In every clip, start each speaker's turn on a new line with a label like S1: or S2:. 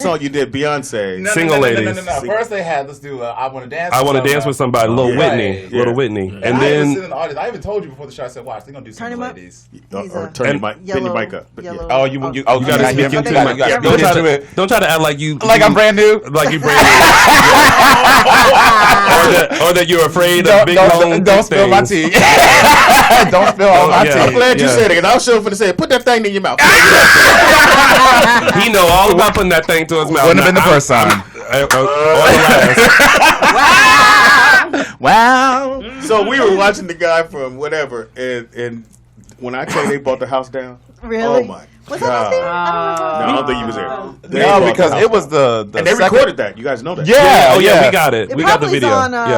S1: song you did, Beyonce.
S2: Single Ladies.
S3: No. First they had, let's do I Want to Dance.
S2: I Want to Dance with Somebody, Little Whitney. Little Whitney. And then...
S3: I even told you before the show, I said, watch, they're going to do Single Ladies.
S1: Or turn your mic up.
S3: Oh, you got to speak into
S2: it. Don't try to act like you...
S3: Like I'm brand new?
S2: Like you brand new. Or that you're afraid of big long
S3: Don't spill my tea. Don't spill all my tea.
S1: I'm glad you said it, because I was sure for to say, put that thing in your mouth.
S2: He know all about putting that thing to his mouth.
S3: Wouldn't have been the first time. Wow.
S1: So we were watching the guy from whatever, and when I tell you they bought the house down,
S4: really?
S1: Oh my
S4: Was
S1: God.
S4: that I
S1: No, I don't think you was there.
S3: No, because it was the
S1: and they recorded that. You guys know that.
S3: Yeah.
S2: We got it. We got the video.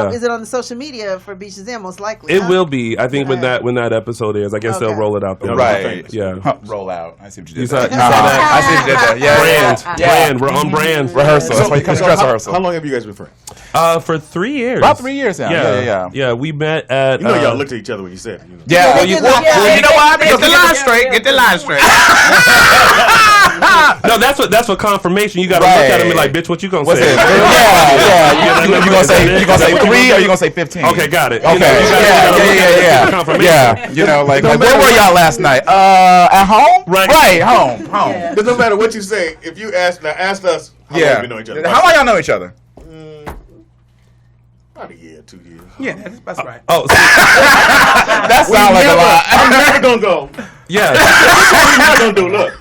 S4: Is it on the social media for Beach and Zen? Most likely.
S2: It will be. I think when that episode is, I guess they'll roll it out there.
S3: Right.
S2: Yeah.
S3: Roll out. I see what you did.
S2: You saw that?
S3: I see what you did there. Yeah.
S2: Brand. We're on brand.
S3: Rehearsal. That's why you come to dress rehearsal.
S1: How long have you guys been friends?
S2: For 3 years.
S3: About 3 years now.
S2: Yeah. We met at.
S1: You know, y'all looked at each other when you said it.
S3: Yeah.
S4: You
S3: know why? Because
S5: Get the line straight. Get the line straight.
S2: No, that's what confirmation. You got to look at him and be like, bitch, what you gonna say?
S3: Yeah. You gonna say 3 or you gonna say 15?
S2: Okay, got it.
S3: Okay. Yeah.
S2: Confirmation.
S3: You know, like where were y'all last night? At home?
S2: Right,
S3: home.
S1: But no matter what you say, if you ask us, how long we know each other?
S3: How long y'all know each other?
S1: About a year, 2 years.
S5: Yeah, that's right.
S2: Oh,
S3: That sounds like a lot.
S1: I'm never gonna go.
S2: yeah.
S1: We're not gonna do. Look.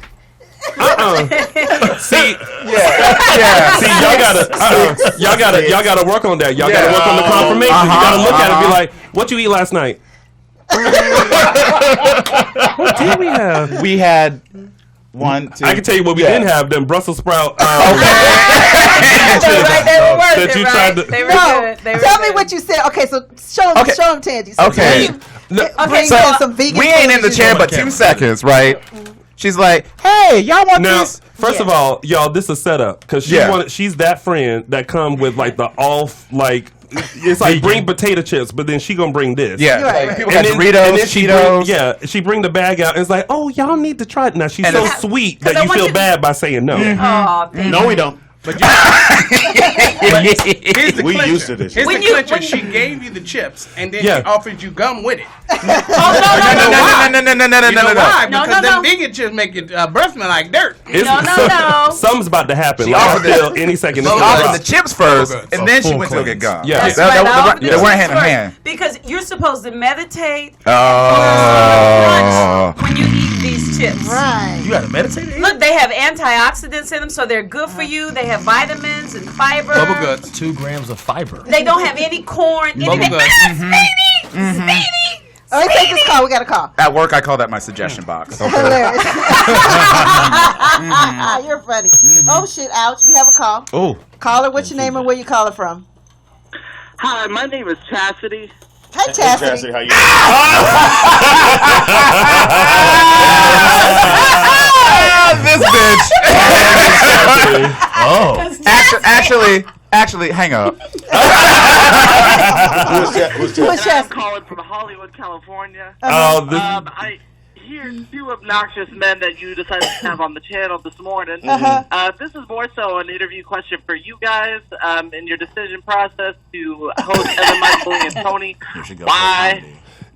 S2: See,
S3: Yeah.
S2: see, y'all gotta work on that. Y'all gotta work on the confirmation. You gotta look at it and be like, what you eat last night? What did we have?
S3: We had 1, 2.
S2: I can tell you what we didn't have. Them Brussels sprout.
S6: They were worth
S2: that
S6: it,
S2: you
S6: right?
S2: tried to-
S6: They were
S4: No.
S6: good. They were
S4: Tell me
S6: good.
S4: what you said. Okay, so show them Tangy. So
S3: Okay.
S4: Bring
S6: so
S4: in some vegan.
S3: We ain't in the
S4: food.
S3: chair but 2 seconds, right? She's like, hey, y'all want
S2: Now,
S3: this?
S2: first of all, y'all, this is a setup because she's that friend that come with like the off like. It's like bring potato chips, but then she gonna bring this.
S3: Yeah,
S4: Right,
S3: like,
S4: right.
S3: people got Doritos, Cheetos.
S2: She bring the bag out and it's like, oh, y'all need to try it. Now she's
S3: And
S2: so
S3: it's-
S2: sweet
S6: 'cause
S2: that
S6: I
S2: you
S6: want
S2: feel
S6: you-
S2: bad by saying no.
S6: Oh, thank
S1: No, we don't.
S5: But here's the
S1: We
S5: clincher.
S1: used to this.
S5: Here's
S6: When
S5: the
S6: you-
S5: clincher.
S6: when you-
S5: She gave you the chips, and then
S2: Yeah.
S5: she offered you gum with it.
S3: No.
S5: You know why?
S6: No,
S5: Because
S6: no,
S5: them
S6: no.
S5: vegan chips make your breath smell like dirt.
S6: No.
S2: Something's about to happen.
S3: She
S2: Like, I
S3: offered the-
S2: feel any second.
S3: She
S2: it's gonna
S3: offered
S2: drop.
S3: the chips first,
S5: Okay.
S3: and then she went to go get gum.
S2: Yeah.
S6: That's
S3: They
S6: right.
S3: weren't hand in hand.
S6: Because you're supposed to meditate
S3: Oh.
S6: when you eat these chips.
S4: Right.
S5: You gotta meditate.
S6: Look, they have antioxidants in them, so they're good for you. They have vitamins and fiber.
S5: Bubble guts.
S7: 2 grams of fiber.
S6: They don't have any corn.
S5: Bubble
S6: Anything.
S5: guts.
S6: Speedy!
S4: All right, take this call. We got a call.
S3: At work, I call that my suggestion box.
S4: Hilarious. You're funny. Oh shit! Ouch. We have a call.
S3: Oh.
S4: Caller, what's your name and where you calling from?
S8: Hi, my name is Chastity.
S4: Hey, Chastity.
S1: Chastity, how you
S3: This bitch.
S7: Oh.
S3: Actually, hang up.
S1: Who's
S4: Who's
S8: I'm
S4: Chastity?
S8: calling from Hollywood, California.
S2: Oh, this,
S8: I hear 2 obnoxious men that you decided to have on the channel this morning. This is more so an interview question for you guys in your decision process to host Evan, Michael, and Tony. Why?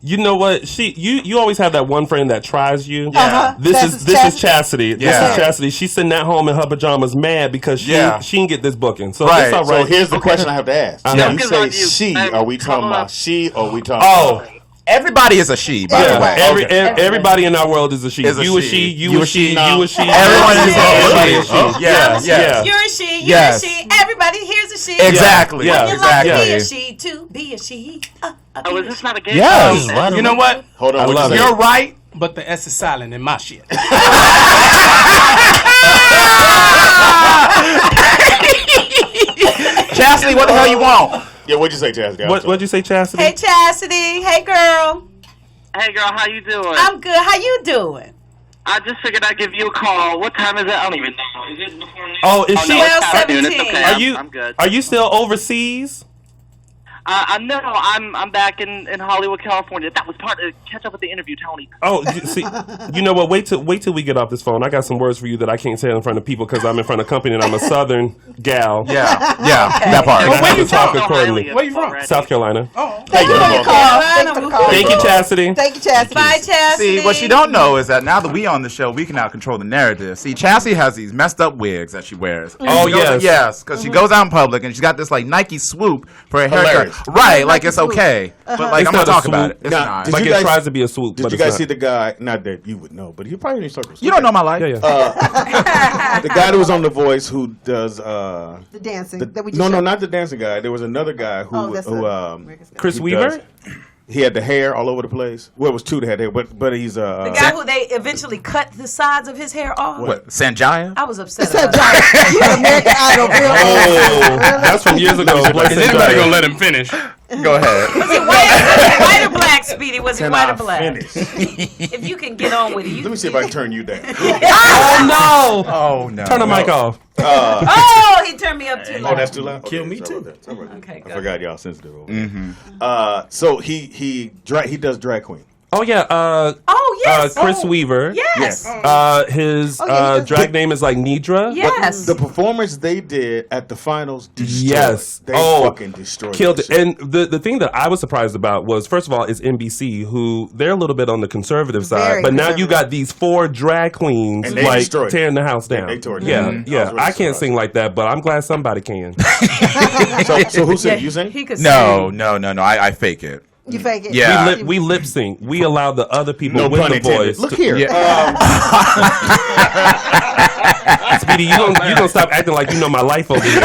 S2: you know what? You always have that one friend that tries you.
S3: Yeah.
S2: This is Chastity. This
S3: Yeah.
S2: is Chastity. She's sitting at home in her pajamas, mad because she didn't get this booking. So
S3: Right.
S2: it's all
S1: So
S2: right.
S1: here's the question I have to ask.
S2: Uh-huh.
S1: You say she. Are we talking about she or are we talking about...
S3: Everybody is a she, by the way.
S2: Everybody in our world is a she.
S3: Is a
S2: You a
S3: she.
S2: she. You a she. You a she.
S3: Everyone is
S2: Everybody
S3: a
S2: is
S3: she.
S2: she.
S3: Yeah, yeah.
S6: You're a she. You're
S3: Yes.
S6: a she. Everybody here's a she.
S3: Exactly.
S2: Yeah.
S6: You like to be a
S3: Exactly.
S6: she to be a she.
S8: Oh, is this not a game?
S3: Yes.
S5: You know what?
S1: Hold on.
S2: I love it.
S5: You're right, but the S is silent in my shit.
S3: Chastity, what the hell you want?
S1: Yeah, what'd you say, Chastity?
S2: What'd you say, Chastity?
S6: Hey Chastity. Hey girl.
S8: Hey, girl, how you doing?
S6: I'm good. How you doing?
S8: I just figured I'd give you a call. What time is it? I don't even know. Is it before noon?
S2: Oh, is she?
S8: No, it's afternoon. It's
S6: 12:17.
S8: okay.
S2: Are you?
S8: I'm good.
S2: Are you still overseas?
S8: No, I'm back in Hollywood, California. That was part of catch up with the interview, Tony.
S2: Oh, see, you know what? Wait till we get off this phone. I got some words for you that I can't say in front of people because I'm in front of company and I'm a Southern gal.
S3: Yeah, that part.
S2: And I have to talk accordingly.
S5: Where you from?
S2: South Carolina.
S5: Oh,
S4: Thank you for the call. Thank you for the call.
S2: Thank you, Chastity.
S4: Thank you, Chastity.
S6: Bye, Chastity.
S3: See, what she don't know is that now that we on the show, we can now control the narrative. See, Chastity has these messed up wigs that she wears.
S2: Oh, yes.
S3: Yes, because she goes out in public and she's got this like Nike swoop for her haircut.
S1: Hilarious.
S3: Right, like it's okay. But like
S2: It's
S3: I'm going
S2: not
S3: to
S2: a
S3: talk about
S2: swoop.
S3: it. It's
S1: Now,
S3: not.
S1: did
S2: Like
S1: you
S2: it
S1: guys-
S2: tries to be a swoop,
S1: Did
S2: but
S1: you
S2: it's
S1: guys
S2: not.
S1: see the guy? Not that you would know, but he probably in circles.
S3: You don't know my life.
S2: Yeah, yeah.
S1: The guy that was on The Voice who does
S4: The dancing that we just
S1: no,
S4: showed.
S1: not the dancing guy. There was another guy who
S4: Oh, that's
S2: Chris
S1: he
S2: Weaver?
S1: does- He had the hair all over the place. Well, it was two that had hair, but he's
S6: The guy who they eventually cut the sides of his hair off.
S3: What, Sanjaya?
S6: I was upset
S4: Said
S6: about that.
S4: John, you had American Idol.
S2: Oh, that's from years ago. Blake
S5: Is anybody
S2: Sanjaya.
S5: gonna let him finish?
S3: Go ahead.
S6: Was he white or black, Speedy? Was he
S1: Can
S6: white
S1: I
S6: or black?
S1: finish?
S6: If you can get on with it.
S1: Let me see if I can turn you down.
S2: Oh, no.
S3: Oh, no.
S2: Turn the mic off.
S6: Oh, he turned me up too loud.
S1: Oh, that's too loud.
S5: Kill
S1: Okay,
S5: me
S1: sorry
S5: too.
S1: about that. Sorry about that.
S6: Okay,
S1: I
S6: go
S1: forgot y'all sensitive. So he does drag queen.
S2: Oh, yeah.
S6: Oh, yes.
S2: Chris Weaver.
S6: Yes.
S2: His
S4: yeah,
S2: drag name is like Nidra.
S6: Yes.
S1: The performance they did at the finals destroyed.
S2: Yes.
S1: They
S2: Oh,
S1: fucking destroyed.
S2: Killed
S1: that
S2: it.
S1: shit.
S2: And the thing that I was surprised about was, first of all, is NBC, who they're a little bit on the conservative side,
S4: Very
S2: but now you
S4: conservative.
S2: got these 4 drag queens
S1: And they
S2: like
S1: destroyed it.
S2: tearing the house down.
S1: They tore it
S2: yeah,
S1: down.
S2: yeah.
S1: I was really
S2: I can't
S1: surprised.
S2: sing like that, but I'm glad somebody can.
S1: So who said you sing?
S6: He could
S3: No,
S6: sing.
S3: no. I fake it.
S4: You fake it.
S3: Yeah.
S2: We lip sync. We allow the other people
S1: No
S2: with
S1: pun
S2: the
S1: intended.
S2: voice.
S1: Look here.
S2: Speedy, you don't stop acting like you know my life over here.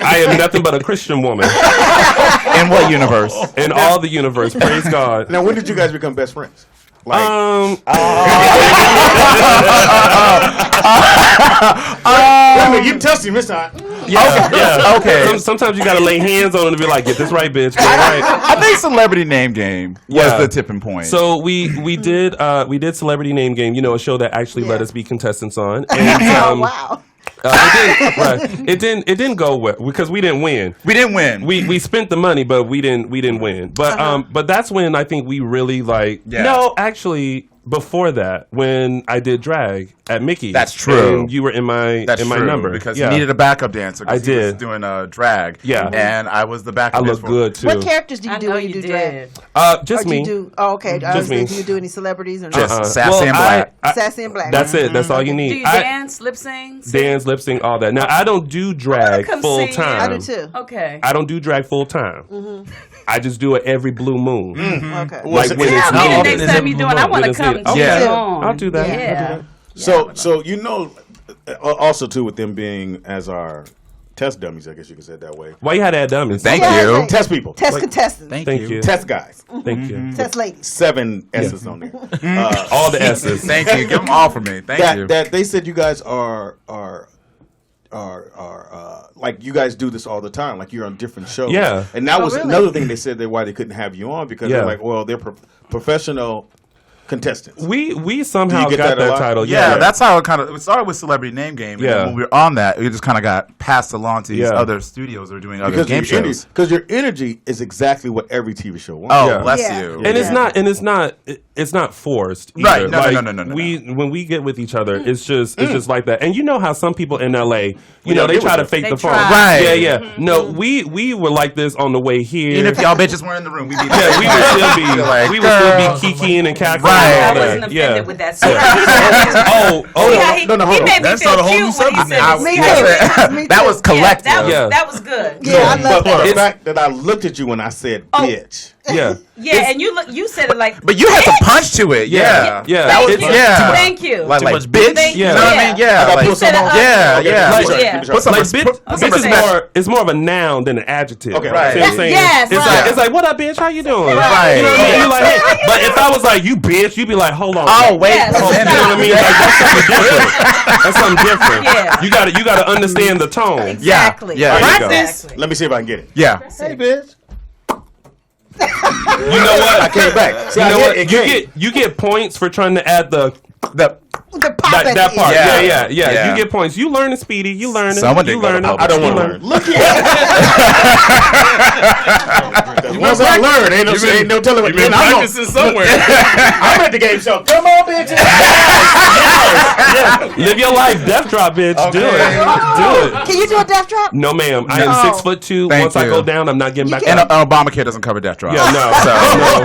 S2: I am nothing but a Christian woman
S3: In what universe?
S2: in all the universe. Praise God.
S1: Now, when did you guys become best friends? Like,
S2: Um,
S1: wait a minute, you touched him this time.
S2: yeah.
S3: Okay.
S2: Sometimes you gotta lay hands on it and be like, get this right, bitch. Get it right.
S3: I think Celebrity Name Game was
S2: Yeah.
S3: the tipping point.
S2: So we did Celebrity Name Game, a show that actually let
S4: Yeah.
S2: us be contestants on. And,
S4: Oh, wow.
S2: it didn't go well because we didn't win.
S3: we didn't win.
S2: We spent the money, but we didn't win. But that's when I think we really like.
S3: Yeah.
S2: No, actually, before that, when I did drag at Mickey.
S3: That's true.
S2: And you were in my
S3: That's
S2: my
S3: true,
S2: number
S3: because
S2: yeah.
S3: he needed a backup dancer. 'cause
S2: I
S3: he was
S2: did.
S3: doing a drag.
S2: Yeah.
S3: and I was the
S2: I
S3: backup.
S2: look
S3: dancer.
S2: good too.
S4: What characters do you
S6: I
S4: do
S6: know
S4: when you
S6: you
S4: do drag?
S6: did.
S2: Just
S4: Or do
S2: me.
S4: you do? Oh, okay.
S2: Just me.
S4: Do you do any celebrities or not?
S3: Just sassy and black.
S4: Sassy and black.
S2: That's it. That's all you
S6: Do
S2: need.
S6: you dance, lip sync?
S2: Dance, lip sync, all that. Now I don't do drag
S6: come
S2: full
S6: see you.
S2: time.
S4: I do too.
S6: Okay.
S2: I don't do drag full time. I just do it every blue moon.
S4: Okay.
S2: Like when it's
S6: Tell me the
S2: needed.
S6: next time you do it. I want to
S2: When
S6: come
S2: it's
S6: and
S2: needed.
S6: cheer
S3: Yeah.
S6: you on.
S2: I'll do that.
S6: Yeah.
S1: So also too with them being as our test dummies, I guess you could say it that way.
S2: Why you had to add dummies?
S3: Thank
S4: Yeah,
S3: you.
S4: okay.
S1: Test people,
S4: Test contestants.
S2: Thank you.
S1: test guys,
S2: Thank you.
S4: Test ladies.
S1: 7 S's on there.
S2: All the S's.
S3: Thank you. Give them all for me. Thank you.
S1: That they said you guys are like you guys do this all the time, like you're on different shows.
S2: Yeah.
S1: and that
S4: Oh,
S1: was
S4: really?
S1: another thing they said that why they couldn't have you on because
S2: Yeah.
S1: they're like, well, they're professional contestants.
S2: We somehow
S1: Do you get
S2: got
S1: that a
S2: that
S1: lot?
S2: title.
S3: Yeah, that's how it started with Celebrity Name Game. And
S2: Yeah.
S3: then when we were on that, it just kind of got passed along to these
S2: Yeah.
S3: other studios that were doing other game shows.
S1: Because your energy is exactly what every TV show wants.
S3: Oh,
S2: Yeah.
S3: bless
S4: Yeah.
S3: you.
S2: And it's not forced either.
S3: Right. No,
S2: like,
S3: no.
S2: When we get with each other, it's just like that. And you know how some people in LA,
S1: We
S2: they
S1: don't
S2: try to
S1: give a
S2: fake
S6: They
S2: the phone.
S6: try.
S3: Right.
S2: Yeah. No, we were like this on the way here.
S3: Even if y'all bitches weren't in the room, we'd be
S2: yeah, we would still be
S3: Like,
S2: we would still
S3: girl.
S2: be kikiing and cackling.
S3: Right.
S2: and
S6: I
S2: all
S6: wasn't
S2: that.
S6: offended
S2: Yeah.
S6: with that. So
S2: Oh,
S1: no, hold
S6: he
S1: on.
S6: made me
S5: That
S6: feel
S5: started a whole
S6: cute
S5: new
S6: when he
S5: subject.
S6: said
S3: I-
S6: it.
S4: Me
S3: yeah.
S4: too. Me
S3: That
S4: too.
S3: was collective.
S2: Yeah.
S6: That was good.
S4: Yeah, I love
S1: But
S4: that.
S1: the fact that I looked at you when I said bitch.
S2: yeah.
S6: Yeah, and you said it like.
S3: But you had to punch to it. Yeah.
S2: Yeah.
S3: That was,
S2: It's-
S3: yeah.
S6: Thank you.
S3: Like
S5: much
S3: bitch.
S6: Thank
S3: You
S2: you.
S3: know what I mean? Yeah.
S1: I
S3: Like,
S1: put some
S6: said it
S1: on.
S6: up.
S3: yeah,
S1: Okay,
S3: yeah.
S1: let me
S6: Like,
S1: try,
S6: yeah.
S1: let me try.
S3: Put some
S2: Like
S3: respect.
S2: bitch,
S3: Put some
S2: bitch is
S3: respect.
S2: it's more of a noun than an adjective.
S1: Okay,
S3: right.
S2: See what I'm saying?
S6: Yes,
S2: It's
S6: right.
S2: like it's like what up, bitch? How you doing?
S3: Right.
S2: You know what I mean? You're like, hey. But if I was like you bitch, you'd be like, hold on.
S3: Oh, wait.
S6: Yes.
S3: a
S2: You
S3: minute.
S2: know what I mean? Like, that's something different. That's something different.
S6: Yeah.
S2: You gotta understand the tone.
S6: Exactly.
S3: Yeah.
S2: There you go.
S3: Practice.
S1: Let me see if I can get it.
S3: Yeah.
S1: Hey, bitch.
S2: You know what?
S1: I came back. See,
S2: You know
S1: I
S2: what?
S1: hit it
S2: You
S1: again.
S2: get points for trying to add the
S4: The pop at
S2: That
S4: the
S2: part.
S4: end.
S2: Yeah. You get points. You learn it, Speedy. You learn it.
S3: Someone
S2: you
S3: did go to
S2: learn it.
S3: public
S1: I don't want to learn. Look here. Once I learn, ain't no telling what.
S5: You've been practicing somewhere.
S1: I'm at the game show. Come on, bitches.
S2: Live your life, death drop, bitch. Do it. Do it.
S4: Can you do a death drop?
S2: No, ma'am. I am 6'2".
S3: Thank
S2: Once I
S3: you.
S2: go down, I'm not getting back
S3: And
S2: up.
S3: Obamacare doesn't cover death drop.
S2: Yeah, no.
S3: So,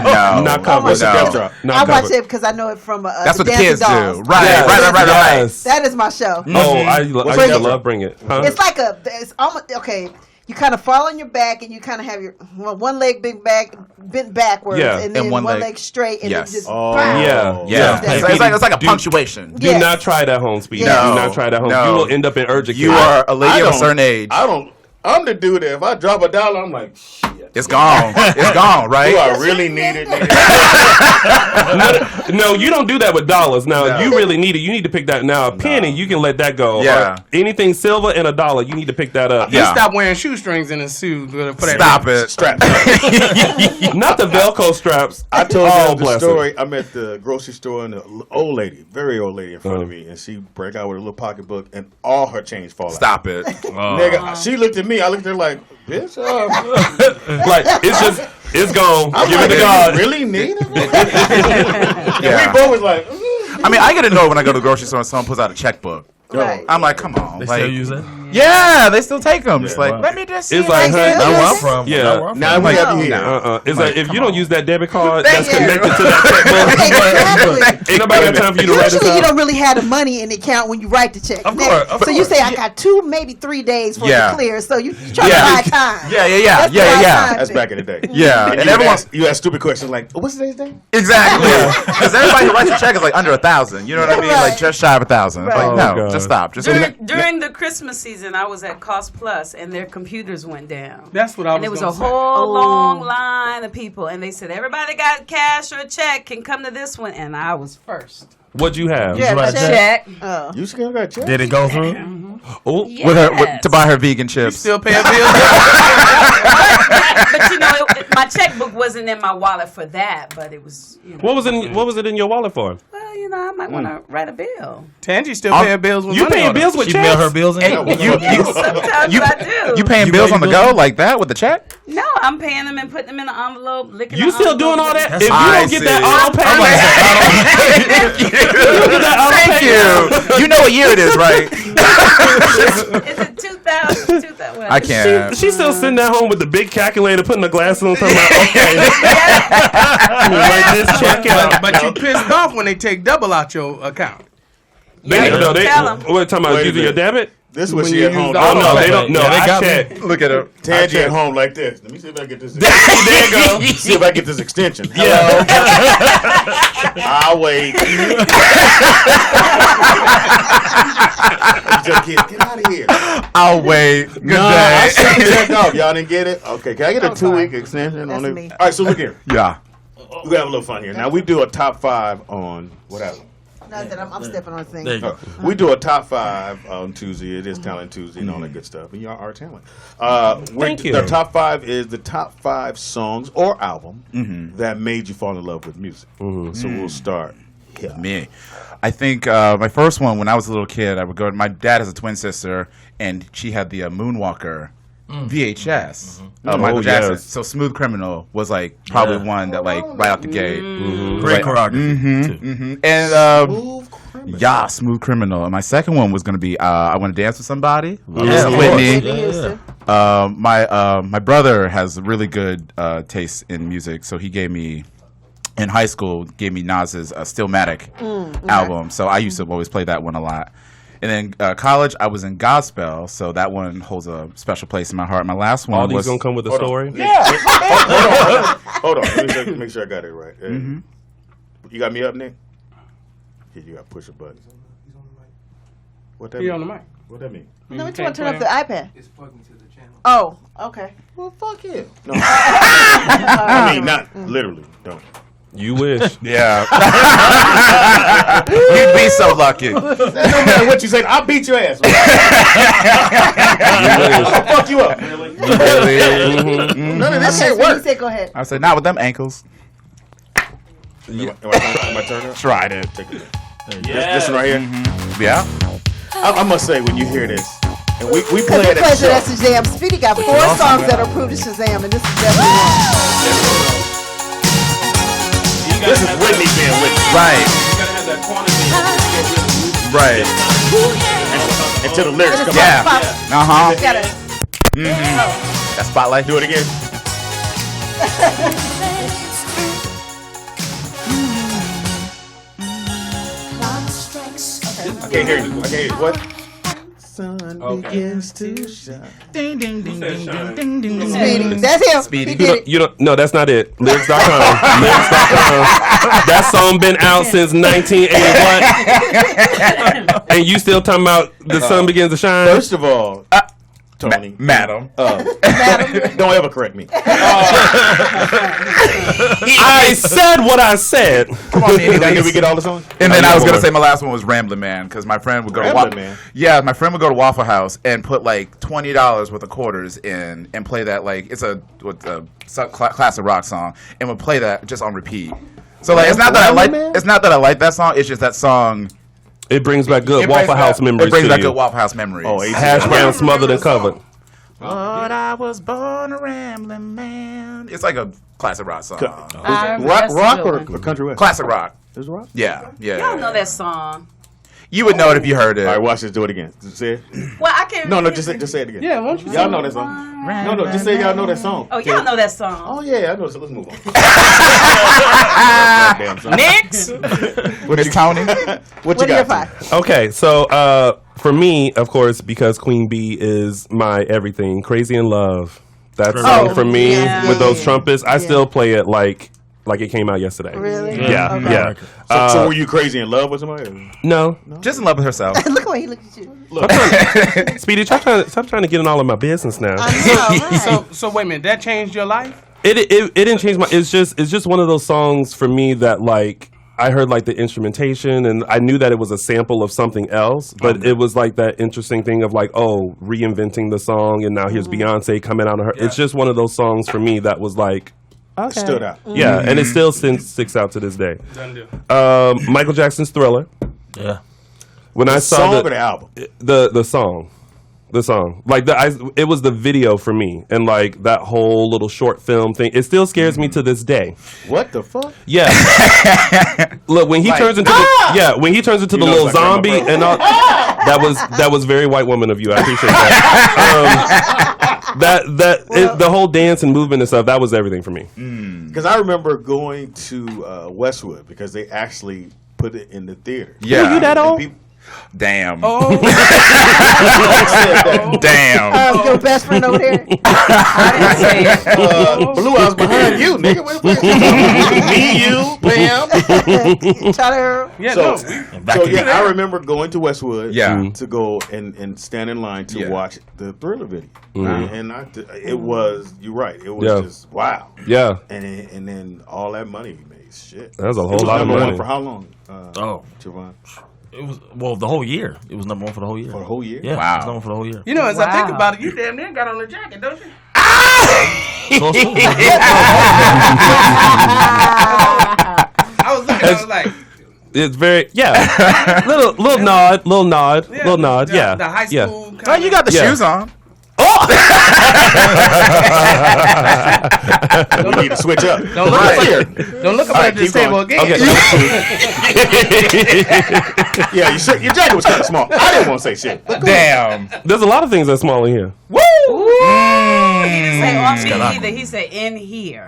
S3: no.
S2: Not covered.
S1: What's the death drop?
S4: I
S2: Not
S4: watch
S2: covered.
S4: it because I know it from
S3: That's what the
S4: Dancing
S3: kids
S4: Dolls.
S3: do. Right,
S2: Yes.
S3: right.
S2: Yes.
S4: That is my show.
S2: Oh, I used to
S1: your
S2: love Bring It. Huh?
S4: It's like it's almost okay. You kind of fall on your back, and you kind of have your one leg bent backwards,
S2: Yeah.
S4: and then
S3: And
S4: one
S3: one
S4: leg
S3: leg.
S4: straight, and
S3: Yes.
S4: then just
S1: Oh.
S4: bow.
S2: Yeah.
S3: Yeah.
S4: Hey,
S3: It's like a punctuation.
S2: Do
S4: Yes.
S2: not try that home, Speedy.
S4: Yeah.
S2: Do not try that home.
S3: No.
S2: You will end up in urgent
S3: You
S2: care.
S3: are a lady of a certain age.
S1: I'm the dude that if I drop $1, I'm like, shit.
S3: It's gone. It's gone, right?
S1: Do I really need it?
S2: No, you don't do that with dollars. Now,
S3: No.
S2: you really need it. You need to pick that. Now, a penny, you can let that go.
S3: Yeah.
S2: Or anything silver and $1, you need to pick that up.
S3: Yeah.
S5: He stopped wearing shoestrings in his suit for that.
S3: Stop it.
S1: Strap.
S2: Not the Velcro straps.
S1: I told
S2: Oh,
S1: you the
S2: bless
S1: story. I'm at the grocery store and an old lady, very old lady in front of me, and she break out with a little pocketbook and all her change fall out.
S3: Stop it.
S1: Nigga, she looked at me. I looked at her like, bitch.
S2: Like, it's gone.
S1: I'm
S2: Give
S1: like,
S2: it to
S1: "Do
S2: God.
S1: you really need it?
S3: Yeah.
S1: We both was like,
S3: I mean, I get annoyed when I go to the grocery store and someone pulls out a checkbook.
S4: Right.
S3: I'm like, come on.
S7: They
S3: like,
S7: still use that?
S3: yeah, they still take them. It's like,
S7: wow.
S3: let me just.
S2: It's
S3: see
S2: like,
S3: if I
S2: honey,
S3: can
S7: Not
S3: do
S7: where I'm
S3: this.
S7: from.
S2: Yeah.
S7: Not where I'm
S1: now
S7: from.
S1: we have you here.
S2: It's like, if you don't use that debit card
S3: Thank
S2: that's
S3: you.
S2: connected to that checkbook,
S4: Exactly.
S2: ain't nobody got time for you to write this
S4: Usually, you
S2: out.
S4: don't really have the money in the account when you write the check.
S7: Of course, of
S4: So you
S7: course.
S4: say, I got 2, maybe 3 days for it
S3: Yeah.
S4: to clear. So you try
S3: Yeah.
S4: to buy time.
S3: Yeah.
S4: That's the right time
S1: That's
S4: thing.
S1: back in the day.
S3: Yeah.
S1: And
S3: And
S1: you
S3: everyone.
S1: ask stupid questions like, what's today's name?
S3: Exactly. Because everybody who writes a check is like under 1,000. You know what I mean?
S4: Right.
S3: Like just shy of 1,000. It's
S4: Right.
S3: like,
S2: Oh,
S3: no,
S2: God.
S3: just stop. Just
S6: During the Christmas season, I was at Cost Plus, and their computers went down.
S5: That's what I was.
S6: And it was a
S5: gonna say.
S6: whole long line of people, and they said everybody got cash or a check can come to this one, and I was first.
S2: What'd you have?
S4: Yeah,
S7: Right.
S4: check.
S1: You still got check?
S7: Did it go through?
S2: Oh,
S3: with her to buy her vegan chips.
S5: Still paying bills.
S6: But you know, my checkbook wasn't in my wallet for that, but it was. You know,
S2: what was it in your wallet for?
S6: well, you know, I might want to write a bill.
S5: Tangy still paying bills with
S2: You
S5: money
S2: paying
S5: on it.
S2: bills with
S7: She
S2: checks?
S7: mail her bills in?
S6: Sometimes
S3: You-
S6: I do.
S3: You paying
S7: You
S3: bills
S7: pay
S3: on the
S7: bills?
S3: go like that with the check?
S6: No, I'm paying them and putting them in an envelope. Licking
S2: You
S6: the
S2: still doing
S6: envelope.
S2: all that?
S7: That's
S2: If you
S3: I
S2: don't get that
S3: see.
S2: auto pay,
S3: Thank you. You know what year it is, right?
S6: Is it 2000? 2000
S3: I can't.
S2: she's still sitting at home with the big calculator, putting the glasses on, talking about, okay, write this check out.
S5: But you pissed off when they take double out your account.
S2: They,
S6: Yeah,
S2: no, they,
S6: tell 'em.
S2: what talking about
S1: Wait a
S2: using your
S1: minute.
S2: debit?
S1: This was
S5: When
S1: she
S5: you
S1: at home.
S5: use the
S2: Oh no,
S5: auto
S2: they
S5: pay.
S2: don't. No,
S7: Yeah, they
S2: I
S7: got me.
S2: check.
S3: Look at her.
S1: Tangy at home like this. Let me see if I get this.
S2: There you go.
S1: See if I get this extension.
S2: Yeah.
S1: I'll wait. Get out of here.
S3: I'll wait. Good
S1: No, I should
S3: day.
S1: checked off. Y'all didn't get it? Okay, can I get a 2-week extension on
S4: That's
S1: it?
S4: me.
S1: All right, so look here.
S3: Yeah.
S1: We have a little fun here. Now, we do a top 5 on whatever.
S4: Not that I'm stepping on things.
S7: There you go.
S1: We do a top 5 on Tuesday. It is Talent Tuesday and all that good stuff. And y'all are talent.
S2: Thank you.
S1: The top 5 is the top 5 songs or album that made you fall in love with music. So we'll start here.
S3: Me. I think my first one when I was a little kid, I would go. My dad has a twin sister, and she had the Moonwalker VHS. Michael
S2: Oh,
S3: Jackson.
S2: yes.
S3: So Smooth Criminal was like probably
S7: Yeah.
S3: one that like right out the gate.
S7: Great choreography, too.
S3: And yeah, Smooth Criminal. And my second one was gonna be I Want to Dance with Somebody.
S7: Yeah, of
S3: Whitney.
S7: course. Yeah.
S3: My brother has really good taste in music, so he gave me. In high school, gave me Nas's Stillmatic album, so I used to always play that one a lot. And then college, I was in Godspell, so that one holds a special place in my heart. My last one
S2: All these
S3: was
S2: gonna come with a
S1: Hold on.
S2: story.
S1: Hold on. Let me make sure I got it right. You got me up, Nick? Here, you got to push a button. What that
S5: He
S1: mean?
S5: on the mic.
S1: What that mean?
S4: No, we
S5: You
S4: want to turn
S5: can't
S4: up the iPad.
S5: It's plugging to the channel.
S4: Oh, okay.
S1: Well, fuck it. No. I mean, not literally. Don't.
S2: You wish.
S3: yeah. You'd be so lucky.
S1: No matter what you say, I'll beat your ass. I'll fuck you up. Really? None of this
S4: Okay,
S1: shit
S4: so you
S1: works.
S4: said go ahead.
S3: I said, not with them ankles.
S1: Am I turning up?
S3: Tried it.
S1: Take it. This one right here.
S3: Yeah.
S1: I must say, when you hear this, and we
S4: Because
S1: play
S4: we
S1: it
S4: played
S1: at the
S4: it
S1: show.
S4: at Shazam. Speedy got 4 songs that are approved to Shazam, and this is definitely one.
S1: This is Whitney being Whitney.
S3: Right. Right.
S1: Until the lyrics come
S3: Yeah.
S1: out.
S3: Uh-huh.
S4: You gotta,
S3: That spotlight.
S1: Do it again. I can't hear you. I can't hear you. What? Sun begins to shine.
S3: Ding, ding, ding, ding, ding, ding, ding, ding.
S4: Speedy. That's him.
S3: Speedy.
S4: He did it.
S2: You don't. No, that's not it. Lyrics.com. Lyrics.com. That song been out since 1981, and you still talking about the sun begins to shine.
S1: First of all, Tony,
S3: Madam.
S1: don't ever correct me.
S2: I said what I said.
S3: Come on,
S1: Did we get all the songs?
S3: And then
S2: Oh,
S3: I was
S2: yeah,
S3: gonna
S2: boy.
S3: say my last one was Ramblin' Man because my friend would go
S1: Ramblin'
S3: to
S1: Man?
S3: Yeah, my friend would go to Waffle House and put like $20 worth of quarters in and play that like it's a classic rock song and would play that just on repeat. So like it's not that I like that song. It's just that song.
S2: It brings back good
S3: It
S2: Waffle
S3: brings
S2: House
S3: back-
S2: memories
S3: It brings
S2: to
S3: back
S2: you.
S3: good Waffle House memories.
S1: Oh,
S2: Hash brown smothered and covered.
S3: But I was born a rambling man. It's like a classic rock song.
S1: Rock
S6: That's a good
S1: or
S6: one.
S1: country west?
S3: Classic rock.
S1: Is it rock?
S3: Yeah, yeah.
S6: Y'all know that song.
S3: You would know it if you heard it.
S1: All right, watch this. Do it again. Say it.
S6: Well, I can't.
S1: No, just say it again.
S5: Yeah, won't you?
S1: Y'all know that song. No, just say y'all know that song.
S6: Oh, y'all know that song.
S1: Oh yeah, I know. So let's move on. Damn song.
S5: Next.
S3: With his Tony.
S1: What
S4: What
S1: you
S4: are your
S1: got?
S4: 5?
S2: Okay, so for me, of course, because Queen Bee is my everything, Crazy in Love. That song for me
S4: yeah,
S2: with
S4: yeah,
S2: those
S4: yeah.
S2: trumpets, I still play it like it came out yesterday.
S4: Really?
S2: Yeah,
S4: Okay.
S2: yeah.
S1: So were you crazy in love with somebody? or-
S2: No,
S3: Just in love with herself.
S4: Look at he looked at you.
S2: Speedy, stop trying to get in all of my business now.
S4: I know, right?
S5: So wait a minute. That changed your life?
S2: It didn't change my. It's just one of those songs for me that like I heard like the instrumentation and I knew that it was a sample of something else, but it was like that interesting thing of like reinventing the song and now here's Beyonce coming out of her. It's just one of those songs for me that was like
S1: Stood out.
S2: yeah, and it still sticks out to this day.
S5: Done deal.
S2: Michael Jackson's Thriller.
S7: Yeah.
S2: When I
S1: The
S2: saw
S1: song or the album?
S2: the song. The song, like it was the video for me, and like that whole little short film thing. It still scares me to this day.
S1: What the fuck?
S2: Yeah, look when he turns into when he turns into the
S1: know
S2: little
S1: it's like
S2: zombie
S1: Grandma
S2: and all, that was very white woman of you. I appreciate that. The whole dance and movement and stuff, that was everything for me.
S1: Because I remember going to Westwood because they actually put it in the theater.
S3: Yeah.
S2: You that
S1: And
S2: old?
S1: people-
S3: Damn.
S5: Oh,
S3: Damn.
S4: Your best friend over there.
S1: Blue Eyes behind you, nigga. Me, you, Pam.
S4: Tyler.
S5: yeah,
S1: So,
S5: no.
S1: I remember going to Westwood
S3: Yeah.
S1: to go and stand in line to
S3: Yeah.
S1: watch the Thriller video. And it was, you're right, it was
S2: Yeah.
S1: just, wow.
S2: Yeah,
S1: And then all that money he made, shit.
S2: that was a
S1: It
S2: whole
S1: was
S2: lot of
S1: number
S2: money.
S1: one for how long, Javon?
S7: It was the whole year. It was number one for the whole year.
S1: For the whole year?
S7: Yeah.
S3: Wow.
S7: It was number one for the whole year.
S5: You know, as I think
S6: Wow.
S5: about it, you damn near got on the jacket, don't you?
S7: Close to it.
S5: I was looking, I was like,
S2: It's very little nod, little nod. Yeah,
S5: The high
S2: yeah.
S5: school kind
S3: Oh, you got the
S2: Yeah.
S3: shoes on.
S1: We need to switch up.
S5: Don't look up here. Don't look up
S1: All right,
S5: at this
S1: keep
S5: table
S1: going.
S5: again.
S1: Yeah, your jacket was kind of small. I didn't want to say shit.
S3: Damn.
S2: There's a lot of things that's small in here.
S6: He didn't say on me either. He said in here.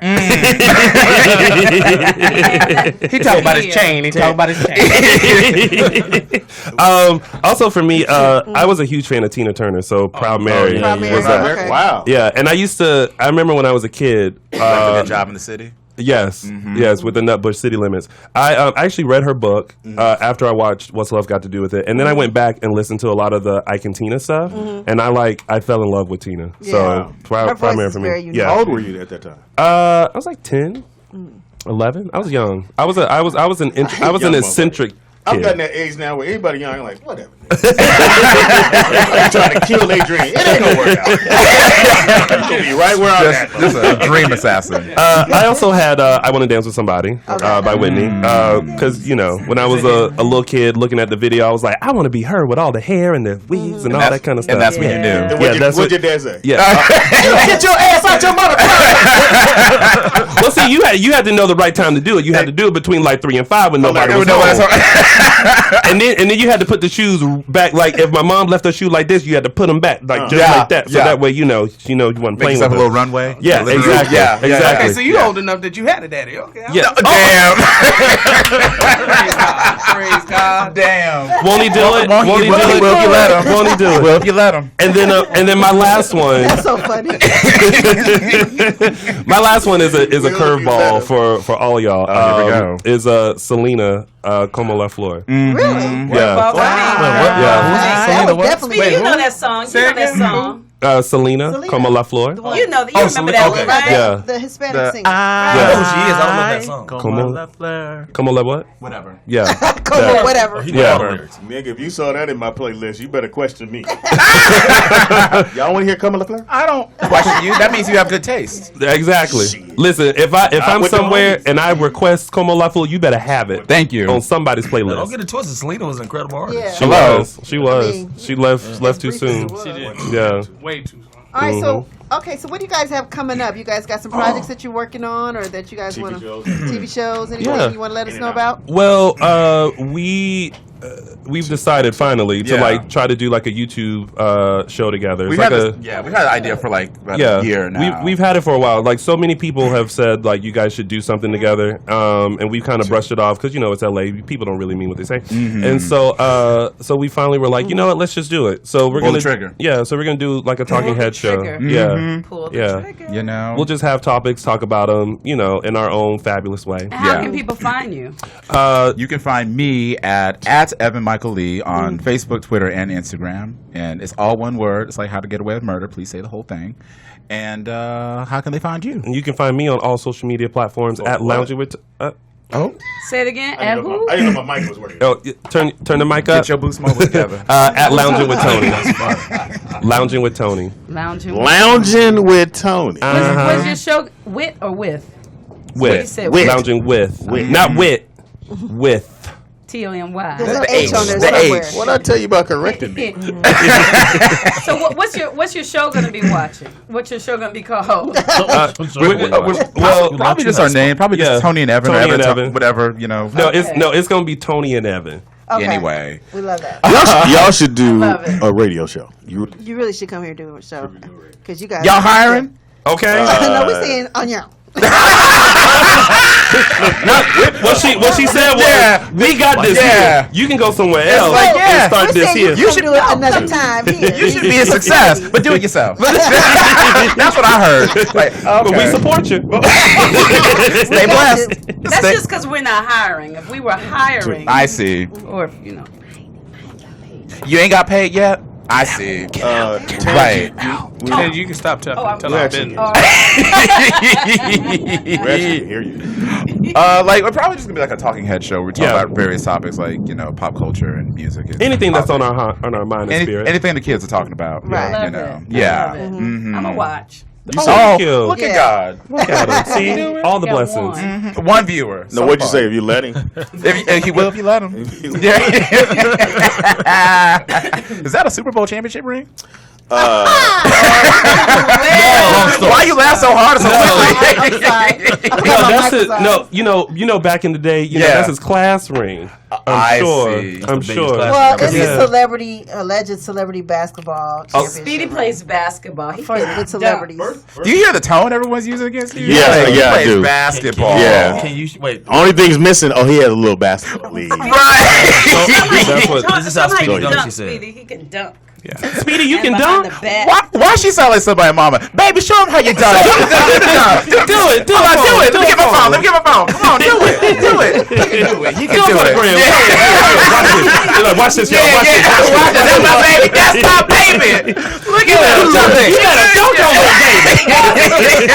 S5: He talking about his chain. He talking about his chain.
S2: Also for me, I was a huge fan of Tina Turner, so Proud Mary
S7: yeah,
S4: Proud Mary,
S2: was that.
S4: okay.
S1: Wow.
S2: Yeah, and I remember when I was a kid.
S3: Good job in the city.
S2: Yes, yes, with the Nutbush City Limits. I actually read her book after I watched What's Love Got to Do with It, and then I went back and listened to a lot of the Ike and Tina stuff, and I fell in love with Tina.
S4: Yeah.
S2: So
S4: Her
S2: Proud
S4: voice
S2: Mary
S4: is
S2: for
S4: very
S2: me.
S4: unique.
S1: How
S2: Yeah,
S1: old were you at that time?
S2: I was like 10, 11. I was young. I was an
S1: Young
S2: eccentric
S1: I've
S2: kid.
S1: gotten that age now where anybody young, I'm like, whatever. trying to kill their dream. It ain't gonna work out. It's gonna be right where I'm at.
S3: Just a dream assassin.
S2: I also had "I Want to Dance with Somebody" by Whitney, because when I was a little kid looking at the video, I was like, I want to be her with all the hair and the wigs and all that kind of stuff.
S3: And that's what you do.
S1: What'd your dad say?
S2: Yeah.
S1: Get your ass out your mother.
S2: Well, see, you had to know the right time to do it. You had to do it between like 3 and 5 when nobody was home. and then you had to put the shoes back. Like if my mom left her shoe like this, you had to put them back like just like that. So that way you wasn't playing with
S3: a little runway.
S2: Yeah, exactly. Exactly.
S5: Okay, so you old enough that you had a daddy. Okay.
S2: Yeah.
S3: Damn.
S5: Praise God.
S3: Damn.
S2: Won't he do it? Won't he do it?
S3: Will you let him?
S2: Won't he do it?
S3: Will you let him?
S2: And then my last one.
S4: That's so funny.
S2: My last one is a curveball for all y'all.
S3: Here we go.
S2: Is Selena Como La Flor.
S4: Really?
S2: Yeah.
S4: That would definitely.
S6: Speedy, you know that song. You know that song.
S2: Selena Como La Flor.
S6: You know that. You remember that one, right?
S2: Yeah.
S4: The Hispanic singer.
S7: I know who she is. I don't know that song.
S2: Como La what?
S3: Whatever.
S2: Yeah.
S4: Come whatever.
S1: Nigga, if you saw that in my playlist, you better question me. Y'all want to hear Come La Fleur?
S3: I don't question you. That means you have good taste.
S2: Exactly. Listen, if I'm somewhere and I request Como La Flor, you better have it.
S3: Thank you.
S2: On somebody's playlist.
S7: Don't get it twisted. Selena was an incredible artist.
S4: Yeah.
S2: She was.
S4: I mean,
S2: She left too soon.
S5: She did.
S2: Yeah.
S5: Way too.
S4: All right, so what do you guys have coming up? You guys got some projects that you're working on, or that you guys want to TV shows? Anything you want to let us know about?
S2: Well, we've decided finally to try to do like a YouTube show together.
S3: We've had an idea for like about a year now.
S2: We've had it for a while. Like so many people have said like you guys should do something together, and we've kind of brushed it off because it's LA. People don't really mean what they say, and so we finally were like, you know what, let's just do it. So we're gonna
S3: trigger.
S2: Yeah, so we're gonna do like a talking head show. Yeah,
S6: Pull the trigger.
S2: We'll just have topics, talk about them, in our own fabulous way.
S6: How can people find you?
S3: You can find me at Evan Michael Lee on Facebook, Twitter, and Instagram. And it's all one word. It's like How to Get Away with Murder. Please say the whole thing. And how can they find you?
S2: And you can find me on all social media platforms at Lounging with...
S6: Say it again.
S1: I didn't know my mic was working.
S2: Turn the mic up.
S3: Get your boost mode together.
S2: At Lounging with Tony. Lounging with Tony.
S1: Lounging with Tony.
S6: Was your show wit or with?
S2: With. Lounging with. Not wit. With.
S6: T-O-N-Y.
S4: There's an H on there somewhere.
S1: What did I tell you about correcting me?
S6: So what's your show going to be watching? What's your show going to be called?
S3: Well, probably just our name. Probably just Tony and Evan.
S2: Tony and Evan.
S3: Whatever,
S2: No, it's going to be Tony and Evan.
S4: Okay.
S3: Anyway.
S4: We love that.
S1: Y'all should do a radio show.
S4: You really should come here and do a show. Because you guys.
S3: Y'all hiring?
S2: Okay.
S4: No, we're saying on y'all.
S2: What she said was, we got this here. You can go somewhere else and start this here.
S4: You should do it another time here.
S3: You should be a success, but do it yourself. That's what I heard. Like, okay.
S2: But we support you.
S3: Stay blessed.
S6: That's just because we're not hiring. If we were hiring,
S3: I see.
S6: Or if
S3: You ain't got paid yet? I see. Right.
S5: You can stop talking.
S1: We're actually hear you.
S3: We're probably just gonna be like a talking head show. We talk about various topics like pop culture and music. And
S2: anything that's on our mind and spirit.
S3: Anything the kids are talking about.
S4: Right.
S6: I'm gonna watch.
S3: Look at God.
S2: Look at him. See? All the blessings.
S3: One viewer.
S1: No, what'd you say? If you let him?
S3: If he will, if you let him. Is that a Super Bowl championship ring? Why you laugh so hard?
S2: Back in the day, that's his class ring. I'm sure.
S4: Well, it's a alleged celebrity basketball championship.
S6: Speedy plays basketball. He
S4: with celebrities.
S3: Do you hear the tone everyone's using against you?
S1: Yeah,
S3: he
S1: I
S3: plays
S1: do.
S3: Basketball.
S1: Yeah.
S7: Can you wait?
S1: Only thing's missing. He had a little basketball league.
S7: This is how Speedy dunks. She said.
S6: Speedy, he can dunk.
S2: Yeah. Speedy, you can dunk?
S3: Why she sound like somebody, mama? Baby, show him how you dunk.
S2: Do it.
S3: Let me get my phone. Come on, do it. You can do it.
S2: Watch this, y'all. Watch this.
S3: That's my baby. That's my baby. Look at that.
S2: You gotta dunk on that baby.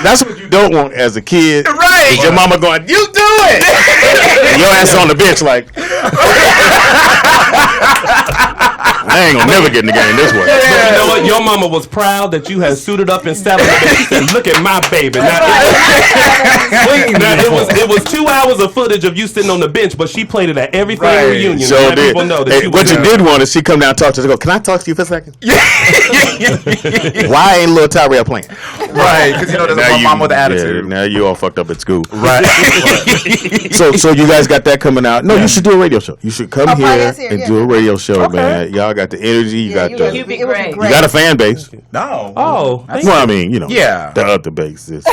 S1: That's what you don't want as a kid.
S3: Right.
S1: Your mama going, you do it. And your ass on the bench like. I ain't gonna never get in the game this way.
S2: But you know what? Your mama was proud that you had suited up and stepped up. And she said, "Look at my baby." Now, it was 2 hours of footage of you sitting on the bench, but she played it at every family reunion.
S1: So
S2: let people know that
S1: what you did want is she come down and talk to us. Go, can I talk to you for a second? Why ain't little Tyrell playing?
S3: Right, because you know there's a mom with attitude.
S1: Yeah, now you all fucked up at school.
S3: Right.
S1: So you guys got that coming out. No, you should do a radio show. You should come here and do a radio show, man. Y'all got the energy. You got the.
S6: You'd be great.
S1: You got a fan base.
S3: No.
S2: Oh.
S1: Well, I mean, you know.
S3: Yeah.
S1: The other bases.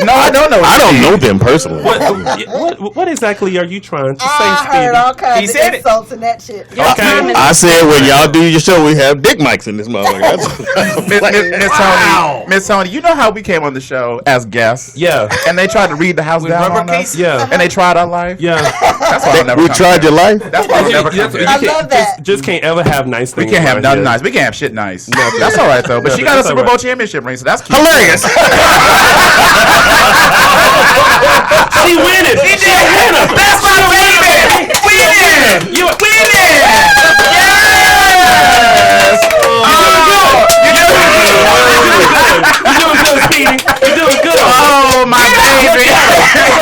S3: No, I don't know.
S1: I don't know them personally.
S2: What exactly are you trying to say,
S4: I heard all kinds of insults and that shit.
S1: Okay. I said when y'all do your show, we have dick mics in this motherfucker.
S3: Miss Tony, you know how we came on the show as guests?
S2: Yeah.
S3: And they tried to read the house down on us?
S2: Yeah.
S3: And they tried our life?
S2: Yeah.
S3: That's why I'll never
S1: We
S3: come
S1: tried
S3: here.
S1: your life?
S3: That's why I'll never come here.
S4: I love that.
S2: Just can't ever have nice things.
S3: We can't have nothing
S2: here.
S3: nice. We can't have shit nice. That's all right, though. But she got a
S2: That's
S3: Super
S2: all
S3: Bowl
S2: right.
S3: championship ring, so that's cute.
S1: Hilarious.
S2: She winning. She did winner.
S3: That's my baby. Winning.
S2: You
S3: winning. Yes.
S2: You're doing good, Speedy. You're doing good.
S3: Oh, my baby.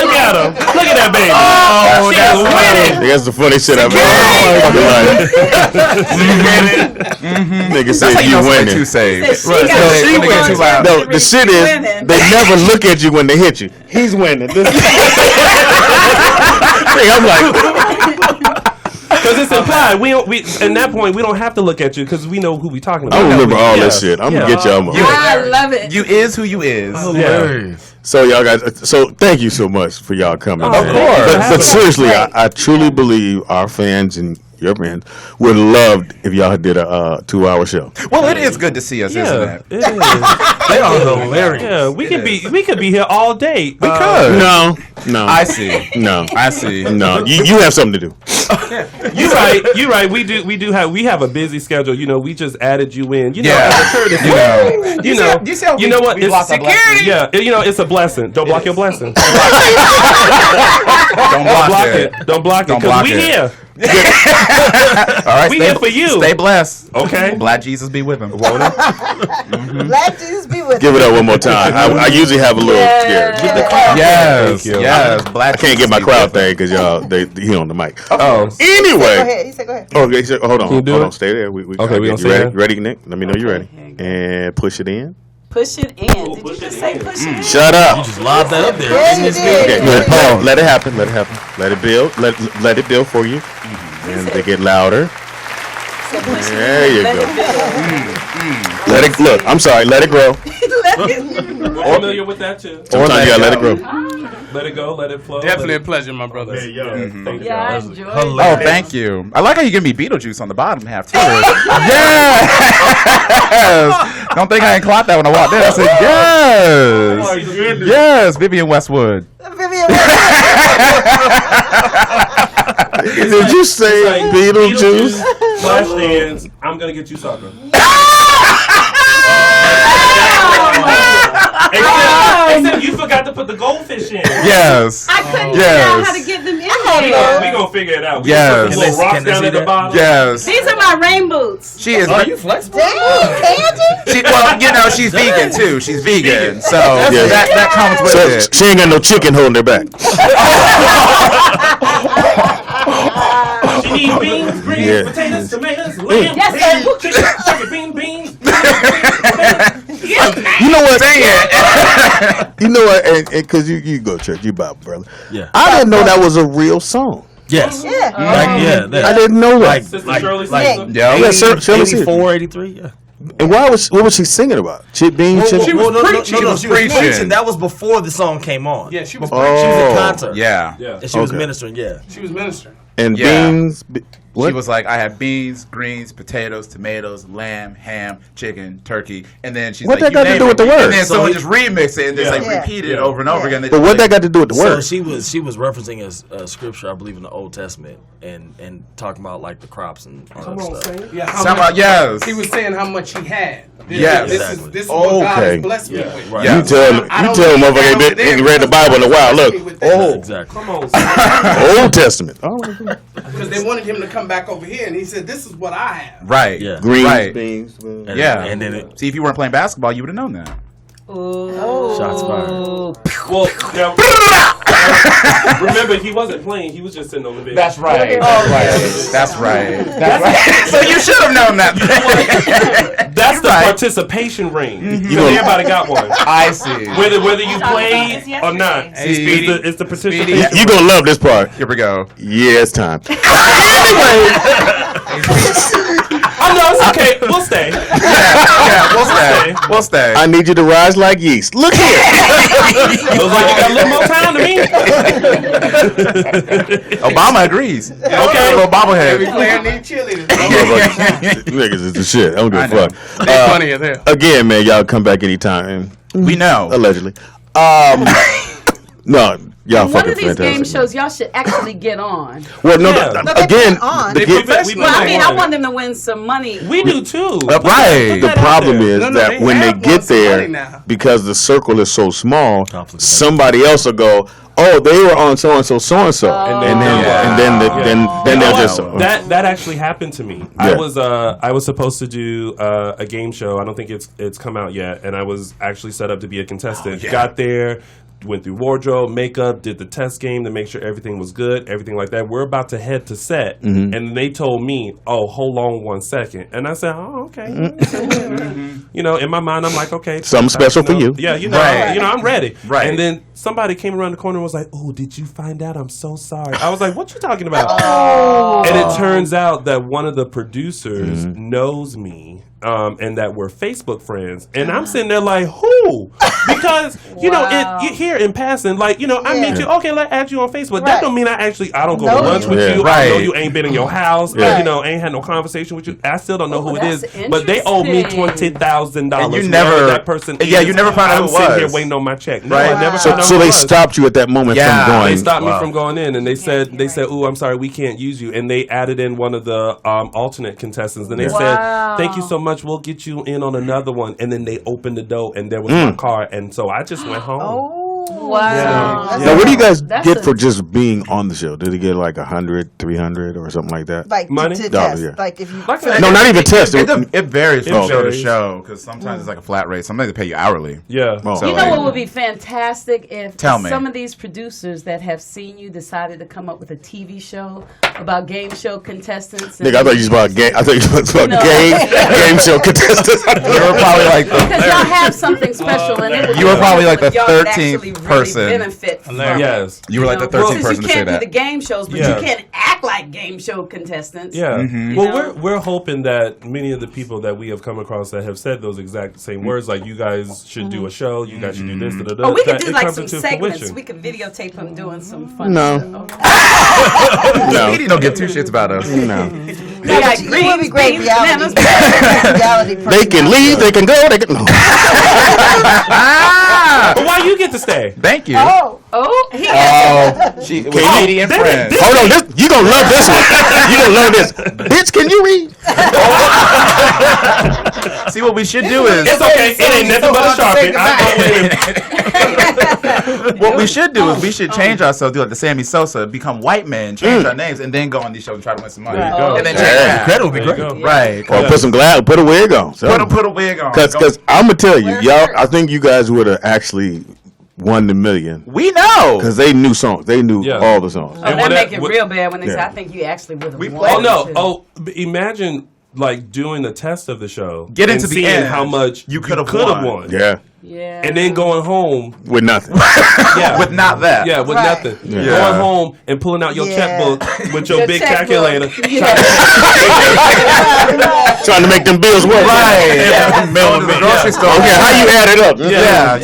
S2: Look at him. Look at that baby.
S3: Oh, that's winning.
S1: That's the funny shit I've ever heard. Nigga
S3: That's
S1: said
S3: how you
S1: you
S3: know somebody
S1: winning.
S3: too saved.
S6: She got
S3: They get too loud.
S1: No, the shit is they never look at you when they hit you. He's winning. I'm like,
S2: Because it's implied. We at that point we don't have to look at you because we know who we talking about.
S1: I remember all this shit. I'm gonna get y'all.
S6: I love it.
S3: You is who you is.
S1: So y'all guys, so thank you so much for y'all coming.
S2: Of
S1: man.
S2: course.
S1: But seriously, I truly believe our fans and your fans would love if y'all did a 2-hour show.
S3: Well, it is good to see us, isn't it?
S2: It is.
S7: They are hilarious.
S2: Yeah, we could be here all day.
S3: We could.
S1: No.
S3: I see.
S1: No.
S3: I see.
S1: No. You have something to do.
S2: You're right. We have a busy schedule. You know, we just added you in. You know,
S3: Yeah.
S2: as a courtesy. You know what? It's security. Yeah, you know, it's a blessing. Don't block your blessing.
S3: Don't block it.
S2: Don't block it.
S3: Don't
S2: Because
S3: block
S2: we
S3: it.
S2: here.
S3: All right,
S2: We here for you.
S3: Stay blessed.
S2: Okay.
S3: Glad Jesus be with him.
S4: Glad Jesus be with
S1: Give it up one more time. I usually have a little scared.
S3: Yes.
S2: Thank you.
S3: Yes.
S1: I can't get my crowd thing because y'all he on the mic.
S2: Oh.
S1: Anyway.
S4: Go ahead. He said, go ahead.
S1: Okay, so hold on.
S2: Can you do
S1: Hold
S2: it?
S1: on. Stay there. We
S2: Okay, we gonna stay
S1: ready?
S2: there?
S1: Ready, Nick? Let me know you're ready.
S6: Here you go.
S1: And push it in.
S6: Push it in. Did you just say push it in?
S1: Shut up.
S7: Just lob that up there.
S4: Yes, you did.
S1: Okay, Paul, let it happen. Let it happen. Let it build. Let it build for you. And they get louder.
S6: So push it
S1: There
S6: in.
S1: you
S6: Let
S1: go.
S6: it build.
S1: Let it look. I'm sorry. Let it grow.
S2: We're familiar with that too.
S1: Sometimes you gotta let it grow.
S2: Let it go. Let it flow.
S5: Definitely a pleasure, my brothers.
S2: Thank you.
S6: Yeah, I enjoy it.
S3: Oh, thank you. I like how you give me Beetlejuice on the bottom half too. Yes. Don't think I ain't clocked that when I walked in. I said yes. Yes, Vivian Westwood.
S4: Vivian,
S1: Did you say Beetlejuice?
S2: Flash dance. I'm gonna get you sucker. Except you forgot to put the goldfish in.
S3: Yes.
S6: I couldn't figure out how to get them in there.
S2: We gonna figure it out. We
S3: Yes.
S2: gonna put the little rocks
S7: Can they
S2: down
S7: see
S2: at the
S7: that?
S2: bottom.
S3: Yes.
S6: These are my rain boots.
S3: She is.
S5: Are you flexible?
S4: damn, Candy.
S3: Well, you know, she's vegan too. She's vegan, so
S1: Yeah.
S3: that comes with
S1: So
S3: it.
S1: she ain't got no chicken holding her back.
S2: She needs beans, greens,
S1: Yeah.
S2: potatoes, tomatoes, lamb,
S6: Yes,
S2: beans, chicken, beans.
S1: You know what? You know what? And because you go to church, you Bible brother.
S7: Yeah.
S1: I didn't know that was a real song.
S7: Yes.
S4: Yeah.
S1: I didn't know that.
S2: Sister Shirley
S7: like-
S2: Caesar.
S3: Yeah.
S1: Yeah, Shirley Caesar.
S7: 84, 83, yeah.
S1: And what was she singing about? Chip beans,
S7: Well,
S1: chicken.
S7: no,
S3: preaching.
S7: she was
S3: Preaching.
S7: preaching. That was before the song came on.
S5: Yeah, she was
S1: Oh.
S5: preaching.
S7: She was in concert.
S3: Yeah.
S7: And she was
S1: Okay.
S7: ministering, yeah.
S5: She was ministering.
S1: and
S3: Yeah.
S1: beans. What?
S3: She was like, I have beans, greens, potatoes, tomatoes, lamb, ham, chicken, turkey, and then she's
S1: What
S3: like,
S1: that got to
S3: you
S1: do
S3: name
S1: with the
S3: it. And
S1: words?
S3: then
S7: So
S3: someone
S7: he-
S3: just remixed it and just like
S4: Yeah.
S3: repeated it over and over again. They
S1: But
S3: just
S1: what
S3: like-
S1: that got to do with the
S7: So
S1: words?
S7: she was referencing a scripture, I believe, in the Old Testament, and talking about like the crops and all that stuff.
S5: Yeah,
S3: Sound about yes.
S5: He was saying how much he had.
S3: Yes.
S5: This is what God
S1: Okay.
S5: has blessed me with.
S7: Right.
S3: Yeah.
S1: You tell motherfucker ain't read the Bible in a while. Look,
S7: Exactly.
S2: Come on, son.
S1: Old Testament.
S5: Because they wanted him to come back over here, and he said, "This is what I have."
S3: Right.
S7: Yeah.
S1: Greens,
S3: Right.
S1: beans.
S7: And,
S3: Yeah.
S7: And then it,
S3: See, if you weren't playing basketball, you would have known that.
S7: shots fired.
S2: Well, now, remember, he wasn't playing. He was just sitting on the bench.
S5: That's right.
S3: That's right. So you should have known that.
S2: That's the
S3: right.
S2: participation ring.
S1: You know-
S2: Everybody got one.
S3: I see.
S2: Whether you played or not.
S3: Hey, Speedy.
S2: It's the participation.
S1: You're going to love this part.
S3: Here we go.
S1: Yeah, it's time.
S2: Oh, no, it's okay. We'll stay.
S3: Yeah, we'll stay.
S1: I need you to rise like yeast. Look here.
S2: Looks like you got a little more time to me.
S3: Obama agrees.
S2: Okay.
S3: Little bobblehead.
S5: Every player needs cheerleaders.
S1: Niggas is the shit. I don't give
S3: I
S1: a
S3: know.
S1: fuck.
S5: They're funny as hell.
S1: Again, man, y'all come back anytime.
S3: We know.
S1: Allegedly. No, y'all
S6: One
S1: fucking
S6: of these
S1: fantastic.
S6: game shows, y'all should actually get on.
S1: Well, no,
S2: Yeah.
S4: No, they've
S1: again,
S4: been on.
S1: the
S2: They
S1: get-
S2: put- we
S6: Well, I mean, I
S2: won.
S6: want them to win some money.
S2: We do too.
S3: Right.
S1: the problem is
S5: No,
S1: that
S5: they
S1: when they
S5: have
S1: get
S5: won some money
S1: there,
S5: now.
S1: because the circle is so small,
S7: Conflict of
S1: somebody else will go, "Oh, they were on so and so, so and so," and then they'll just.
S2: That actually happened to me.
S1: Yeah.
S2: I was supposed to do a game show. I don't think it's come out yet, and I was actually set up to be a contestant. Got there, went through wardrobe, makeup, did the test game to make sure everything was good, everything like that. We're about to head to set, and they told me, "Oh, hold on 1 second," and I said, "Oh, okay." You know, in my mind, I'm like, "Okay,
S1: Something special for you.
S2: Yeah, you know,
S3: Right.
S2: I'm ready.
S3: Right.
S2: And then somebody came around the corner and was like, "Oh, did you find out? I'm so sorry." I was like, "What you talking about?" And it turns out that one of the producers knows me, and that we're Facebook friends. And I'm sitting there like, who? Because you know, you hear in passing, like, you know, I meet you. Okay, let's add you on Facebook. That
S4: Right.
S2: don't mean I don't go
S4: Know
S2: to lunch
S4: you.
S2: with
S1: Yeah.
S2: you. I
S3: Right.
S2: know you ain't been in your house.
S1: Yeah.
S2: You know, ain't had no conversation with you. I still don't know who it
S6: that's
S2: is. But they owe me
S6: interesting.
S2: $20,000.
S3: And you
S2: whoever
S3: never-
S2: that person
S3: yeah,
S2: is.
S3: you never found out
S2: I'm
S3: who it
S2: sitting
S3: was.
S2: here waiting on my check. No,
S3: Right.
S2: I never
S1: So,
S2: found out
S1: so
S2: who
S1: they
S2: it was.
S1: stopped you at that moment
S3: Yeah.
S1: from
S2: They
S1: going.
S2: stopped me from going in, and they said, "Ooh, I'm sorry, we can't use you." And they added in one of the alternate contestants, and they said, "Thank you so much, we'll get you in on another one." And then they opened the door, and there was my car, and so I just went home.
S6: Wow.
S2: Yeah.
S1: Now, what do you guys
S6: That's
S1: get
S6: a-
S1: for just being on the show? Did he get like 100, 300, or something like that?
S4: Like
S2: Money?
S4: to
S1: Dollars,
S4: test.
S1: yeah.
S4: Like if you.
S1: No, not even test.
S3: It varies from
S2: It
S3: show to
S2: varies.
S3: show because sometimes it's like a flat rate. Sometimes they pay you hourly.
S2: Yeah.
S1: Oh.
S3: So
S6: You know
S3: like,
S6: what would be fantastic if
S3: Tell me.
S6: some of these producers that have seen you decided to come up with a TV show about game show contestants.
S1: Nigga, I thought you was about game. I thought you was about
S6: No.
S1: game show contestants.
S3: you were probably like
S6: because
S3: the
S6: y'all have something special, and it would
S3: You were
S6: be
S3: probably like the
S6: y'all would
S3: 13th
S6: actually really
S3: person.
S6: benefit from it.
S2: Yes.
S3: you were like the
S6: You know,
S3: 13th
S6: since
S3: person
S6: you
S3: to say
S6: can't do
S3: that.
S6: the game shows, but
S2: Yeah.
S6: you can't act like game show contestants.
S2: Yeah.
S3: Mm-hmm.
S2: Well,
S6: know?
S2: we're hoping that many of the people that we have come across that have said those exact same words, like, you guys should do a show, you guys should do this, da, da, da,
S6: Oh, we could
S2: that
S6: do
S2: it
S6: like
S2: comes
S6: some
S2: into
S6: segments.
S2: fruition.
S6: We could videotape them doing some fun
S1: No.
S6: stuff.
S1: No,
S3: He don't give two shits about us.
S1: no.
S6: They got
S4: You would be
S6: greens,
S4: great
S6: beans,
S4: reality.
S6: bananas.
S4: reality
S1: They can leave. They can go. They can. No.
S2: But why you get to stay?
S3: Thank you.
S4: Oh,
S6: Oh, he
S3: She was lady and friends.
S1: Hold on. You gonna love this one. You gonna love this. Bitch, can you read?
S3: See, what we should do is
S2: It's okay. It ain't nothing but a Sharpie.
S3: what we should do is we should change ourselves, do like the Sammy Sosa, become white men, change our names, and then go on these shows and try to win some money.
S6: There you go.
S3: And then
S1: Yeah.
S3: change that.
S5: That would be
S2: There you
S5: great.
S2: go.
S3: Right.
S1: Or put some glass. Put a wig on.
S3: Put a wig on.
S1: Because I'm gonna tell you,
S4: Wear
S1: y'all.
S4: shirts.
S1: I think you guys would have actually won the million
S3: We know.
S1: because they knew songs. They knew
S2: Yeah.
S1: all the songs.
S6: Oh,
S2: And
S6: that
S2: what-
S6: make it
S2: what-
S6: real bad when they say,
S1: Yeah.
S6: I think you actually would have
S3: We
S6: won.
S2: Oh no!
S6: too.
S2: Oh, but imagine like doing the test of the show,
S3: Get
S2: and
S3: into the
S2: seeing
S3: end.
S2: how much
S3: You could've
S2: won.
S3: won.
S1: Yeah,
S6: Yeah.
S2: and then going home,
S1: with nothing.
S2: yeah,
S3: With not that.
S2: yeah, with
S4: Right.
S2: nothing.
S1: Yeah.
S2: Going home and pulling out your
S4: Yeah.
S2: checkbook with your
S6: Your
S2: big
S6: checkbook.
S2: calculator.
S1: Trying to make them bills work.
S3: Right.
S2: Yeah.
S3: Going to the grocery store.
S1: Okay, how you add it up?
S3: Yeah.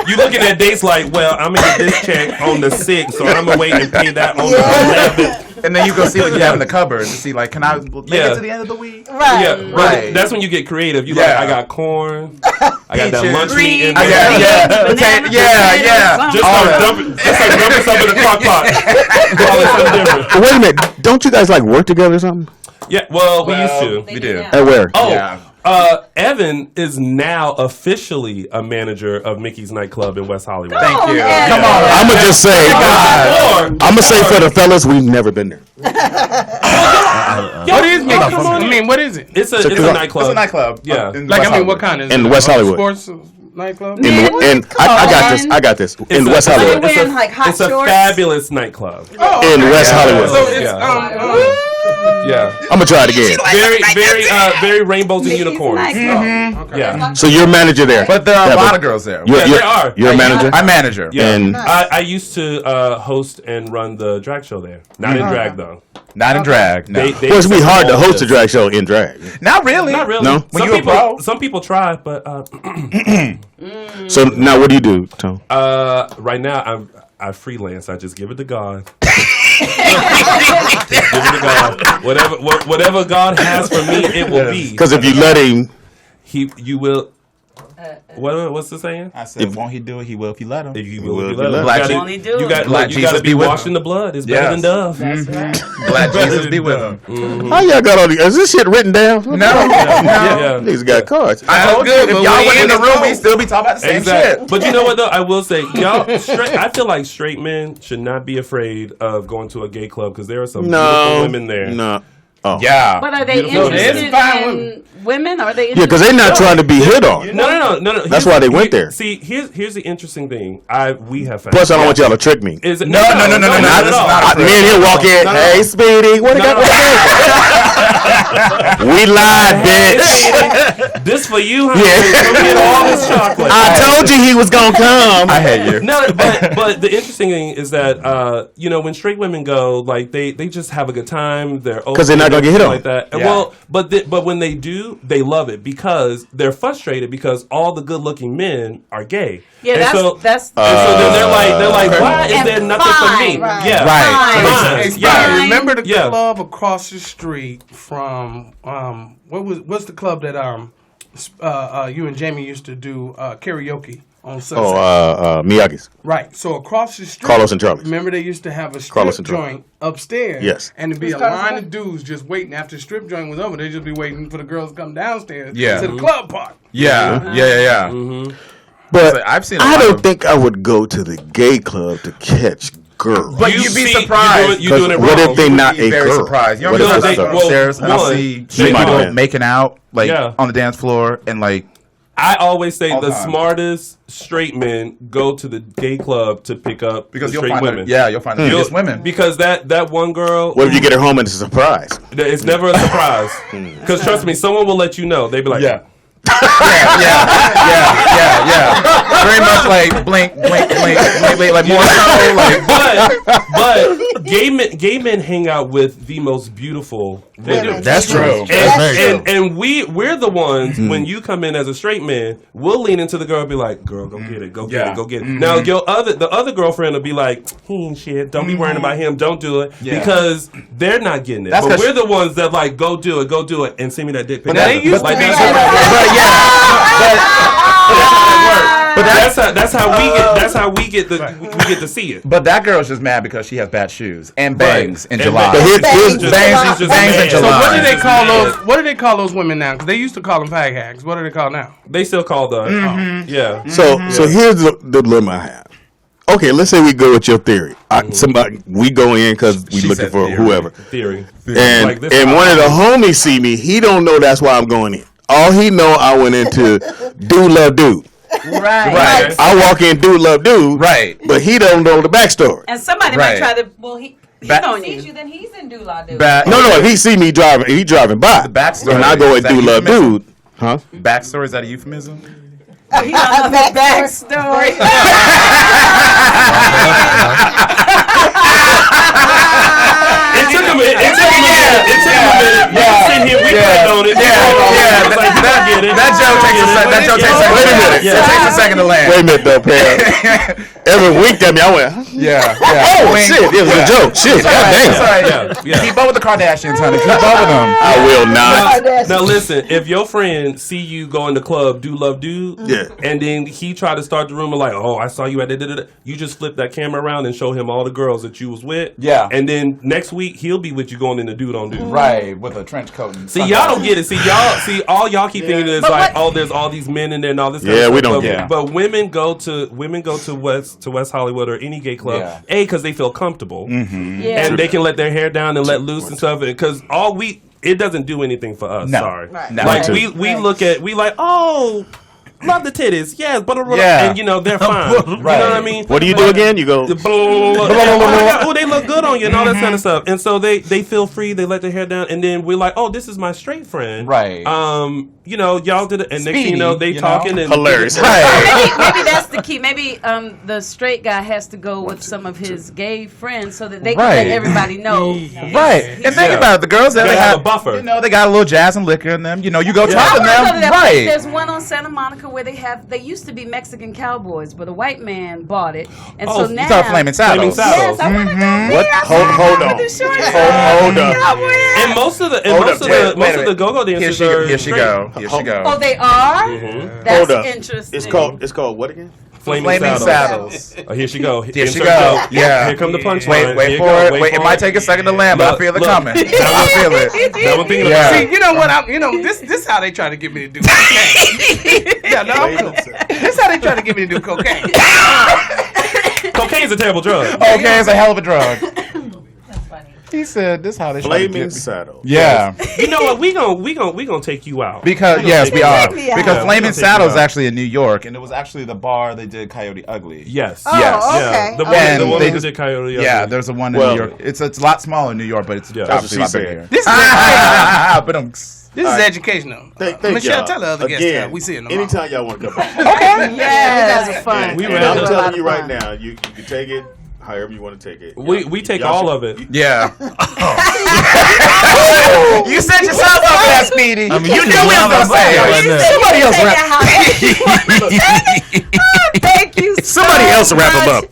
S2: You looking at dates like, well, I'm gonna get this check on the 6th, so I'm gonna wait and pay that on the 11th.
S3: And then you go see what you have in the cupboard and see, like, can I make
S2: Yeah.
S3: it to the end of the week?
S4: right.
S2: Yeah,
S3: Right.
S2: That's when you get creative. You
S3: Yeah.
S2: like, I got corn, I got that
S3: Peaches.
S2: lunch meat in
S6: Green.
S2: there.
S3: Yeah.
S6: Banana,
S3: Yeah.
S2: Just
S3: All
S2: start
S3: that.
S2: dumping stuff in the crock pot. Call it something different.
S1: But wait a minute, don't you guys like work together or something?
S2: Yeah, well, we used to.
S3: We do.
S1: At where?
S2: Oh,
S3: Yeah.
S2: Evan is now officially a manager of Mickey's nightclub in West Hollywood.
S3: Thank you.
S6: Evan.
S3: Come on.
S1: I'm gonna just say, I'm gonna say for the fellas, we've never been there.
S5: What is Mickey's? I mean, what is it?
S2: It's a nightclub.
S3: It's a nightclub.
S2: Yeah.
S5: What kind is it?
S1: In West Hollywood.
S5: Sports nightclub?
S1: I got this. In West Hollywood.
S6: Are they wearing like hot
S2: It's a
S6: shorts?
S2: fabulous nightclub.
S1: In West Hollywood.
S5: So it's
S2: Yeah.
S1: I'm gonna try it again.
S2: Very rainbows and
S6: Mickey's
S2: unicorns.
S6: nightclub.
S2: Yeah.
S1: So you're a manager there.
S3: But there are a lot of girls there.
S2: There are.
S1: You're a manager?
S3: I'm manager.
S2: Yeah.
S1: And
S2: I used to host and run the drag show there. Not in drag though.
S3: Not in drag. No.
S1: Well, it's be hard to host a drag show in drag.
S3: Not really.
S2: Not really.
S1: No?
S3: When you're a pro.
S2: Some people try, but
S1: So now what do you do, Tom?
S2: right now I freelance. I just give it to God. Just give it to God. Whatever God has for me, it will be.
S1: Because if you let him,
S2: you will. What's the saying?
S3: I said, won't he do it? He will if you let him.
S2: If you will,
S1: if
S2: if
S1: you
S2: you let
S1: let
S2: him.
S6: Won't he do
S2: You
S6: it?
S2: got
S3: Let
S2: you
S3: Jesus
S2: got to
S3: be
S2: be
S3: with
S2: washed
S3: him.
S2: in the blood. It's better than dove.
S6: That's right.
S3: Let Jesus be with him.
S1: how y'all got all these? Is this shit written down?
S3: No.
S2: Yeah.
S1: These got cards.
S3: I told you,
S5: good,
S3: if
S5: but
S3: y'all
S5: we
S3: went in
S5: in
S3: the
S5: the
S3: room,
S5: know.
S3: we'd still be talking about the same
S2: Exactly.
S3: shit.
S2: But you know what though? I will say, y'all. I feel like straight men should not be afraid of going to a gay club because there are some beautiful women there.
S1: No. Oh.
S3: Yeah.
S6: But are they
S2: Beautiful.
S6: interested
S5: It's fine
S6: in women? Are they
S1: Yeah, because they're not trying to be hit on.
S2: No.
S1: That's why they went there.
S2: See, here's the interesting thing. We have found.
S1: Plus, I don't want y'all to trick me.
S2: Is it,
S3: No.
S2: not
S3: This
S2: at
S3: is
S2: all.
S3: not a
S1: Me and him walk in.
S2: No.
S1: Hey, Speedy, what you got? We lied, bitch.
S2: This for you, huh?
S1: Yeah.
S2: Come get all this chocolate.
S1: I told you he was gonna come.
S3: I hate you.
S2: No, but the interesting thing is that when straight women go, like they just have a good time. They're
S1: 'Cause they're not gonna get hit on.
S2: like that.
S3: Yeah.
S2: Well, but when they do, they love it because they're frustrated because all the good-looking men are gay.
S6: Yeah,
S2: And
S6: that's
S2: so
S6: that's.
S2: they're like, why is
S6: And
S2: there nothing for me?
S6: fine. Right.
S2: Yeah,
S3: Right.
S2: Fine.
S5: Hey,
S2: Yeah.
S5: remember the
S2: Yeah.
S5: club across the street from what's the club that you and Jamie used to do karaoke on Sunset?
S1: Miyagi's.
S5: Right. So across the street,
S1: Carlos and Charlie's.
S5: Remember they used to have a strip
S1: Carlos and Charlie.
S5: joint upstairs.
S1: Yes.
S5: And there'd be a
S4: Carlos
S5: line
S4: and
S5: of dudes just waiting after the strip joint was over. They'd just be waiting for the girls to come downstairs
S3: Yeah.
S5: to the club part.
S3: Yeah. Yeah.
S1: But
S3: So I've seen a
S1: I
S3: lot
S1: don't
S3: of-
S1: think I would go to the gay club to catch girls.
S3: But you'd be
S2: see-
S3: surprised.
S2: You doing it
S1: What
S2: wrong.
S1: if they not
S3: Be
S1: a
S3: very
S1: girl?
S3: surprised. You know
S1: What
S3: what
S1: if
S3: I
S1: it's
S3: go
S1: a-
S3: upstairs and I'll
S2: one,
S3: see
S1: she
S3: straight
S1: might
S3: people
S1: have been.
S3: making out
S2: Yeah.
S3: on the dance floor and
S2: I always say
S3: All
S2: the
S3: time.
S2: smartest straight men go to the gay club to pick up
S3: because
S2: the
S3: you'll
S2: straight
S3: find
S2: women.
S3: you'll find the
S2: You'll-
S3: biggest women.
S2: Because that one girl,
S1: What if you get her home and it's a surprise?
S2: it's never a surprise. Because trust me, someone will let you know. They be like,
S3: Yeah. Very much like blink, like more so like.
S2: but gay men hang out with the most beautiful women.
S3: That's true.
S2: And we're the ones when you come in as a straight man, we'll lean into the girl and be like, "Girl, go get it, go get
S3: Yeah.
S2: it, go get it." Now the other girlfriend will be like, "He ain't shit. Don't be worrying about him. Don't do it," because they're not getting it.
S3: That's
S2: But
S3: 'cause
S2: we're the ones that like, "Go do it, and send me that dick pic."
S5: But they used to be-
S2: But that's how we get to see it.
S3: But that girl's just mad because she has bad shoes and bangs in July.
S1: But here's
S3: bangs in
S2: mad.
S5: So
S3: July.
S5: what do they call those? What do they call those women now? Because they used to call them fag hags. What do they call now?
S2: They still call the yeah.
S1: So here's the dilemma I have. Okay, let's say we go with your theory. We go in because we
S3: She
S1: looking
S3: said
S1: for
S3: theory.
S1: whoever,
S2: Theory.
S1: and
S2: Like this
S1: one of the homies see me. He don't know that's why I'm going in. All he know I went into Dude Love Dude.
S3: Right.
S1: I walk in Dude Love Dude.
S3: Right.
S1: But he don't know the backstory.
S6: And somebody
S3: Right.
S6: might try to. Well, he don't need you.
S9: Then he's in Dula Dude.
S1: No, if he see me driving, he driving by.
S3: The backstory.
S1: And I go
S3: Is
S1: and
S3: that
S1: do Love
S3: euphemism?
S1: Dude. Huh?
S3: Backstory, is that a euphemism?
S6: He don't know the backstory.
S2: It took a minute. You sitting here, we played on it.
S3: That joke takes a that joke takes a minute. It takes a second to land.
S1: Wait a minute, though, Pam. Every week at me, I went,
S3: Yeah.
S1: oh, shit, it was a joke. Shit, goddamn.
S3: Keep up with the Kardashians, honey. Keep up with them.
S1: I will not.
S2: Now listen, if your friend see you go in the club, do love dude, and then he try to start the rumor like, oh, I saw you at the you just flip that camera around and show him all the girls that you was with.
S3: Yeah.
S2: And then next week he'll be with you going in the dude on dude.
S3: Right, with a trench coat. And
S2: See, y'all don't get it. All y'all keep thinking is like, oh, there's all these men in there and all this.
S1: Yeah, we don't
S2: get
S1: get it.
S2: But women go to West Hollywood or any gay club, because they feel comfortable, and they can let their hair down and let loose and stuff. Because it doesn't do anything for us.
S3: No.
S2: Sorry,
S4: Right.
S3: No.
S2: like we look at oh. Love the titties, yes, but and they're fine. You know what I mean?
S1: What do you do again? You go,
S2: oh, they look good on you and all that kind of stuff. And so they feel free, they let their hair down, and then we're like, oh, this is my straight friend.
S3: Right.
S2: Y'all did it, and next thing you know, they talking and
S1: hilarious.
S6: Maybe that's the key. Maybe the straight guy has to go with some of his gay friends so that they can let everybody know.
S3: Right. And think about it, the girls that
S2: have a buffer.
S3: They got a little jazz and liquor in them. You go talk to them.
S6: Right. There's one on Santa Monica where they used to be Mexican cowboys, but a white man bought it, and so now
S3: you talk Flaming Saddles.
S6: Yes, I want to go
S1: What? Hold on. Hold on.
S2: And most of the go-go dancers are
S3: Here she go.
S6: Oh, they are? That's
S1: Hold up.
S6: interesting.
S1: It's called what again?
S2: Flaming Saddles. Oh, here she go.
S3: Here she go. Yeah.
S2: Here come the punchline.
S3: Wait for it. Wait, it might take a second to land, but I feel it coming. I feel it.
S2: That one thing.
S5: See, you know what? This is how they try to get me to do cocaine. This is how they try to get me to do cocaine.
S2: Cocaine's a terrible drug.
S3: Okay, it's a hell of a drug. He said, "This is how they
S1: Flaming Saddle."
S3: Yeah.
S2: You know what? We gonna take you out
S3: Because yes, we are. Because Flaming
S2: take
S3: Saddle
S2: you
S3: is
S2: out.
S3: actually in New York, and it was actually the bar they did Coyote Ugly.
S2: Yes.
S4: Oh,
S3: Yes.
S4: okay.
S2: The
S3: And
S2: one
S3: they
S2: who did Coyote.
S3: Yeah, there's a one in
S1: Well-
S3: New York. It's a lot smaller in New York, but it's obviously a lot
S1: That's what she
S3: bigger.
S1: said.
S5: This is educational.
S3: But
S5: This is educational.
S1: Thank
S5: Michelle,
S1: y'all.
S5: tell the other guests
S1: Again,
S5: that we see in the mall.
S1: anytime y'all want to come back.
S4: Yeah, you guys are fun.
S1: And
S2: We
S1: I'm
S2: ran out.
S1: telling you right now, you can take it however you want to take it.
S2: We take
S1: Y'all
S2: all
S1: should-
S2: of it.
S3: yeah. You set yourself up for that, Speedy.
S7: I mean, you
S3: knew
S7: know
S3: we
S7: what
S3: was
S7: I'm
S3: gonna say
S7: saying
S3: it.
S7: right now.
S3: Somebody else wrap.
S6: Thank you.
S1: Somebody else wrap them up.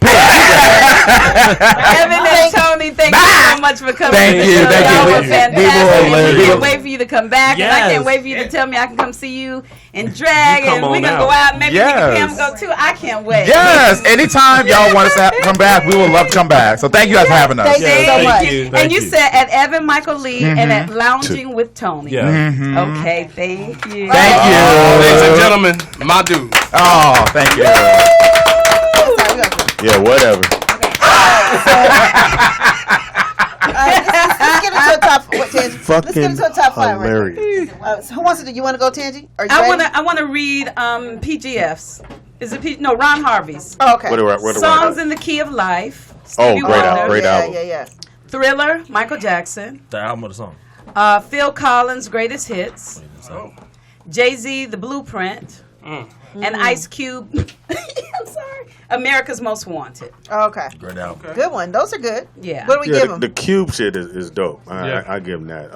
S6: Evan and Tony, thank you so much for coming.
S3: Thank
S6: to the
S3: you,
S6: show.
S3: thank you.
S6: Y'all were
S3: We
S6: fantastic.
S3: will-
S6: I can't wait for you to come back, and I
S2: Yes.
S6: can't wait for you to tell me I can come see you in drag,
S2: You come
S6: and we're
S2: on
S6: gonna
S2: out.
S6: go out. Maybe
S3: Yes.
S6: we can Pam go too. I can't wait.
S3: Yes, anytime y'all want us to come back, we would love to come back. So thank you guys for having us.
S4: Thank you so much.
S6: And you said at Evan Michael Lee and at Lounging with Tony.
S2: Yeah.
S6: Okay, thank you.
S3: Thank you.
S5: Ladies and gentlemen, my dude.
S3: Oh, thank you.
S1: Yeah, whatever.
S4: Let's get into a top. What, Tangy? Let's get into a top five. Right
S1: Hilarious.
S4: now. So who wants to do? You want to go, Tangy? Are you
S6: I
S4: ready?
S6: want to read PGF's. Is it no Ron Harvey's?
S4: Oh, okay.
S6: Songs in the Key of Life.
S1: Oh,
S6: Stevie
S1: great
S6: Wonder.
S1: album. Great
S4: yeah,
S1: album.
S4: Yeah.
S6: Thriller, Michael Jackson.
S7: The album or the song?
S6: Phil Collins' Greatest Hits. Jay-Z, The Blueprint. And Ice Cube. I'm sorry. America's Most Wanted.
S4: Oh, okay.
S7: Great album.
S4: Good one. Those are good.
S6: Yeah.
S4: What do we give
S1: Yeah,
S4: them?
S1: the Cube shit is dope. I give him that.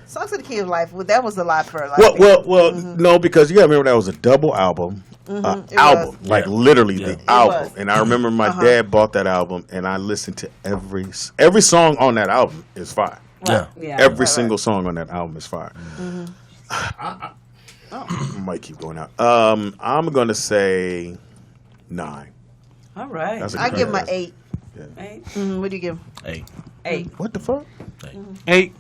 S4: Songs of the Key of Life. Well, that was a lot for a lot.
S1: Well, no, because you got to remember that was a double album.
S4: It
S1: Album,
S4: was.
S1: like literally the album.
S4: was.
S1: And I remember my dad bought that album, and I listened to every song on that album is fire.
S7: Yeah.
S6: Yeah.
S1: Every single song on that album is fire. I might keep going out. I'm gonna say 9.
S6: All right.
S1: That's a
S4: I
S1: good
S4: give him an
S1: answer.
S4: 8.
S6: 8.
S4: What do you give him?
S7: 8.
S6: 8.
S1: What the fuck?
S5: 8.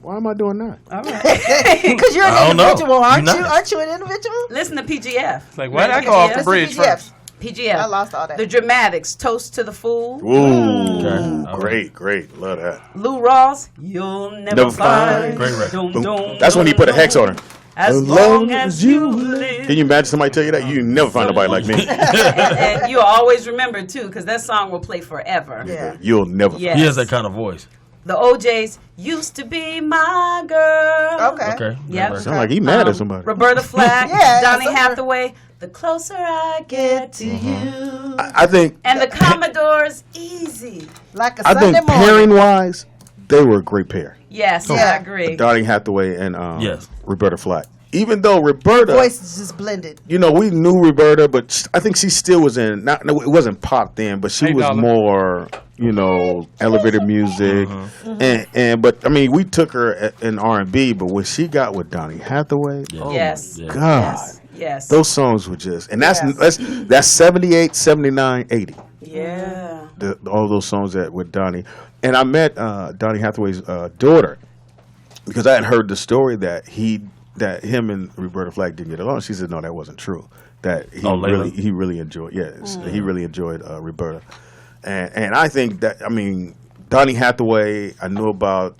S1: Why am I doing that?
S6: All right.
S4: Because you're
S7: I
S4: an
S7: don't know.
S4: individual, aren't
S7: You're
S4: you?
S7: nice.
S4: Aren't you an individual?
S6: Listen to PGF.
S5: Like, why did I go off the
S6: Listen to
S5: bridge
S4: PGF.
S5: first?
S6: PGF.
S4: I lost all that.
S6: The Dramatics, Toast to the Fool.
S1: Ooh, great, love that.
S6: Lou Ross, You'll Never Find.
S7: Great record.
S6: Dum, dum,
S1: That's when he put a hex on her.
S6: As long as you live.
S1: Can you imagine somebody tell you that? You never find nobody like me.
S6: And you'll always remember, too, because that song will play forever.
S4: Yeah.
S1: You'll never.
S6: Yes.
S7: He has that kind of voice.
S6: The OJs, Used to Be My Girl.
S4: Okay.
S7: Okay.
S6: Yep.
S7: Great
S1: Sound like he mad at somebody.
S6: Roberta Flack,
S4: Yeah,
S6: Donny
S4: that's
S6: Hathaway, The Closer I Get to You.
S1: I think.
S6: And the Commodores, Easy.
S4: Like a
S1: I
S4: Sunday
S1: think
S4: morning.
S1: pairing wise, they were a great pair.
S6: Yes,
S4: Yeah.
S6: I agree.
S1: Donny Hathaway and
S7: Yes.
S1: Roberta Flack. even though Roberta,
S4: voice is just blended.
S1: you know, we knew Roberta, but I think she still was in. No, it wasn't pop then, but she
S5: Hey,
S1: was
S5: darling.
S1: more, you know, elevator music, and but I mean, we took her in R&B, but when she got with Donny Hathaway,
S6: Yes.
S7: Yeah.
S1: God,
S6: Yes.
S1: those songs were just, and that's 78, 79, 80.
S6: Yeah.
S1: All those songs that with Donny, and I met Donny Hathaway's daughter because I had heard the story that him and Roberta Flack didn't get along. She said no, that wasn't true. That he really enjoyed. Yes, he really enjoyed Roberta, and I think that Donny Hathaway. I knew about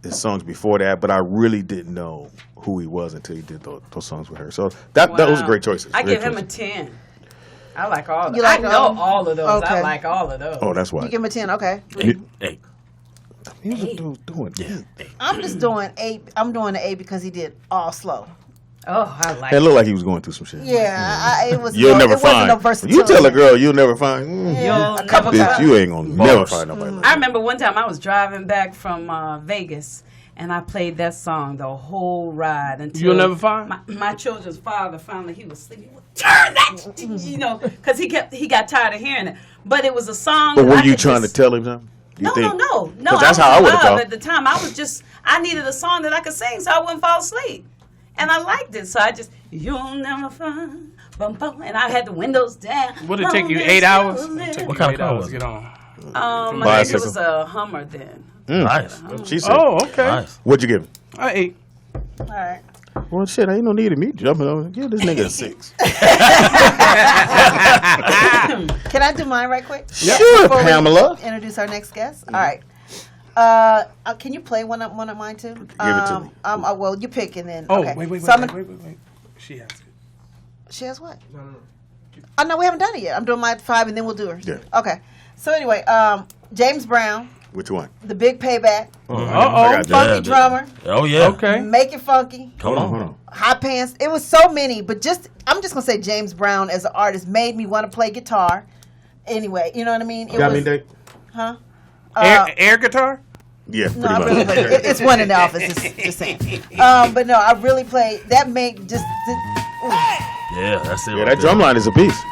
S1: his songs before that, but I really didn't know who he was until he did those songs with her. So that was great choices.
S6: I
S1: Great
S6: give him a
S1: choices.
S6: 10. I like all of
S4: You
S6: them.
S4: like
S6: I know
S4: all?
S6: all of those.
S4: Okay.
S6: I like all of those.
S1: Oh, that's why.
S4: You give him a 10, okay.
S7: Hey.
S1: Music dude doing that.
S4: I'm just doing 8. I'm doing an 8 because he did all slow.
S6: Oh, I like
S1: It looked like he was going through some shit.
S4: Yeah, it was.
S1: You'll never
S4: it wasn't
S1: find.
S4: no versatility.
S1: You tell a girl you'll never find.
S6: You'll
S4: a couple
S6: never
S1: Bitch,
S4: times.
S1: you ain't gonna never find nobody. Like
S6: I remember one time I was driving back from Vegas, and I played that song the whole ride until
S5: You'll never find?
S6: my children's father finally he was sleeping. Turn that, you know, because he got tired of hearing it. But it was a song.
S1: But
S6: that
S1: were
S6: I
S1: you
S6: could
S1: trying
S6: just-
S1: to tell him something? You
S6: No,
S1: think?
S6: no.
S1: 'Cause that's how I
S6: was
S1: would've
S6: in love
S1: thought.
S6: at the time. I needed a song that I could sing so I wouldn't fall asleep. And I liked it. So I just, you'll never find, bum, bum, and I had the windows down.
S5: Would it take you 8 hours?
S7: What kind of car
S5: to
S7: was
S5: get on?
S6: I think it
S1: Bicycle.
S6: was a Hummer then.
S7: Nice.
S1: She said.
S5: Oh, okay.
S7: Nice.
S1: What'd you give him?
S5: I ate.
S4: All right.
S1: Well, shit, ain't no need of me jumping over. Give this nigga a 6.
S4: Can I do mine right quick?
S1: Sure,
S4: Before we
S1: Pamela.
S4: Introduce our next guest.
S1: Mm-hmm.
S4: All right. Can you play one of mine too?
S1: Give it to me.
S4: Well, you pick and then.
S5: Oh,
S4: okay.
S5: wait.
S4: So I'm gonna-
S5: Wait. She has it.
S4: She has what? No. Oh no, we haven't done it yet. I'm doing my 5 and then we'll do hers.
S1: Yeah.
S4: Okay. So anyway, James Brown,
S1: Which one?
S4: The Big Payback,
S1: I
S5: Uh-oh.
S1: got that.
S4: Funky Drummer,
S7: Oh yeah.
S5: Okay.
S4: Make It Funky,
S7: Come on.
S1: Hold on.
S4: Hot Pants. It was so many, but I'm just gonna say James Brown as an artist made me want to play guitar. Anyway, you know what I mean? It
S1: Got
S4: was,
S1: me, Dave?
S4: huh?
S5: Air guitar?
S1: Yeah, pretty
S4: No, I
S1: much.
S4: really played. It's one in the office. Just saying. But no, I really played. That made just.
S7: Yeah, that's it.
S1: Yeah,
S7: right
S1: that
S7: there.
S1: drum line is a beast.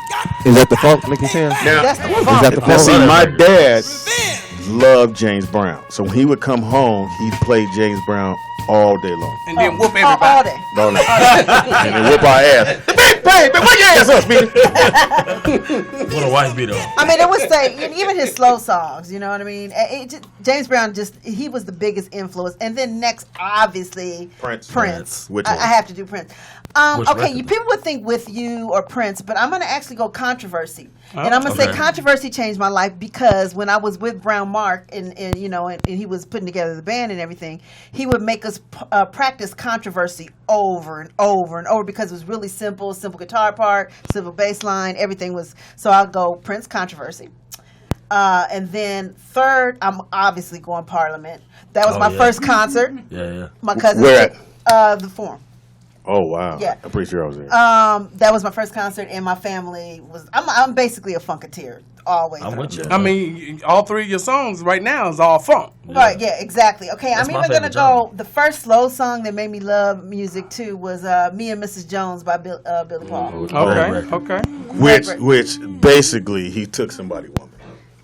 S9: Is that the funk, Nicky Sam?
S1: Now,
S4: That's the
S9: Is
S4: funk.
S9: that the
S1: now
S9: funk?
S1: see, my dad loved James Brown. So when he would come home, he'd play James Brown all day long.
S5: And then whoop
S4: All
S5: everybody.
S4: day.
S1: All night. And then whoop our ass. Big baby, put your ass up, Speedy.
S7: What a wife be though.
S4: I mean, it was say even his slow songs. You know what I mean? James Brown he was the biggest influence, and then next, obviously, Prince.
S1: Which
S4: I
S1: one?
S4: have to do Prince.
S7: Which
S4: Okay,
S7: record?
S4: people would think With You or Prince, but I'm going to actually go Controversy, and I'm going to say
S7: okay.
S4: Controversy changed my life because when I was with Brown Mark and he was putting together the band and everything, he would make us practice Controversy over and over and over because it was really simple guitar part, simple bass line, everything was. So I'll go Prince, Controversy. And then third, I'm obviously going Parliament. That was
S7: Oh,
S4: my
S7: yeah.
S4: first concert.
S7: Yeah.
S4: My cousin
S1: Where
S4: did, the Forum.
S1: Oh, wow.
S4: Yeah.
S1: I'm pretty sure I was there.
S4: That was my first concert, and my family was. I'm basically a funketeer always.
S7: I'm with you.
S5: I mean, all 3 of your songs right now is all funk.
S4: Right, yeah, exactly. Okay,
S7: That's
S4: I'm
S7: my
S4: even gonna
S7: favorite
S4: go.
S7: genre.
S4: The first slow song that made me love music too was "Me and Mrs. Jones" by Billy Paul.
S5: Okay.
S1: Which basically he took somebody woman.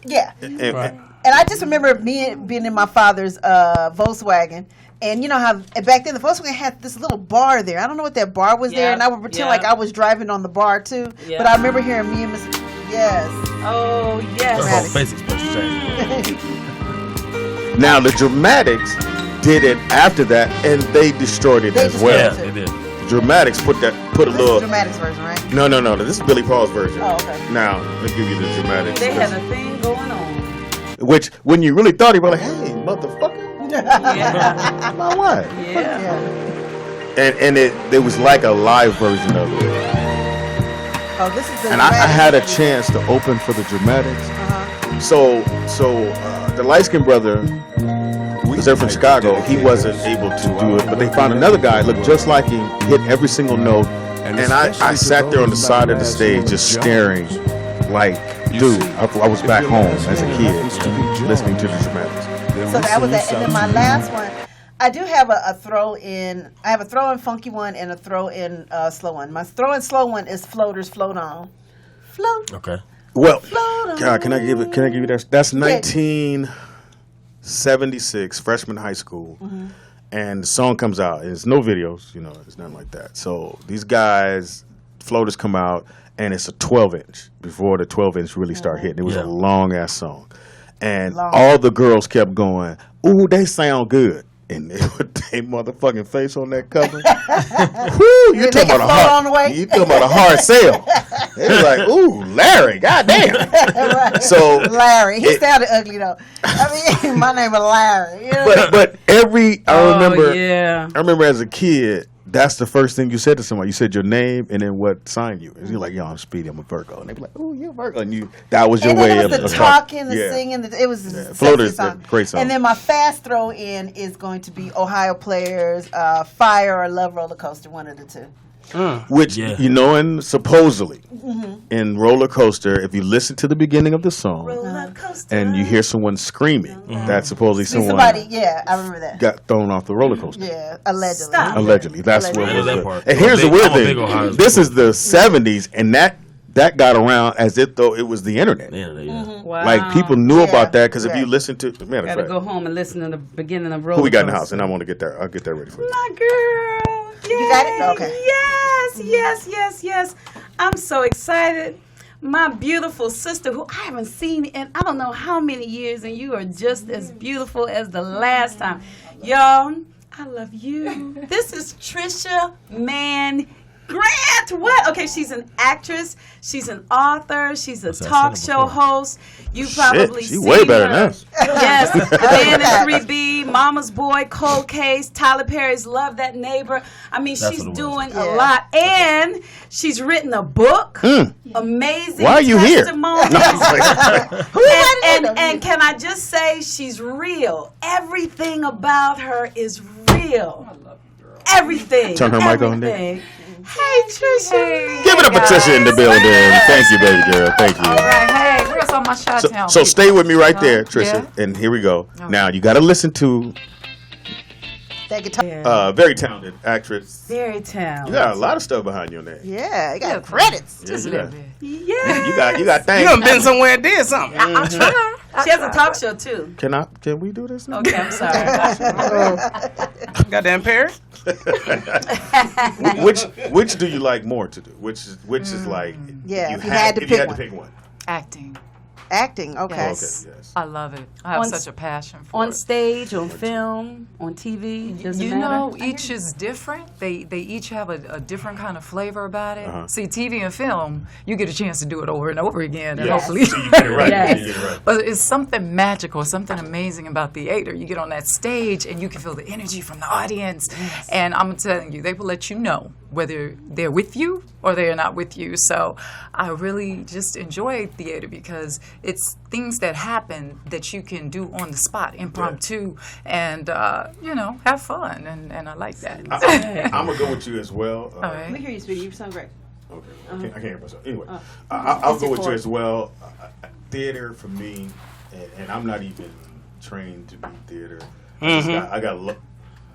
S4: Yeah,
S5: Right.
S4: and I just remember being in my father's Volkswagen. And you know how back then the Volkswagen had this little bar there. I don't know what that bar was there,
S6: Yeah,
S4: and I would pretend
S6: yeah.
S4: like I was driving on the bar too.
S6: Yeah.
S4: But I remember hearing me and Miss. Yes.
S6: Oh, yes.
S7: Her whole face expression changed.
S1: Now, the Dramatics did it after that, and they destroyed it
S4: They
S1: as
S4: destroyed
S1: well.
S7: Yeah, they did.
S1: The Dramatics put a
S4: This is
S1: little.
S4: Dramatics version, right?
S1: No. This is Billy Paul's version.
S4: Oh, okay.
S1: Now, let's give you the Dramatics.
S6: They had a thing going on.
S1: Which, when you really thought, he was like, hey, motherfucker,
S6: Yeah.
S1: my wife.
S6: Yeah.
S4: Yeah.
S1: And it was like a live version of it.
S4: Oh, this is the.
S1: And I had a
S4: Dramatics.
S1: chance to open for the Dramatics.
S4: Uh-huh.
S1: So the light-skinned brother, because they're from Chicago, he wasn't able to do it, but they found another guy, looked just like him, hit every single note, and I sat there on the side of the stage just staring like, dude, I was back home as a kid listening to the Dramatics.
S4: So that was that. And then my last one, I do have a throw in. I have a throw in funky one and a throw in slow one. My throw in slow one is Floaters Float On. Float.
S7: Okay.
S1: Well,
S4: Float
S1: God, can I give
S4: on.
S1: you that? That's 1976, freshman high school, and the song comes out. There's no videos, it's nothing like that. So these guys, floaters come out, and it's a 12-inch before the 12-inch really start hitting. It was a long ass song, and all the girls kept going, "Ooh, they sound good." And they put their motherfucking face on that cover. Whoo, you talking about a hard sale. It was like, ooh, Larry, goddamn.
S4: Right.
S1: So
S4: Larry, he sounded ugly though. I mean, my name is Larry.
S1: But I remember as a kid, that's the first thing you said to somebody. You said your name and then what sign you. And you're like, yo, I'm Speedy, I'm a Virgo. And they'd be like, oh, you're a Virgo. And that was your way of
S4: the talking, the singing. It was a
S1: Floaters,
S4: song.
S1: great song.
S4: And then my fast throw in is going to be Ohio Players, Fire or Love Roller Coaster, one of the two.
S1: Which, and supposedly in Roller Coaster, if you listen to the beginning of the song and you hear someone screaming, that's supposedly
S4: somebody, I remember that.
S1: Got thrown off the roller coaster.
S4: Yeah, allegedly.
S1: Allegedly. That's what it was.
S7: that part.
S1: And here's the weird thing. This is the 70s, and that got around as if though it was the internet.
S6: Wow.
S1: Like, people knew about that because if you listen to... Matter of
S6: Gotta
S1: fact,
S6: go home and listen to the beginning of Roller
S1: who we got in the
S6: Coaster.
S1: house? And I want to get that. I'll get that ready for you.
S6: My girl. Yes.
S4: You got it? Okay.
S6: Yes. I'm so excited. My beautiful sister, who I haven't seen in I don't know how many years, and you are just as beautiful as the last time. Y'all, I love you. This is Trisha Grant. What? Okay, she's an actress. She's an author. She's a talk show host. You probably
S1: she's
S6: seen
S1: way better
S6: her.
S1: than us.
S6: Yes, Man in 3B, Mama's Boy, Cold Case, Tyler Perry's Love That Neighbor. I mean, she's doing a lot, and she's written a book. Amazing.
S1: Why are you here?
S6: testimonies. And can I just say, she's real. Everything about her is real. Everything.
S1: Turn her mic on there.
S6: Everything. Hey, Trisha.
S1: Give it up for Trisha in the building. Thank you, baby girl. Thank you.
S10: All right, hey, where's all my Chi-Town
S1: So
S10: people?
S1: stay with me right there, Trisha.
S10: Yeah.
S1: And here we go. Now, you got to listen to
S4: That guitar.
S1: very talented actress.
S6: Very talented.
S1: You got a lot of stuff behind your name.
S4: Yeah, you got credits.
S10: Just a
S1: you
S10: little
S1: got-
S10: bit.
S6: Yeah.
S1: You got things.
S5: You done been somewhere and did something.
S10: I try.
S6: She has a talk show, too.
S1: Can we do this now?
S6: Okay, I'm sorry.
S5: Goddamn Perry.
S1: Which do you like more to do? Which is like
S4: Yeah, if you had to pick one.
S10: Acting.
S4: Acting, okay.
S10: Yes.
S1: yes.
S10: I love it. I have
S6: On
S10: such a passion for
S6: On
S10: it.
S6: stage, on film, on TV, doesn't
S10: You
S6: matter.
S10: know, each is different. They each have a different kind of flavor about it. See, TV and film, you get a chance to do it over and over again, and hopefully.
S1: So you get it right.
S6: Yes.
S1: You get it right.
S10: But it's something magical, something amazing about theater. You get on that stage and you can feel the energy from the audience. And I'm telling you, they will let you know whether they're with you or they're not with you. So I really just enjoy theater because it's things that happen that you can do on the spot, impromptu, and, have fun. And I like that.
S1: I'm going to go with you as well.
S10: All right.
S4: Let me hear you, Speedy. You sound great.
S1: Okay. I can't hear myself. Anyway, I'll go with you as well. Theater for me, and I'm not even trained to do theater. I got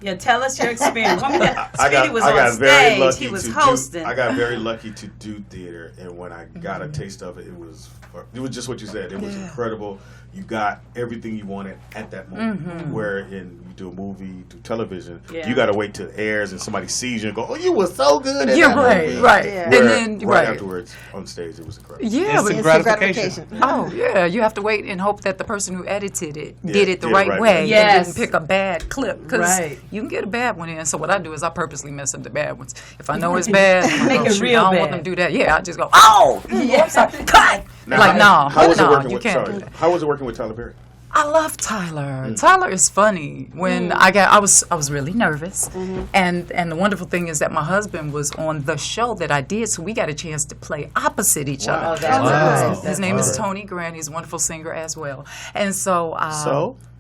S6: Yeah, tell us your experience. Speedy was
S1: I
S6: on
S1: got very
S6: stage.
S1: lucky
S6: He was
S1: to
S6: hosting.
S1: I got very lucky to do theater, and when I got a taste of it, it was just what you said. It was incredible. You got everything you wanted at that moment. Where you do a movie, you do television, you got to wait till it airs and somebody sees you and go, "Oh, you were so good!" At that movie."
S10: Right.
S4: Yeah.
S10: And
S1: Where,
S10: then
S1: right afterwards on stage, it was incredible.
S10: Yeah, but
S5: Instant gratification.
S10: oh yeah, you have to wait and hope that the person who edited it did it the
S1: did it
S10: right
S1: right.
S10: way.
S6: Yes.
S10: And didn't pick a bad clip because
S6: Right.
S10: you can get a bad one in. So what I do is I purposely mess up the bad ones. If I know it's bad, I'm like,
S6: Make it
S10: shoot,
S6: real
S10: I don't
S6: bad.
S10: want them to do that. Yeah, I just go, oh, I'm sorry, cut. Like no,
S1: how was it working
S10: you
S1: with?
S10: can't
S1: Sorry,
S10: do that.
S1: how was it working with Tyler Perry?
S10: I love Tyler. Tyler is funny. When I was really nervous, and the wonderful thing is that my husband was on the show that I did, so we got a chance to play opposite each other.
S6: that's nice.
S10: His name is Tony Grant. He's a wonderful singer as well, and so.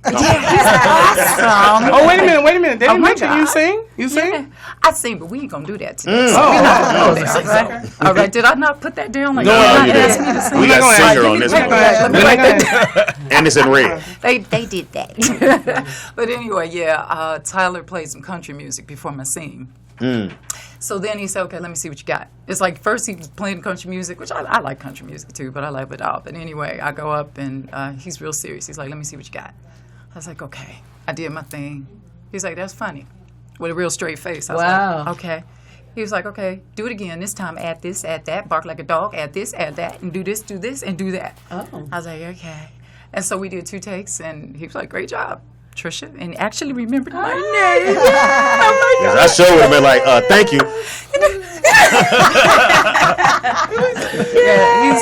S10: Awesome.
S5: Oh, wait a minute. They didn't
S10: my
S5: mention
S10: God.
S5: you sing? You sing?
S10: Yeah. I sing, but we ain't gonna do that today.
S5: Oh,
S10: We're not gonna
S5: no,
S10: do that. All right, did I not put that down? Like,
S1: No,
S10: did
S1: you
S10: not ask
S1: didn't.
S10: me to sing?
S1: We got
S5: gonna
S1: singer
S5: ask
S1: on
S5: you.
S1: this
S5: We're
S1: one.
S5: not gonna-
S1: And it's in red.
S10: They did that. But anyway, yeah, Tyler played some country music before my scene. So then he said, okay, let me see what you got. It's like first he was playing country music, which I like country music too, but I like it all. But anyway, I go up and he's real serious. He's like, let me see what you got. I was like, okay. I did my thing. He's like, that's funny. With a real straight face. I was like, okay. He was like, okay, do it again. This time add this, add that, bark like a dog, add this, and do this, and do that.
S6: Oh.
S10: I was like, okay. And so we did 2 takes, and he was like, great job, Trisha. And actually remembered my name.
S1: Yes, I sure would have been like, thank you.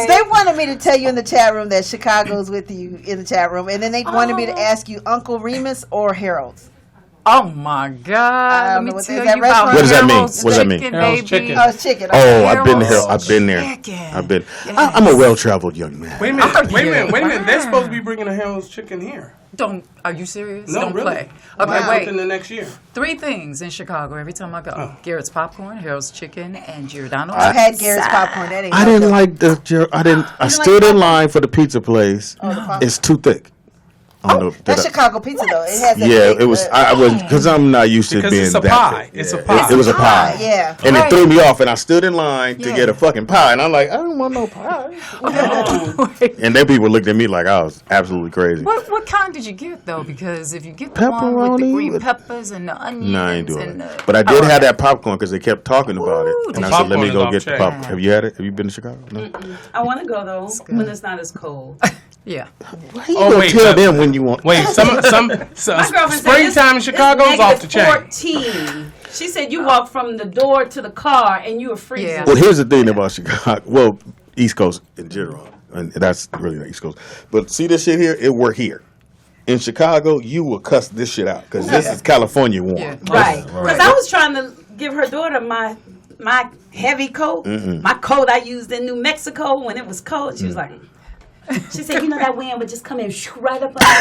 S4: They wanted me to tell you in the chat room that Chicago's with you in the chat room, and then they wanted me to ask you Uncle Remus or Harold's.
S10: Oh my God! Let me
S4: what
S10: tell
S4: is that
S10: you about
S4: restaurant?
S1: What does that mean?
S10: Harold's
S1: What does that mean?
S10: Chicken,
S5: Harold's
S10: baby.
S5: Chicken.
S4: Oh, it's chicken.
S1: Oh, I've been here.
S10: Harold's
S1: I've been there.
S10: Chicken.
S1: I've been.
S10: Yes.
S1: I'm a well-traveled young man.
S5: Wait a minute.
S10: Are you?
S5: Wait a minute. They're
S10: Wow.
S5: supposed to be bringing a Harold's chicken here.
S10: Don't. Are you serious?
S5: No,
S10: Don't
S5: really.
S10: play. Okay,
S5: Might
S10: wait.
S5: within the next year.
S10: 3 things in Chicago every time I go:
S5: Oh.
S10: Garrett's popcorn, Harold's chicken, and Giordano's.
S4: I've had Garrett's popcorn. That ain't
S1: I
S4: no
S1: didn't
S4: good.
S1: like the. I
S4: like
S1: stood in
S4: popcorn?
S1: line for the pizza place.
S4: Oh, the popcorn.
S1: It's too thick. I don't know.
S4: That's Chicago pizza though. It has that
S1: Yeah,
S4: big,
S1: it was. I was because I'm not used to
S5: Because
S1: being
S5: it's a
S1: that
S5: pie.
S1: thick.
S5: It's a
S1: Yeah,
S5: pie.
S1: It was a pie.
S4: Yeah.
S1: And
S10: Right.
S1: it threw me off, and I stood in line to
S10: Yeah.
S1: get a fucking pie, and I'm like, I don't want no pie. And then people looked at me like I was absolutely crazy.
S10: What kind did you get though? Because if you get the one with the
S1: Pepperoni
S10: green
S1: with-
S10: peppers and the onions,
S1: No, I ain't doing
S10: and
S1: it. But I did have that popcorn because they kept talking about
S10: Ooh,
S1: it, and I
S10: the
S1: said, let me
S5: popcorn
S1: go
S5: is off
S1: get the
S5: chain.
S1: popcorn. Have you had it? Have you been to Chicago? No.
S6: I want to go though when it's not as cold.
S10: Yeah.
S1: Why you
S5: Oh,
S1: gonna
S5: wait,
S1: tell
S5: no.
S1: them when you want?
S5: Wait, some
S6: My girlfriend said
S5: springtime in Chicago is off the chain.
S6: -14. She said you walk from the door to the car and you were freezing.
S10: Yeah.
S1: Well, here's the thing about Chicago. Well, East Coast in general, and that's really not East Coast. But see this shit here? It work here. In Chicago, you will cuss this shit out because this is California warm.
S10: Yeah.
S6: Right. Because I was trying to give her daughter my heavy coat, my coat I used in New Mexico when it was cold. She was like, she said, you know that wind would just come in right up under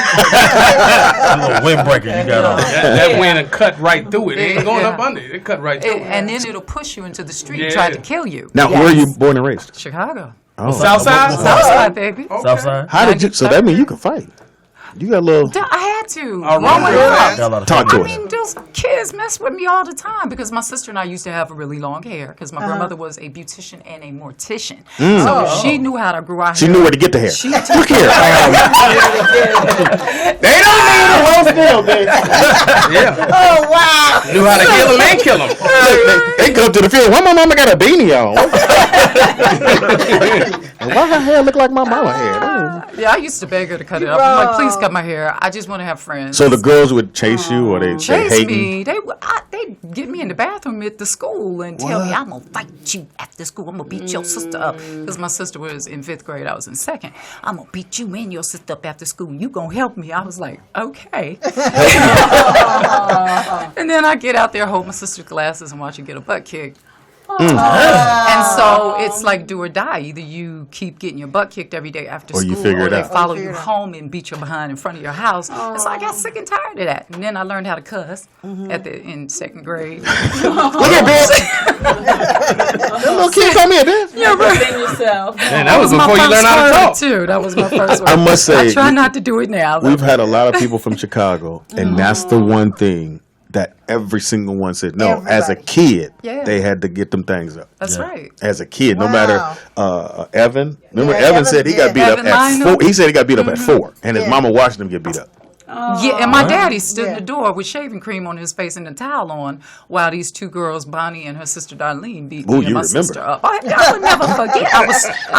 S7: A little windbreaker you got on.
S5: That wind and cut right through it. It ain't going
S10: Yeah.
S5: up under it. It cut right through it.
S10: And then it'll push you into the street,
S5: Yeah.
S10: try to kill you.
S1: Now, where are you born and raised?
S10: Chicago.
S1: Oh,
S5: Southside?
S10: Southside, baby.
S7: Southside.
S1: how did you? So that means you can fight. You got a little.
S10: I had to.
S5: All
S10: Growing
S5: right.
S10: up.
S7: Got a lot of
S1: Talk to
S10: I
S1: us.
S10: mean, those kids mess with me all the time because my sister and I used to have really long hair because my grandmother was a beautician and a mortician. So she knew how to grow our
S1: She
S10: hair.
S1: knew where to get the hair.
S10: She
S1: Look here. They don't need a whole still,
S5: Yeah.
S4: Oh wow.
S5: Knew how to kill him and kill him.
S1: They come to the field. Why my mama got a beanie on? And why her hair look like my mama hair?
S10: Yeah, I used to beg her to cut it off. I'm like, please cut my hair. I just want to have friends.
S1: So the girls would chase you, or they
S10: chase
S1: hating?
S10: me. They get me in the bathroom at the school and tell me I'm gonna fight you after school. I'm gonna beat your sister up because my sister was in 5th grade. I was in 2nd. I'm gonna beat you and your sister up after school. You gonna help me? I was like, okay. And then I get out there, hold my sister's glasses, and watch her get a butt kicked. And so it's like do or die. Either you keep getting your butt kicked every day after
S1: Or you
S10: school,
S1: figure
S10: or
S1: it
S10: they
S1: out.
S10: follow
S4: Figure
S10: you
S4: it out.
S10: home and beat your behind in front of your house. And so I got sick and tired of that. And then I learned how to cuss in 2nd grade.
S1: Look at bitch. That little kid come here, bitch.
S6: Defend yourself.
S5: Man, that was
S10: my
S5: before you
S10: first
S5: learned how to
S10: word,
S5: talk.
S10: too. That was my first word.
S1: I must say,
S10: I try not to do it now. though.
S1: We've had a lot of people from Chicago, and that's the one thing that every single one said. No, as a
S4: Everybody.
S1: kid,
S10: Yeah.
S1: they had to get them things up.
S10: That's
S7: Yeah.
S10: right.
S1: As a kid, no
S4: Wow.
S1: matter Evan. Remember,
S4: Yeah,
S1: Evan
S4: Evan
S1: said he got
S4: did.
S1: beat up
S10: Evan
S1: at
S10: Lionel.
S1: 4. He said he got beat up at 4, and his
S4: Yeah.
S1: mama watched him get beat up.
S10: Yeah, and my daddy stood in
S4: Yeah.
S10: the door with shaving cream on his face and a towel on while these 2 girls, Bonnie and her sister Darlene, beat
S1: Ooh,
S10: me and
S1: you
S10: my
S1: remember.
S10: sister up. I would never forget. I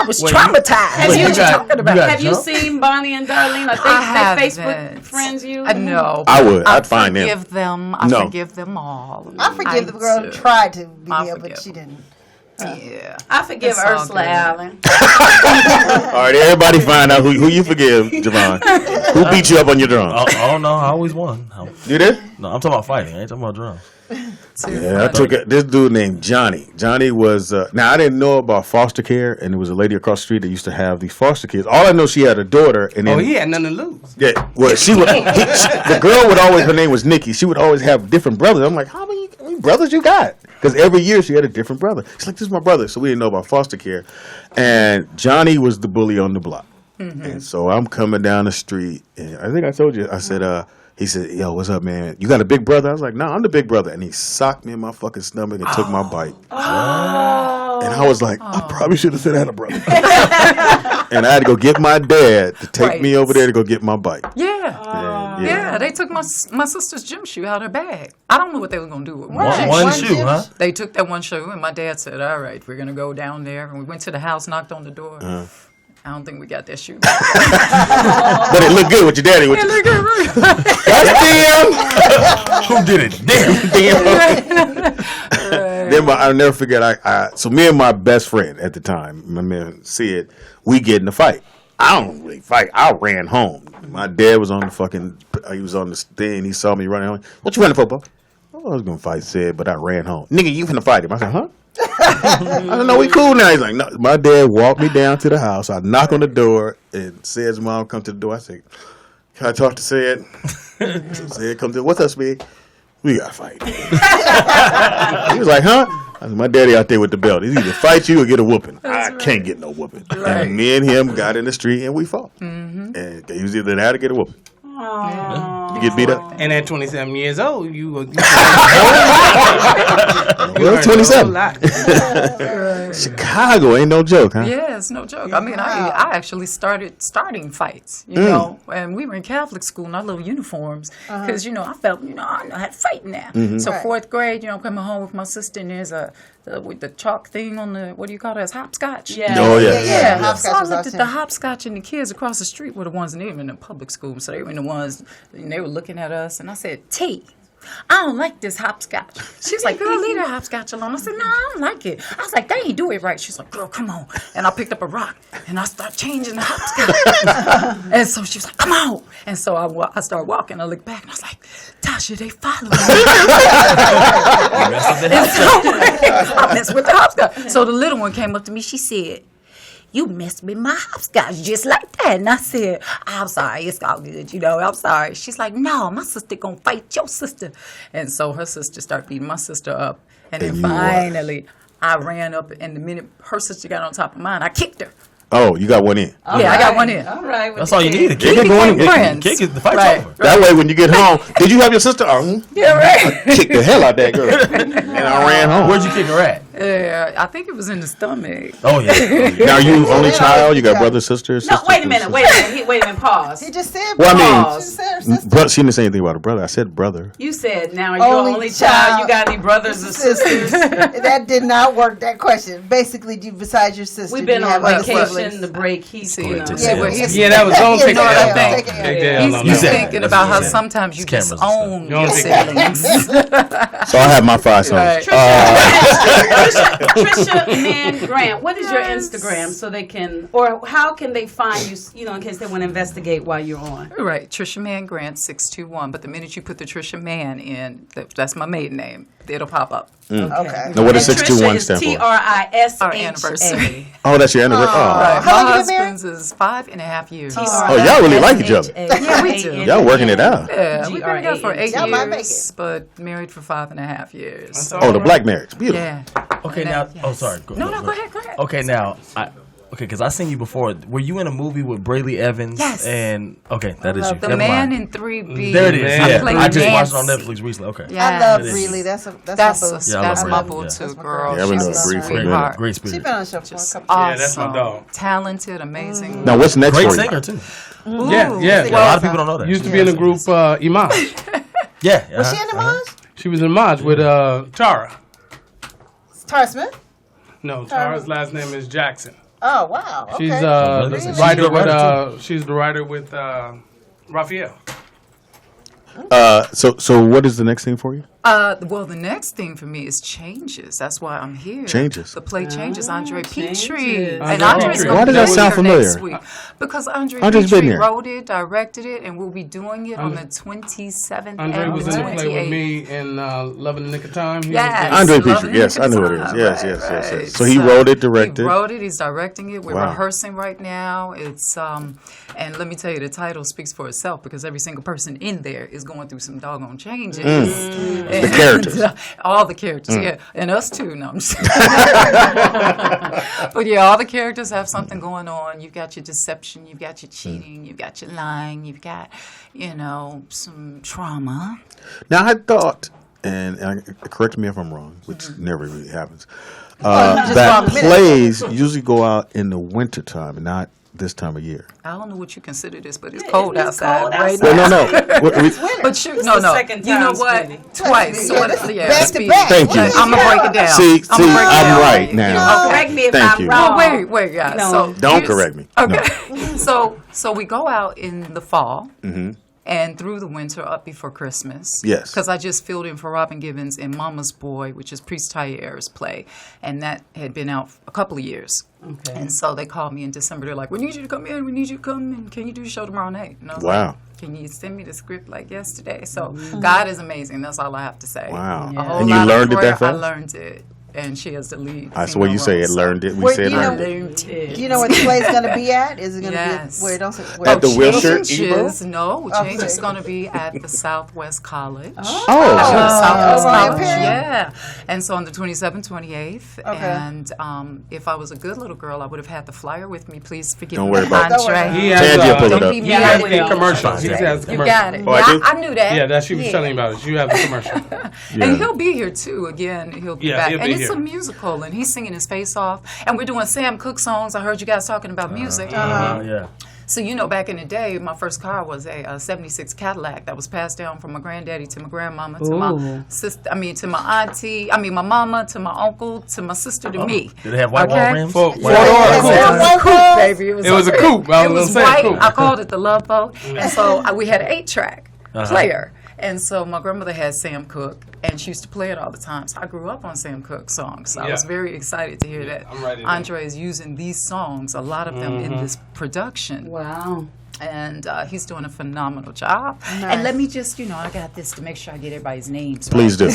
S10: was
S7: Wait,
S10: traumatized.
S7: wait,
S10: What
S7: you got-
S10: talking about?
S7: you got
S6: Have you
S7: jumped?
S6: seen Bonnie and Darlene? Like
S10: I
S6: they Facebook
S10: haven't.
S6: friends you?
S10: No.
S1: I would.
S10: I
S1: I'd find them.
S10: forgive them. I
S1: No.
S10: forgive them all.
S4: I forgive the girl who
S10: do.
S4: tried to be
S10: I
S4: there,
S10: forgive
S4: but she didn't.
S10: Yeah.
S6: I forgive
S10: It's all
S6: Ursula
S10: good.
S6: Allen.
S1: All right, everybody find out who you forgive, Javon. Who beat you up on your drum?
S7: I don't know. I always won.
S1: You did?
S7: No, I'm talking about fighting. I ain't talking about drums.
S10: Too
S1: Yeah, I took this dude named Johnny. Johnny was now I didn't know about foster care, and there was a lady across the street that used to have these foster kids. All I know, she had a daughter, and then
S5: he had nothing to lose.
S1: yeah, well, the girl would always, her name was Nikki. She would always have different brothers. I'm like, how many brothers you got? Because every year she had a different brother. She's like, this is my brother. So we didn't know about foster care, and Johnny was the bully on the block. And so I'm coming down the street, and I think I told you. I said, he said, yo, what's up, man? You got a big brother? I was like, no, I'm the big brother. And he socked me in my fucking stomach and took my bite. And I was like, I probably should have said I had a brother. And I had to go get my dad to take me over there to go get my bite.
S10: Yeah, they took my sister's gym shoe out of her bag. I don't know what they were going to do with
S7: One shoe, huh?
S10: They took that one shoe, and my dad said, all right, we're going to go down there. And we went to the house, knocked on the door. I don't think we got that shoe back.
S1: But it looked good with your daddy. It looked good, right? Who did it? Damn. Then I'll never forget. So me and my best friend at the time, my man Sid, we get in a fight. I don't really fight. I ran home. My dad was on the fucking. He was on the thing. He saw me running home. What you running for, bro? Oh, I was gonna fight Sid, but I ran home. Nigga, you finna fight him? I said, huh? I don't know, we cool now. He's like, no. My dad walked me down to the house. I knock on the door, and Sid's mom come to the door. I say, can I talk to Sid? Sid comes in. What's up, Speedy? We got to fight. He was like, huh? I said, my daddy out there with the belt. He's either fight you or get a whooping. I can't get no whooping. Right. And me and him got in the street, and we fought. And he was either that or get a whooping. You get beat up?
S5: And at 27 years old, you were
S1: 27. Chicago ain't no joke, huh?
S10: Yeah, it's no joke. I mean, I actually starting fights, you know, and we were in Catholic school in our little uniforms because, I felt, I know how to fight now. So fourth grade, coming home with my sister, and there's with the chalk thing on the, what do you call that? It's hopscotch.
S6: Yeah.
S1: Oh, yeah.
S10: Yeah. So I looked at the hopscotch, and the kids across the street were the ones, and they were in the public school, so they were the ones, and they were looking at us, and I said, T, I don't like this hopscotch. She's like, girl, leave that hopscotch alone. I said, no, I don't like it. I was like, they ain't do it right. She's like, girl, come on. And I picked up a rock, and I started changing the hopscotch. And so she was like, come on. And so I started walking. I looked back, and I was like, Tasha, they following me. And so I messed with the hopscotch. So the little one came up to me. She said, you messed with my hopscotch just like that. And I said, I'm sorry, it's all good, I'm sorry. She's like, no, my sister gonna fight your sister. And so her sister started beating my sister up. And then finally, I ran up, and the minute her sister got on top of mine, I kicked her.
S1: Oh, you got one in.
S10: I got one in.
S6: All right.
S7: That's all you need.
S10: Kick it going.
S7: Kick it. The fight's over.
S1: That way, when you get home, did you have your sister?
S10: Yeah, right.
S1: I kicked the hell out that girl. And I ran home.
S7: Where'd you kick her at?
S10: Yeah, I think it was in the stomach.
S7: Oh, yeah.
S1: Now, are you only child? You got brother, sister?
S6: No,
S1: sister,
S6: wait a minute. Wait a minute. Pause.
S4: He just said.
S1: Well, I mean,
S6: Pause.
S1: she didn't say anything about a brother. I said brother.
S6: You said, now you're only child. You got any brothers or sisters?
S4: That did not work. That question. Basically, besides your sister,
S6: We've been
S4: do you
S6: on
S4: have other
S6: vacation.
S4: siblings?
S6: The break. He's
S7: Yeah,
S5: that was on
S4: You know what I'm
S5: ticket.
S4: thinking?
S10: He's thinking about how sometimes you just own your siblings.
S1: So I have my 5 sons.
S6: Trisha and Grant, what is your Instagram so they can, or how can they find you, in case they want to investigate while you're on?
S10: Right, Trisha Man Grant 621. But the minute you put the Trisha Man in, that's my maiden name, it'll pop up.
S4: Okay.
S1: Now, what does 621 stand for?
S6: TRISHA.
S10: Our anniversary.
S1: Oh, that's your anniversary.
S10: Right.
S4: How long
S10: My
S4: you been married?
S10: husband's is 5.5 years.
S1: Oh, y'all really like each other.
S10: Yeah, we do.
S1: Y'all working it out.
S10: Yeah, we've been together for 8
S4: Y'all might make
S10: years, but married for 5.5 years.
S1: Oh, the black marriage. Beautiful.
S10: Yeah.
S7: Okay,
S10: And
S7: now.
S10: that-
S7: Oh,
S10: yes.
S7: sorry.
S10: No, go ahead.
S7: Okay, now. Because I seen you before. Were you in a movie with Brayley Evans?
S10: Yes.
S7: And okay, that is you.
S10: The
S7: Never
S10: Man
S7: mind.
S10: in 3B.
S7: There it is.
S5: Man.
S7: Yeah,
S10: played
S7: I just watched it on
S10: Nancy.
S7: Netflix recently. Okay.
S10: Yeah.
S4: I love
S7: It is.
S4: Breely. That's my boo.
S7: Yeah, I
S10: That's
S7: love
S10: my
S7: Bree,
S10: boo
S7: yeah.
S10: too, girl.
S1: Yeah, I've been
S10: She's
S1: doing
S10: a
S1: Bree for a minute.
S10: sweetheart.
S7: Great
S4: She
S7: spirit.
S4: been on the show for a
S10: Just
S4: couple
S10: awesome.
S5: Yeah, that's my dog.
S10: Talented, amazing.
S1: Now, what's next
S7: Great
S1: for you?
S7: singer too.
S10: Ooh,
S5: Yeah.
S7: Yeah, a lot of people don't know that.
S5: Used to be in the group Image.
S7: Yeah.
S4: Was she in the Maj?
S5: She was in Image with Tara.
S4: Tara Smith?
S5: No, Tara's last name is Jackson.
S4: Oh, wow. Okay.
S5: She's
S7: Really?
S5: the
S7: She's
S5: writer
S7: a good writer,
S5: with she's the writer with Raphael.
S1: So what is the next thing for you?
S10: Well, the next thing for me is changes. That's why I'm here.
S1: Changes.
S10: The play changes. Andre Petrie.
S5: Andre
S10: And Andre's
S5: Petrie.
S10: going
S1: Why
S10: to
S1: does
S10: be
S1: that sound
S10: here
S1: familiar?
S10: next week. Because
S1: Andre's been
S10: Petrie
S1: here.
S10: wrote it, directed it, and we'll be doing it on the 27th
S5: Andre
S10: and
S5: was
S10: the
S5: in the play with
S10: 28th.
S5: me in Love in the Nick of Time. He
S10: Yes.
S5: was
S1: Andre
S10: Love
S1: Petrie.
S10: in
S1: Yes,
S10: the
S1: I know what it
S10: Nick
S1: is.
S10: of
S1: Yes,
S10: Time.
S1: yes, yes,
S10: Right.
S1: yes. So he wrote it, directed.
S10: He wrote it. He's directing it. We're
S1: Wow.
S10: rehearsing right now. It's and let me tell you, the title speaks for itself because every single person in there is going through some doggone changes. And,
S1: The characters.
S10: all the characters, yeah, and us too. No, I'm just but yeah, all the characters have something going on. You've got your deception, you've got your cheating, you've got your lying, you've got some trauma.
S1: Now I thought, and correct me if I'm wrong, which never really happens.
S4: just wrong
S1: That
S4: a minute.
S1: plays usually go out in the winter time, and not this time of year.
S10: I don't know what you consider this, but it's cold
S6: it's
S10: outside
S6: cold
S10: right
S6: outside.
S10: now.
S1: No.
S10: But you,
S6: This
S10: no,
S6: is the
S10: no.
S6: second
S10: You know
S6: time,
S10: what?
S6: Speedy.
S10: Twice. So
S4: Yeah, this is back to
S10: Speedy.
S4: back.
S1: Thank you.
S10: I'm gonna break it down.
S1: See,
S10: I'm gonna break it
S1: I'm
S10: down.
S1: right now.
S6: Correct me if
S1: Thank
S6: I'm
S1: you.
S6: wrong.
S10: Well, wait, guys.
S6: No.
S10: So
S1: Don't
S10: here's-
S1: correct me.
S10: Okay. So we go out in the fall.
S1: Mm-hmm.
S10: And through the winter up before Christmas.
S1: Yes.
S10: Because I just filled in for Robin Givens in Mama's Boy, which is Priest Tyer's play. And that had been out a couple of years.
S6: Okay.
S10: And so they called me in December. They're like, we need you to come in. We need you to come in. Can you do the show tomorrow night? And I was
S1: Wow.
S10: like, can you send me the script like yesterday? So God is amazing. That's all I have to say.
S1: Wow.
S10: A whole
S1: And you
S10: lot of
S1: learned it
S10: prayer.
S1: that fast?
S10: I learned it. And she has the lead.
S1: That's what you say. It learned it. We
S4: Where-
S1: said
S4: you know-
S1: learned it.
S4: Do you know where the play's going to be at? Is it going to
S10: Yes.
S4: be where? Don't say where.
S1: At the Wilshire
S10: Changes,
S1: Ebro?
S10: no,
S4: Okay.
S10: Change is going to be at the Southwest College.
S1: Oh.
S10: Southwest
S4: Over on
S10: College,
S4: Imperial?
S10: yeah. And so on the 27th, 28th.
S4: Okay.
S10: And if I was a good little girl, I would have had the flyer with me. Please forgive
S1: Don't
S10: me,
S1: worry about it.
S4: Don't worry about
S10: Andre.
S5: He has,
S1: Tangia, pull it
S10: Don't
S1: up.
S10: keep me
S5: he has
S10: out
S5: the
S10: with
S5: commercials. He has the
S10: You
S5: commercials.
S10: got it.
S1: Oh, I
S10: yeah,
S1: do?
S10: I knew that.
S5: Yeah, that she was telling you about it. You have the commercial.
S10: And he'll be here too. Again, he'll be
S5: Yeah,
S10: back.
S5: he'll
S10: And
S5: be
S10: it's
S5: here.
S10: a musical, and he's singing his face off. And we're doing Sam Cooke songs. I heard you guys talking about music.
S7: Yeah.
S10: So, back in the day, my first car was a 76 Cadillac that was passed down from my granddaddy to my grandmama to my sister, to my auntie, my mama, to my uncle, to my sister, to me.
S7: Did it have white wall rims?
S5: Four
S10: It
S5: door
S10: was
S5: coupe.
S10: a coupe, baby.
S5: It was a coupe. I
S10: It
S5: was
S10: was
S5: gonna say
S10: white.
S5: coupe.
S10: I called it the Love Boat. And so we had an 8-track player. And so my grandmother had Sam Cooke, and she used to play it all the time. So I grew up on Sam Cooke songs. So I was
S5: Yeah.
S10: very excited to hear that
S5: I'm writing it down.
S10: Andre is using these songs, a lot of them in this production.
S6: Wow.
S10: And he's doing a phenomenal job. And let me just, I got this to make sure I get everybody's names
S1: Please do.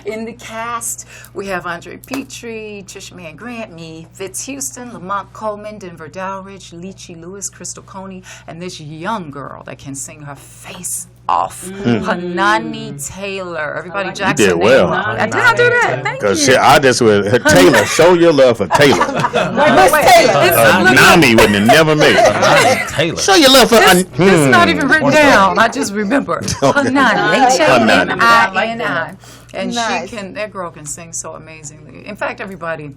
S10: in the cast, we have Andre Petrie, Trisha Mann Grant, me, Fitz Houston, Lamont Coleman, Denver Dowridge, Leachy Lewis, Crystal Coney, and this young girl that can sing her face off, Hanani Taylor. Everybody, Jackson.
S1: did well.
S10: Did I do that? Thank you.
S1: Because I just would Taylor. Show your love for Taylor.
S10: Wait. It's
S1: Nami wouldn't have never made it.
S7: Taylor.
S1: Show your love for.
S10: this is not even written down. I just remember. Hanani. Hanani. And
S4: Nice.
S10: that girl can sing so amazingly. In fact, everybody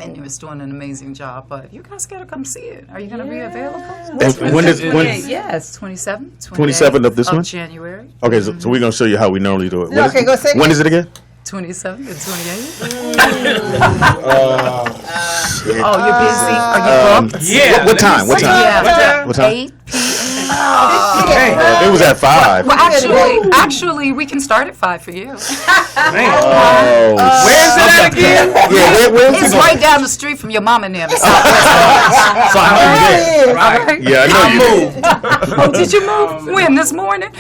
S10: in there is doing an amazing job. But you guys got to come see it. Are you going to be available?
S1: And when is when?
S10: Yes, 27th.
S1: 27th of this month?
S10: January.
S1: Okay, so we're gonna show you how we normally do it.
S4: Okay, go say it
S1: When
S4: again.
S1: is it again?
S10: 27th and 28th. Oh, you're busy? Are you booked?
S5: Yeah.
S1: What time? What time?
S10: Yeah.
S1: What time?
S10: 8 p.m.
S1: It was at 5.
S10: Well, actually, we can start at 5 for you.
S1: Oh,
S5: Where's it at again?
S1: yeah. Where's
S10: It's
S1: it?
S10: right down the street from your mom and them. It's
S7: So I know you did.
S5: Right.
S1: Yeah, I know you did.
S10: Oh, did you move? When? This morning?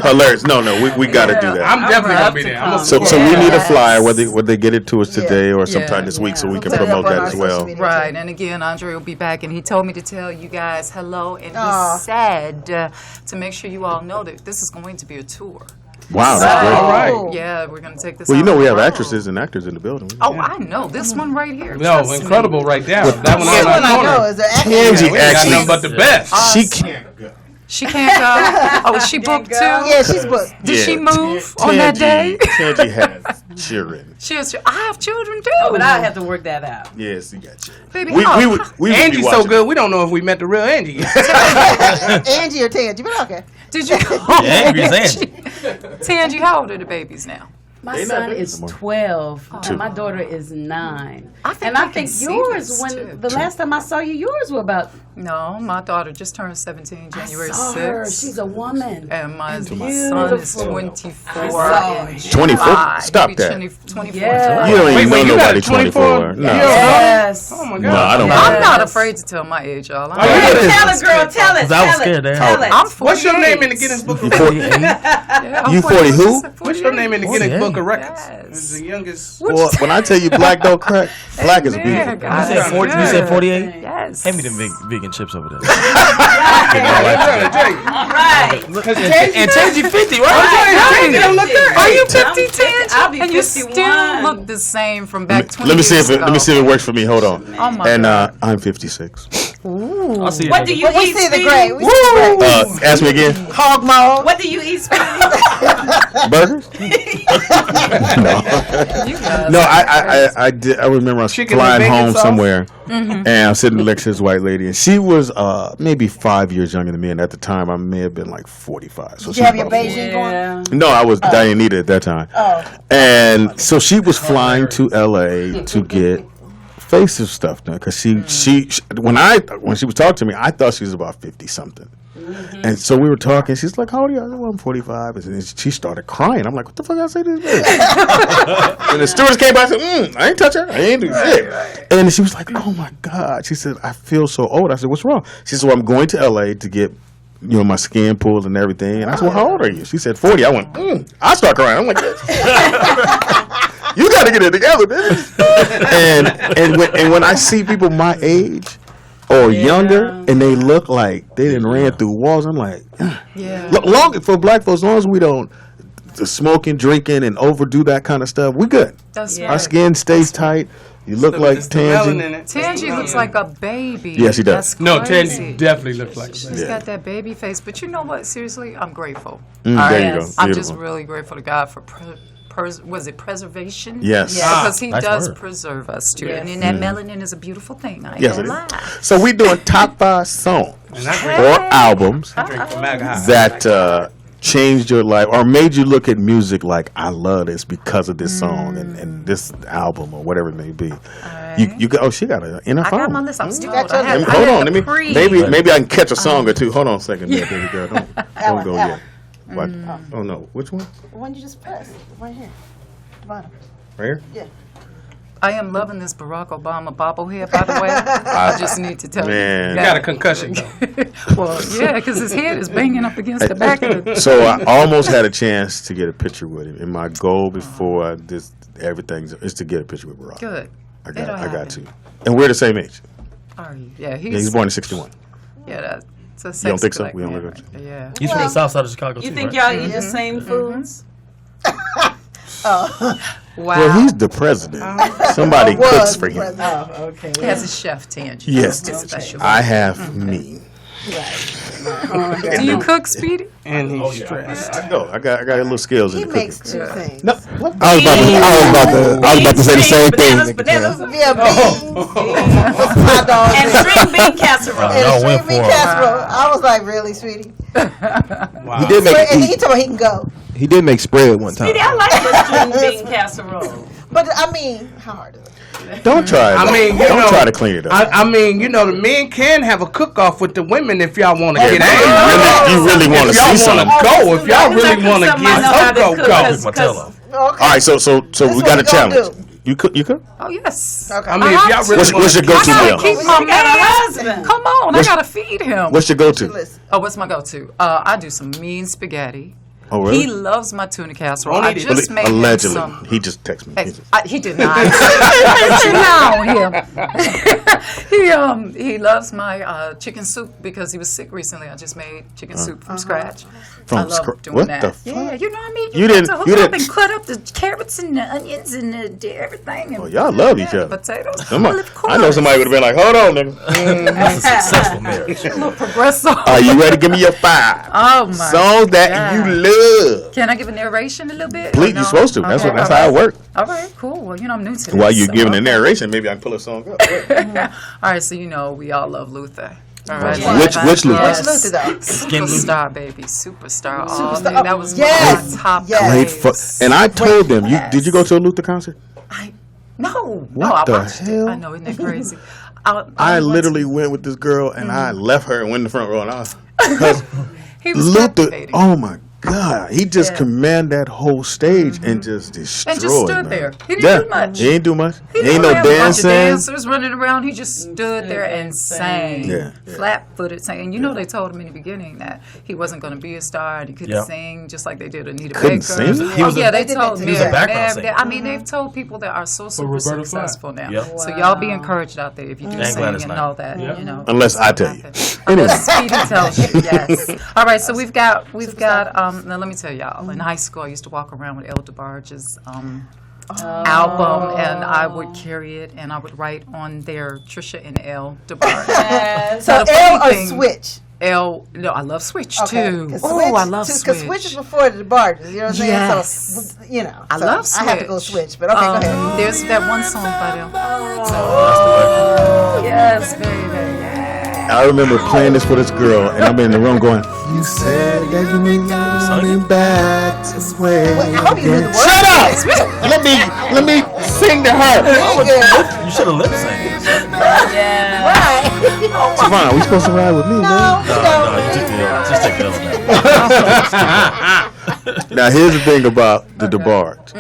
S1: Hilarious. No, we got to do that.
S5: I'm definitely going to be there. I'm a
S1: So we need a flyer. Whether they get it to us today or sometime
S10: Yeah.
S1: this week, so we can
S4: We'll put it up
S1: promote
S4: on
S1: that
S4: our
S1: as
S4: social
S1: well.
S4: media.
S10: Right, and again, Andre will be back, and he told me to tell you guys hello, and
S4: Aw.
S10: he said to make sure you all know that this is going to be a tour.
S1: Wow, that's great.
S5: All right.
S10: Yeah, we're going to take this.
S1: Well,
S10: out
S1: we
S10: on
S1: have
S10: the road.
S1: actresses and actors in the building.
S10: Oh, I know this one right here.
S5: No,
S10: trust me.
S5: incredible right there. That one
S4: This
S5: on
S4: one
S5: our
S4: I know
S5: corner.
S4: is an actor.
S1: Tangi
S5: We ain't got
S1: actually,
S5: nothing but the best.
S1: she can't.
S10: She can't go. Oh, is she booked too?
S4: Yeah, she's booked.
S10: Did she move on that day?
S1: Tangi has children.
S10: She has. I have children too.
S6: But I have to work that out.
S1: Yes, he got children.
S10: Baby,
S1: We
S10: oh.
S1: would be
S5: Angie's so
S1: watching.
S5: good, we don't know if we met the real Angie yet.
S4: Angie or Tangi, but okay.
S10: Did you?
S7: Angry as Angie.
S10: Tangi, how old are the babies now?
S6: My
S1: They not
S6: son
S1: big
S6: is
S1: no more.
S6: 12,
S1: Two.
S6: and my daughter is 9.
S10: I think
S6: And
S10: we
S6: I
S10: can
S6: think
S10: see
S6: yours,
S10: this,
S6: when
S10: too.
S6: the last time I saw you, yours were about.
S10: No, my daughter just turned 17 January
S6: I saw
S10: 6th.
S6: her. She's a woman.
S10: And my son is
S6: beautiful.
S10: 24
S6: I
S10: in
S6: saw
S1: 24?
S10: July.
S1: Stop
S10: He'll be
S1: that.
S10: 24
S6: Yeah.
S1: You don't
S5: Wait,
S1: even
S5: wait,
S1: know
S5: you got
S1: nobody
S5: a 24?
S1: 24. No.
S6: Yes.
S5: Oh my God.
S1: No, I don't.
S10: I'm not afraid to tell my age, y'all.
S5: Oh, yeah.
S6: Tell it, girl. Tell it.
S7: 'Cause I was
S6: Tell
S7: scared
S6: it.
S7: there.
S6: Tell it.
S10: I'm 48.
S5: What's your name in the Guinness Book of
S1: You
S5: Records?
S10: Yeah, I'm
S1: You 40 who?
S5: What's your name in the Guinness
S7: 48.
S5: Book of Records?
S10: Yes.
S5: It's the youngest.
S1: Well, when I tell you black don't crack, black is
S10: Yeah,
S1: beautiful.
S7: You
S10: guys,
S7: said 40. You said 48.
S10: Yes.
S7: Hand me them vegan chips over there.
S6: Right.
S7: And Tangy 50, right?
S10: Are you 50,
S6: I'm 50.
S10: Tangy?
S6: I'll be
S10: And you
S6: 51.
S10: still look the same from back 20
S1: Let me see
S10: years
S1: if
S10: ago.
S1: let me see if it works for me. Hold on.
S10: Oh my
S1: And
S10: God.
S1: I'm 56.
S7: I'll see you.
S6: What do you
S4: We
S6: eat,
S4: see the
S6: Speedy?
S4: gray. We see the gray.
S1: Ask me again.
S4: Hog mode.
S6: What do you eat, Speedy?
S1: Burgers?
S10: You guys
S1: No, I did. I remember I was
S5: Chicken
S1: flying
S5: with bacon
S1: home
S5: sauce?
S1: somewhere, and I'm sitting next to this white lady, and she was maybe 5 years younger than me, and at the time I may have been like 45. So
S4: Did
S1: she
S4: you have
S1: was
S4: your
S1: about
S4: Beijing going?
S6: Yeah.
S1: No, I didn't need it at that time.
S4: Oh.
S1: And so she was flying to LA to get facial stuff done because she when she was talking to me, I thought she was about 50 something. And so we were talking. She's like, "How old are you?" I said, "Well, I'm 45." And then she started crying. I'm like, "What the fuck I say to this bitch?" And the stewardess came by and said, "I ain't touch her. I ain't do shit." And she was like, "Oh my God." She said, "I feel so old." I said, "What's wrong?" She said, "Well, I'm going to LA to get my skin pulled and everything." And I said, "Well, how old are you?" She said, 40. I went, I start crying. I'm like, you got to get it together, bitch. and when I see people my age or younger and they look like they didn't ran through walls, I'm like, long for black folks, as long as we don't smoking, drinking, and overdo that kind of stuff, we good.
S10: That's
S1: Our skin stays tight. You look like Tangy.
S10: Tangy looks like a baby.
S1: Yes, he does.
S10: That's
S5: No,
S10: crazy.
S5: Tangy definitely looks like
S10: She's got that baby face. But you know what? Seriously, I'm grateful.
S1: There you go.
S10: I'm just
S1: Beautiful.
S10: really grateful to God for was it preservation?
S1: Yes.
S10: Because He
S7: nice
S10: does
S7: word.
S10: preserve us too. And then that melanin is a beautiful thing. I ain't
S1: Yes,
S10: gonna
S1: it
S10: lie.
S1: is. So we doing top 5 songs
S5: And I drink,
S1: or albums
S5: I drink from Mag High.
S1: that changed your life or made you look at music like, I love this because of this song and this album or whatever it may be. You got, she got it in her
S10: I
S1: phone.
S10: got my list. I'm stupid.
S4: got your list.
S1: Hold on, maybe I can catch a song or two. Hold on a second, there, baby girl. Don't go yet. What? Oh no, which one?
S4: The one you just pressed. Right here. The bottom.
S1: Right here?
S4: Yeah.
S10: I am loving this Barack Obama bobblehead, by the way. I just need to tell
S1: Man.
S10: you.
S5: You got a concussion, though.
S10: Well, yeah, because his head is banging up against the back of it.
S1: So I almost had a chance to get a picture with him, and my goal before this everything is to get a picture with Barack.
S10: Good.
S1: I
S10: It'll
S1: got
S10: happen.
S1: to. And we're the same age.
S10: Are you? Yeah,
S1: Yeah, he's born in '61.
S10: Yeah, that's a
S1: You don't think
S10: sexy
S1: so?
S10: black
S1: We don't
S10: man
S1: look
S10: right
S1: at
S10: there. Yeah.
S7: He's from the south side of Chicago,
S6: You
S7: too,
S6: think
S7: right?
S6: y'all eat the same foods?
S10: Wow.
S1: Well, he's the president. Somebody cooks for him.
S6: Oh, okay.
S10: He has a chef, Tangy.
S1: Yes,
S10: That's special.
S1: I have me.
S10: Do you cook, Speedy?
S5: And he's stressed.
S1: I know. I got little skills
S4: He
S1: in the cooking.
S4: makes two things.
S1: No,
S9: I was about to say the same thing.
S6: Bananas.
S4: Yeah, beans. Hot dogs.
S6: And string bean casserole.
S4: And
S7: No,
S4: string
S7: went
S4: bean
S7: for it.
S4: casserole. I was like, really, sweetie?
S9: He did
S4: And he
S9: make
S4: told me he can go.
S9: he did make spread one time.
S6: Speedy, I like the string bean casserole.
S4: But I mean, how hard is it?
S1: don't try it.
S5: I mean, you
S1: don't
S5: know,
S1: try to clean it up.
S5: I mean, the men can have a cook-off with the women if y'all want to get angry.
S1: you really want to
S5: If y'all
S1: see
S5: want
S1: something.
S5: to go, if y'all really want to get
S7: Matella.
S4: Okay.
S1: All right, so we
S4: This
S1: got a
S4: what we gonna
S1: challenge.
S4: do.
S1: You cook? You cook?
S10: Oh, yes.
S4: Okay.
S5: I mean, if y'all really
S1: What's your
S10: I
S1: go-to
S10: gotta
S1: meal?
S10: keep my
S6: She got a
S10: man.
S6: husband.
S10: Come on, I gotta feed him.
S1: What's your go-to?
S4: Listen.
S10: Oh, what's my go-to? I do some mean spaghetti.
S1: Oh, really?
S10: He loves my tuna casserole.
S5: Won't
S10: I
S5: eat it.
S10: just made him
S1: Allegedly,
S10: some.
S1: he just texted me.
S10: He did not. No, he loves my chicken soup because he was sick recently. I just made chicken soup from scratch.
S1: From
S10: I love
S1: scratch?
S10: doing
S1: What
S10: that.
S1: the fuck?
S10: Yeah, you know what I mean.
S1: You
S10: got
S1: didn't-
S10: to hook
S1: you
S10: up
S1: didn't-
S10: and cut up the carrots and the onions and the everything. And
S1: Oh, y'all love each other.
S10: Potatoes.
S1: Come on.
S10: Well, of
S1: I know somebody would have been like, "Hold on, nigga.
S7: That's a successful marriage.
S10: A little progressive.
S1: Are you ready? Give me your 5
S10: Oh my
S1: songs that
S10: God.
S1: you love."
S10: Can I give a narration a little bit?
S1: Please,
S10: Or no?
S1: you're supposed to. That's
S10: Okay,
S1: that's
S10: all
S1: how
S10: right.
S1: it works.
S10: All right, cool. Well, I'm new to this.
S1: While you're
S10: so,
S1: giving the
S10: okay.
S1: narration, maybe I can pull a song up.
S10: All right, so we all love Luther. All right.
S1: Which Luther?
S4: Which Luther though?
S10: Superstar, baby. Superstar. Oh,
S4: Superstar.
S10: man, that was
S4: Yes.
S10: one of my top
S4: Yes.
S10: plays.
S1: And I told them, did you go to a Luther concert?
S10: No.
S1: What
S10: no, I
S1: the
S10: watched
S1: hell?
S10: it. I know, isn't that crazy?
S1: I literally went with this girl and I left her and went in the front row and I was because
S10: He was
S1: Luther.
S10: captivating.
S1: Oh my God, he just commanded that whole stage and just destroyed.
S10: And just stood
S1: man.
S10: there. He didn't do much.
S1: He ain't do much.
S10: He
S1: Ain't no
S10: didn't have a bunch of
S1: dancing.
S10: dancers running around. He just stood there and sang.
S1: Yeah.
S10: Flat-footed sang. And you know they told him in the beginning that he wasn't going to be a star and he couldn't sing just like they did Anita
S1: Couldn't
S10: Baker.
S1: sing?
S7: He was a-
S10: they told
S7: he
S10: me.
S7: was a background singer.
S10: I mean, they've told people that are so super
S5: Roberta Flack.
S10: successful now.
S7: Yep.
S10: So y'all be encouraged out there if you do
S7: And
S10: sing
S7: Gladys
S10: and
S7: Knight.
S10: know that. You know,
S1: Unless I tell you.
S10: Unless Speedy tells you, yes. All right, so we've got now let me tell y'all, in high school I used to walk around with El DeBarge's album and I would carry it and I would write on there Trisha and El DeBarge.
S4: So
S10: the
S4: L
S10: funny
S4: or
S10: thing-
S4: Switch?
S10: No, I love Switch
S4: Okay.
S10: too.
S4: 'Cause
S10: Oh, I love
S4: Because
S10: Switch.
S4: Switch is before the Barges. You know what I'm saying?
S10: Yes.
S4: So, you know.
S10: I
S4: so
S10: love
S4: I have to go
S10: Switch.
S4: Switch, but okay, go ahead.
S10: There's that one song by them. Yes, baby.
S1: I remember playing this for this girl, and I'm in the room going, "You said that you were coming back to where."
S4: Wait, I hope you knew the words.
S1: Shut up! let me sing to her.
S7: You should have lip synced.
S4: Right.
S1: Savannah, are we supposed to ride with me, man?
S4: No, you
S7: No,
S4: don't.
S7: you took the L. Just take the L on that.
S1: Now here's the thing about the DeBarge.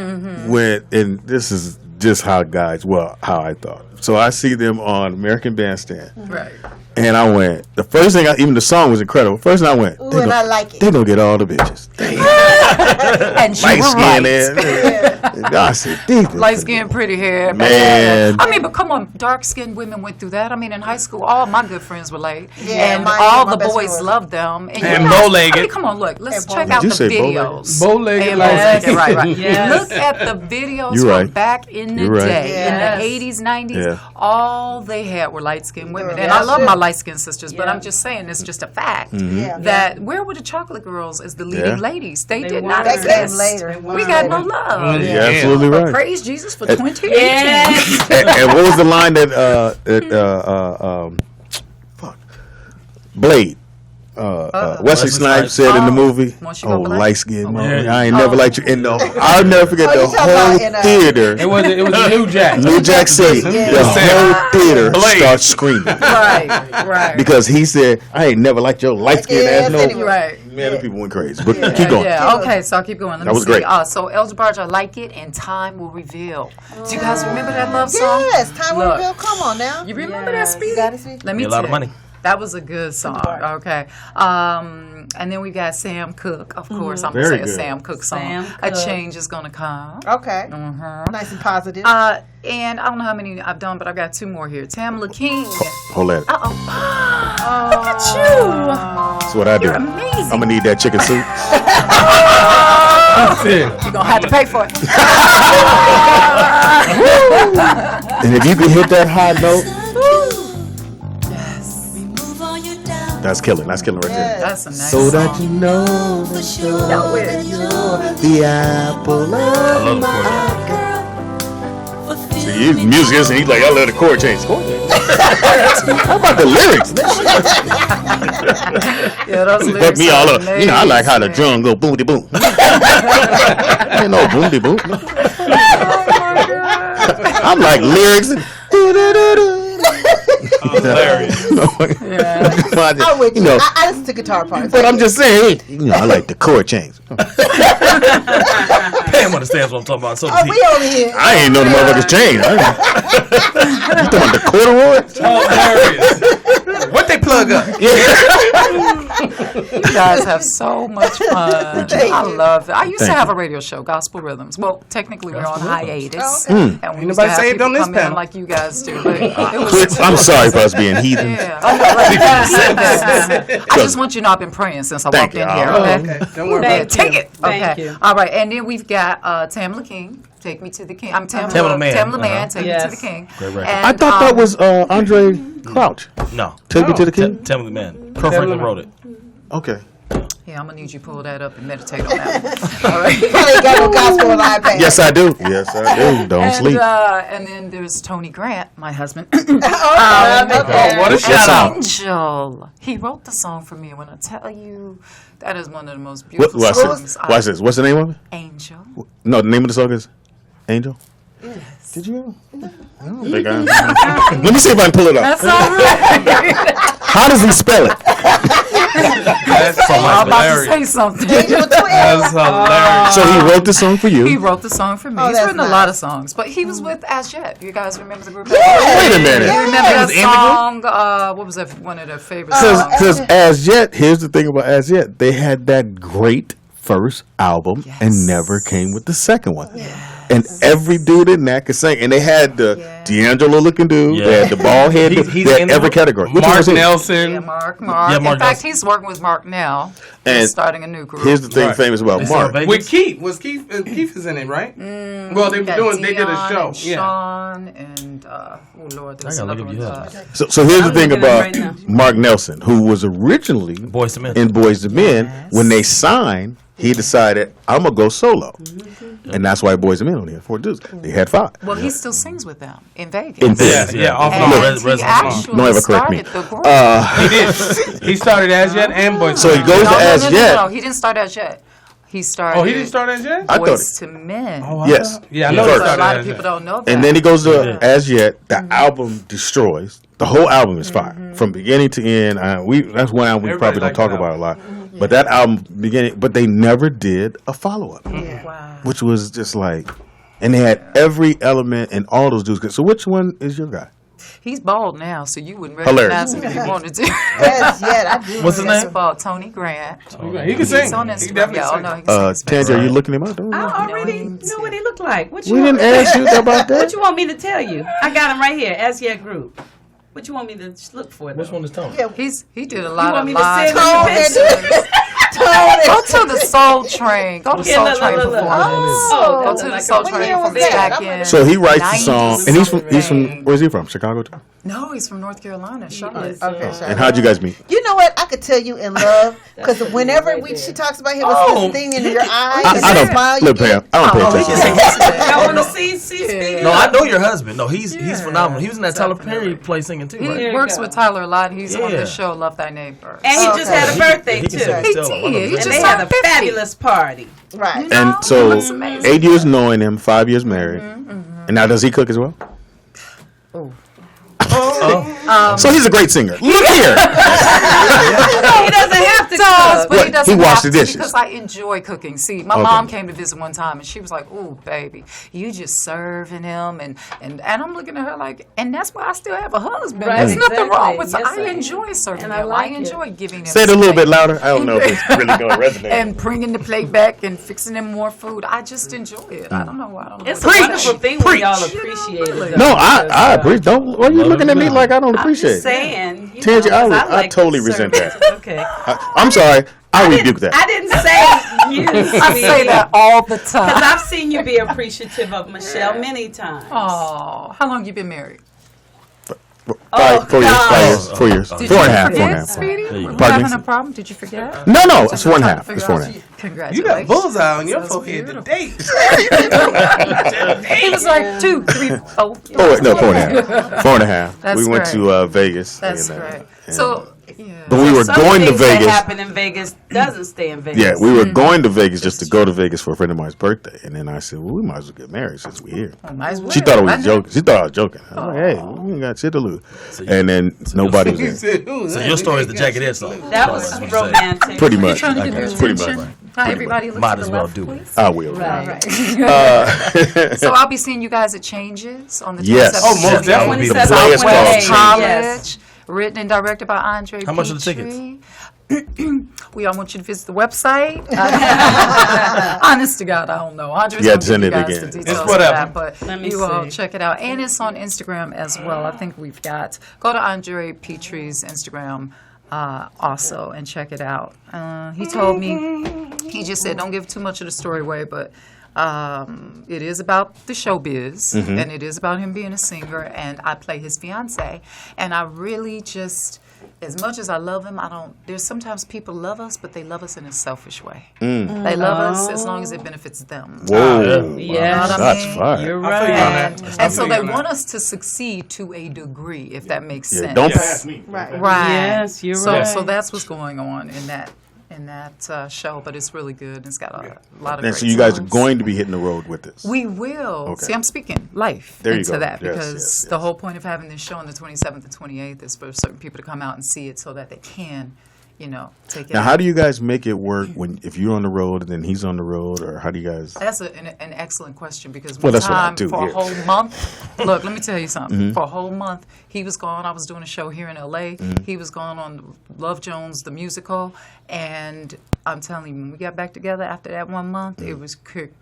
S1: When and this is just how guys, how I thought. So I see them on American Bandstand,
S10: Right.
S1: and I went. The first thing, even the song was incredible. First thing I went,
S4: Ooh, and I like it.
S1: They gonna get all the bitches.
S10: And she
S1: Light
S10: was
S1: skin
S10: right.
S1: and I said, deep.
S10: Light skin, pretty hair.
S1: Man.
S10: I mean, but come on, dark skinned women went through that. I mean, in high school, all my good friends were late.
S4: Yeah,
S10: and
S4: my
S10: all the
S4: best friend
S10: boys
S4: was.
S10: loved them.
S7: And
S10: you guys-
S7: bow-legged.
S10: I mean, come on, look. Let's
S4: And
S10: check out
S1: Did
S10: the
S1: you say
S10: videos.
S5: Bow-legged,
S10: And
S5: light
S10: bow-legged,
S5: skin.
S10: right.
S6: Yes.
S10: Look at the videos
S1: You're
S10: from
S1: right.
S10: back in the
S1: You're right.
S10: day,
S6: Yes.
S10: in the 80s, 90s.
S1: Yeah.
S10: All they had were light skinned women. And
S4: Yeah,
S10: I love
S4: sure.
S10: my light skinned sisters, but
S6: Yeah.
S10: I'm just saying, it's just a fact
S4: Yeah.
S10: that where were the chocolate girls as the leading
S1: Yeah.
S10: ladies? They
S6: They
S10: did not
S6: weren't.
S4: They came
S10: exist.
S4: later.
S10: We got no love.
S1: You're absolutely right.
S10: Praise Jesus for 2018.
S6: Yes.
S1: And what was the line that Blade Wesley Snipes said in the movie?
S10: Once you go black.
S1: Light skinned man,
S7: Yeah.
S1: I ain't never liked you. And I'll never forget
S4: Oh,
S1: the
S4: you talking
S1: whole
S4: about in,
S1: theater.
S5: It was a New Jack.
S1: New Jack City.
S4: Yeah.
S1: The whole theater
S7: Blade.
S1: starts screaming
S10: Right.
S1: because he said, "I ain't never liked your light skinned
S4: Yes,
S1: ass." No,
S4: anyway.
S10: Right.
S1: man, the people went crazy. But keep going.
S10: Yeah, okay, so I'll keep going. Let
S1: That
S10: me
S1: was
S10: see.
S1: great.
S10: So El DeBarge, I like it, and Time Will Reveal. Do you guys remember that love song?
S4: Yes, Time Will
S10: Look.
S4: Reveal. Come on now.
S10: You remember
S6: Yes.
S10: that, Speedy?
S4: You got it, Speedy?
S10: Let me
S7: Made a lot
S10: tell
S7: of
S10: you.
S7: money.
S10: That was a good song. Okay. And then we got Sam Cooke, of course. I'm
S1: Very
S10: going to say a
S1: good.
S10: Sam Cooke song.
S6: Sam
S10: A
S6: Cooke.
S10: Change Is Gonna Come.
S4: Okay. Nice and positive.
S10: And I don't know how many I've done, but I've got two more here. Tamla King.
S1: Hold that.
S10: Uh-oh. Look at you.
S1: That's what I do.
S10: You're amazing.
S1: I'm gonna need that chicken soup.
S10: You're going to have to pay for it.
S1: And if you can hit that high note, that's killing. That's killing right there.
S10: That's a nice
S1: So
S10: song.
S1: that you know that
S10: Know it.
S1: you're the apple
S7: I
S1: of
S7: love the
S1: my
S7: chord.
S1: eye. See, he's musician. He's like, I love the chord change. Chord change. How about the lyrics?
S10: Yeah, those
S1: Fuck
S10: lyrics
S1: me
S10: are
S1: all up. You know, I like how the
S10: amazing.
S1: drum go boom de boom. Ain't no boom de boom. I'm like lyrics and.
S7: Hilarious.
S4: I'm with you.
S1: know,
S4: I listen to guitar parts.
S1: but I'm just saying, you know, I like the chord change.
S7: Pam understands what I'm talking about. So does
S4: Oh,
S7: he.
S4: we over here.
S1: I ain't know the motherfuckers change. You talking about the corduroy?
S7: Hilarious. What they plug up?
S10: You guys have so much fun. I love it. I used to have a radio show, Gospel Rhythms. Well, technically we're on hiatus. And we used to
S5: nobody
S10: have
S5: saved
S10: people
S5: on this
S10: come in
S5: panel.
S10: like you guys do. But it was
S1: I'm sorry for us being heathens.
S10: Yeah. I just want you to know I've been praying since I
S1: Thank
S10: walked in
S1: you.
S10: here.
S1: Oh,
S10: Okay.
S5: Okay, don't worry
S10: Yeah,
S5: about it.
S10: take it.
S6: Thank
S10: Okay.
S6: you.
S10: All right. And then we've got Tamla King. Take Me to the King. I'm Tamla
S7: Man.
S10: Tamla Man. Take Me to
S6: Yes.
S10: the King.
S7: Great record.
S10: And,
S1: I thought that was Andre Crouch.
S7: No.
S1: Take me to the king.
S7: Tell me the man. Kirk Franklin wrote it.
S1: Okay.
S10: Yeah, I'm gonna need you to pull that up and meditate on that. All right.
S4: You probably got no gospel on iPad.
S1: Yes, I do. Yes, I do. Don't sleep.
S10: And then there's Tony Grant, my husband.
S5: What a shout out.
S10: Angel. He wrote the song for me. When I tell you, that is one of the most beautiful
S1: Watch
S10: songs.
S1: this. Watch this. What's the name of it?
S10: Angel.
S1: No, the name of the song is Angel.
S10: Yes.
S1: Did you? I don't think I. Let me see if I can pull it up.
S10: That's all right.
S1: How does he spell it?
S5: That's
S10: I'm about to
S5: hilarious.
S10: say something.
S5: That's hilarious.
S1: So he wrote the song for you.
S10: He wrote the song for me.
S4: Oh,
S10: He's
S4: that's
S10: written a
S4: nice.
S10: lot of songs, but he was with As Yet. You guys remember the group?
S1: Wait a minute.
S10: You remember that
S3: was Indigo?
S10: song? What was that? One of their favorite songs.
S1: Because As Yet, here's the thing about As Yet, they had that great first album and never came with the second one. And every dude in that could sing. And they had the D'Angelo looking dude, they had the bald head dude,
S3: He's
S1: they had
S3: in
S1: every
S3: the-
S1: category. Which one
S5: Mark
S1: was he?
S5: Nelson.
S10: Yeah, Mark.
S3: Yeah, Mark
S10: In fact,
S3: Nelson.
S10: he's working with Mark now.
S1: And
S10: He's starting a new group.
S1: Here's the thing
S5: Right.
S1: famous about Mark.
S5: With Keith. Was Keith? Keith is in it, right? Well, they were
S10: Got
S5: doing. They did a
S10: Dion
S5: show.
S10: and
S5: Yeah.
S10: Sean and oh Lord, there's
S3: I gotta
S10: another
S3: look
S10: one.
S3: at you.
S1: So here's the thing
S6: looking at
S1: about
S6: him right
S1: Mark Nelson, who was originally
S3: Boyz II Men.
S1: in Boyz II Men. When they signed, he decided, I'm going to go solo. And that's why Boyz II Men only had 4 dudes. They had 5.
S10: Well, he still sings with them in Vegas.
S1: In
S5: Yeah,
S1: Vegas.
S5: yeah. Off
S10: And
S5: and on.
S3: Res-
S10: he actually
S1: Don't ever correct me.
S10: started the group.
S5: He did. He started As Yet and Boyz.
S1: So he goes to As Yet.
S10: No, he didn't start As Yet. He started.
S5: Oh, he didn't start As Yet.
S1: I thought
S10: Boyz II Men.
S1: Yes.
S5: Yeah, I know
S1: First.
S5: he
S10: But a
S5: started
S10: lot of
S5: As
S10: people
S5: Yet.
S10: don't know that.
S1: And then he goes to As Yet. The album destroys. The whole album is fire. From beginning to end. That's one album we
S5: Everybody
S1: probably don't
S5: liked
S1: talk
S5: that
S1: about a lot. But that album beginning, but they never did a follow-up.
S10: Wow.
S1: Which was just like, and they had every element and all those dudes. So which one is your guy?
S10: He's bald now, so you wouldn't
S1: Hilarious.
S10: recognize him if you wanted to.
S4: Yes, I do.
S3: What's his
S10: He's
S3: name?
S10: bald. Tony Grant.
S5: He can
S10: He's
S5: sing.
S10: on
S5: He
S10: Instagram.
S5: can definitely
S10: Yeah, oh
S5: sing.
S10: no, he can sing.
S1: Tangi, are you looking him up? Don't
S6: I
S1: know.
S6: already know what he looked like. What you
S1: We
S6: want
S1: didn't
S6: me
S1: ask you about that.
S6: What you want me to tell you? I got him right here. As Yet Group. What you want me to look for?
S3: Which one is Tony?
S10: He did a
S6: You
S10: lot
S6: want
S10: of
S6: me to
S10: live.
S6: send you the picture?
S10: Go to the Soul Train. Go to
S6: Yeah,
S10: Soul
S6: look,
S10: Train
S6: look, look.
S10: performance.
S6: Oh,
S10: Go to the
S6: like
S10: Soul
S6: a-
S10: Train
S4: year
S10: from
S4: was that?
S10: back in.
S1: So he writes the song, and he's from
S10: Right.
S1: where's he from? Chicago too.
S10: No, he's from North Carolina, Charlotte.
S4: Okay, sorry.
S1: And how'd you guys meet?
S4: You know what? I could tell you in love because whenever she talks about him, it's this thing in your eyes. and
S1: I
S4: that
S1: don't
S4: smile you
S1: look,
S4: get.
S1: Pam. I don't pay attention.
S6: I want to see Speedy.
S7: No, I know your husband. No, he's phenomenal. He was in that Tyler Perry play singing too,
S10: He
S7: right?
S10: works with Tyler a lot. He's on
S7: Yeah.
S10: the show Love Thy Neighbor.
S6: And he just had a birthday
S7: He
S6: too.
S7: can sing
S10: He
S7: still. I love
S10: did.
S7: him.
S10: He
S6: And
S10: just
S6: they had a
S10: turned 50.
S6: fabulous party.
S4: Right.
S1: And
S10: He
S1: so
S10: looks amazing.
S1: 8 years knowing him, 5 years married, and now does he cook as well? So he's a great singer. Look here.
S6: He doesn't have to
S10: does,
S6: cook.
S10: but he
S1: What?
S10: doesn't
S1: He washed
S10: have
S1: the
S10: to
S1: dishes.
S10: because I enjoy cooking. See, my mom came to visit one time and she was like, "Ooh, baby, you just serving him," and I'm looking at her like, and that's why I still have a husband.
S6: Right,
S10: There's nothing wrong with
S6: exactly.
S10: it.
S6: Yes,
S10: I
S6: I
S10: enjoy serving
S6: And
S10: him.
S6: I like
S10: I
S6: it.
S10: enjoy giving him.
S1: Say it a little
S10: steak
S1: bit louder. I don't know if it's really going to resonate.
S10: and bringing the plate back and fixing him more food. I just enjoy it. I don't know. I don't know.
S6: It's a wonderful thing when y'all appreciate it.
S1: No, I appreciate. Don't. Why are you looking at me like I don't
S6: I'm
S1: appreciate
S6: just
S1: it?
S6: saying. You
S1: Tangi,
S6: know, 'cause
S1: I
S6: like
S1: totally
S6: to
S1: resent
S6: serve.
S1: that.
S6: Okay.
S1: I'm sorry. I rebuke that.
S6: I didn't say you.
S10: I say that all the
S6: Because
S10: time.
S6: I've seen you be appreciative of Michelle many times.
S10: Oh, how long you been married?
S1: 4 years.
S6: God.
S1: 5 years. 4 years.
S10: Did
S1: 4 and a
S10: you
S1: half. 4 and a
S10: forget,
S1: half.
S10: Speedy?
S3: you
S10: We're
S3: go.
S1: Pardon
S10: having
S1: me?
S10: a problem? Did you forget?
S1: No, it's
S10: Just
S1: 4 and a
S10: trying to
S1: half.
S10: figure
S1: It's 4
S10: out-
S1: and a half.
S10: Congratulations.
S5: You got bullseye on your
S10: That's
S5: forehead
S10: beautiful.
S5: today.
S10: He was like 2, 3, 4.
S1: Oh, wait, no, 4 and a half. 4 and a half.
S10: That's
S1: We went
S10: great.
S1: to Vegas.
S10: That's
S1: and,
S10: great.
S1: and-
S10: So, yeah.
S1: but we were
S6: Some
S1: going to
S6: things that
S1: Vegas.
S6: happen in Vegas doesn't stay in Vegas.
S1: Yeah, we were going to Vegas just to go to Vegas for a friend of mine's birthday, and then I said, "Well, we might as well get married since we're here."
S10: Might as well.
S1: She thought I
S10: Why
S1: was
S10: not?
S1: joking. She thought I was joking. I was like, "Hey, we ain't got shit to lose." And then nobody was in.
S7: So your story is the Jacket Ed song.
S6: That was
S7: That's what you're saying.
S6: romantic.
S1: Pretty much.
S10: Trying to get your
S1: Pretty
S10: attention.
S1: much.
S10: Hi, everybody. Look
S7: Might
S10: to
S7: as
S10: the
S7: well
S10: left,
S7: do it.
S10: please.
S1: I will.
S10: So I'll be seeing you guys at Changes on the 27th.
S1: Yes.
S5: Oh, most definitely.
S1: The
S6: 27th
S1: play is called
S6: Wednesday.
S1: Changes.
S6: Yes.
S10: Written and directed by Andre.
S7: How much are the
S10: Petrie. We all want you to visit the website. Honest to God, I don't know. Andre's
S1: You
S10: gonna
S1: had to send
S10: give you
S1: it
S10: guys
S1: again.
S10: the
S5: It's
S10: details of
S5: whatever.
S10: that, but
S6: Let me
S10: you all
S6: see.
S10: check it out. And it's on Instagram as well. I think we've got. Go to Andre Petrie's Instagram also and check it out. He told me, he just said, don't give too much of the story away, but it is about the showbiz, and it is about him being a singer, and I play his fiance, and I really just as much as I love him, there's sometimes people love us, but they love us in a selfish way. They love us as long as it benefits them.
S1: Whoa.
S6: Yeah.
S1: That's fire.
S6: You're
S5: I feel you on
S6: right.
S5: that.
S10: And so they
S5: on
S10: want
S5: that.
S10: us to succeed to a degree, if that makes sense.
S1: Don't
S5: Yes.
S4: Right.
S10: Right.
S6: Yes, you're
S10: so,
S6: right.
S10: So that's what's going on in that show, but it's really good. It's got a lot of
S1: And
S10: great
S1: so you guys are
S10: songs.
S1: going to be hitting the road with this.
S10: We will.
S1: Okay.
S10: See, I'm speaking life
S1: There you
S10: into
S1: go.
S10: that
S1: Yes,
S10: because
S1: yes,
S10: the
S1: yes.
S10: whole point of having this show on the 27th and 28th is for certain people to come out and see it so that they can, take it.
S1: Now, how do you guys make it work if you're on the road and then he's on the road, or how do you guys?
S10: That's an excellent question because
S1: Well,
S10: one
S1: that's what I
S10: time
S1: do,
S10: for
S1: yeah.
S10: a whole month, look, let me tell you something.
S1: Mm-hmm.
S10: For a whole month, he was gone. I was doing a show here in L.A. He was gone on Love Jones, the musical, and I'm telling you, when we got back together after that 1 month, it was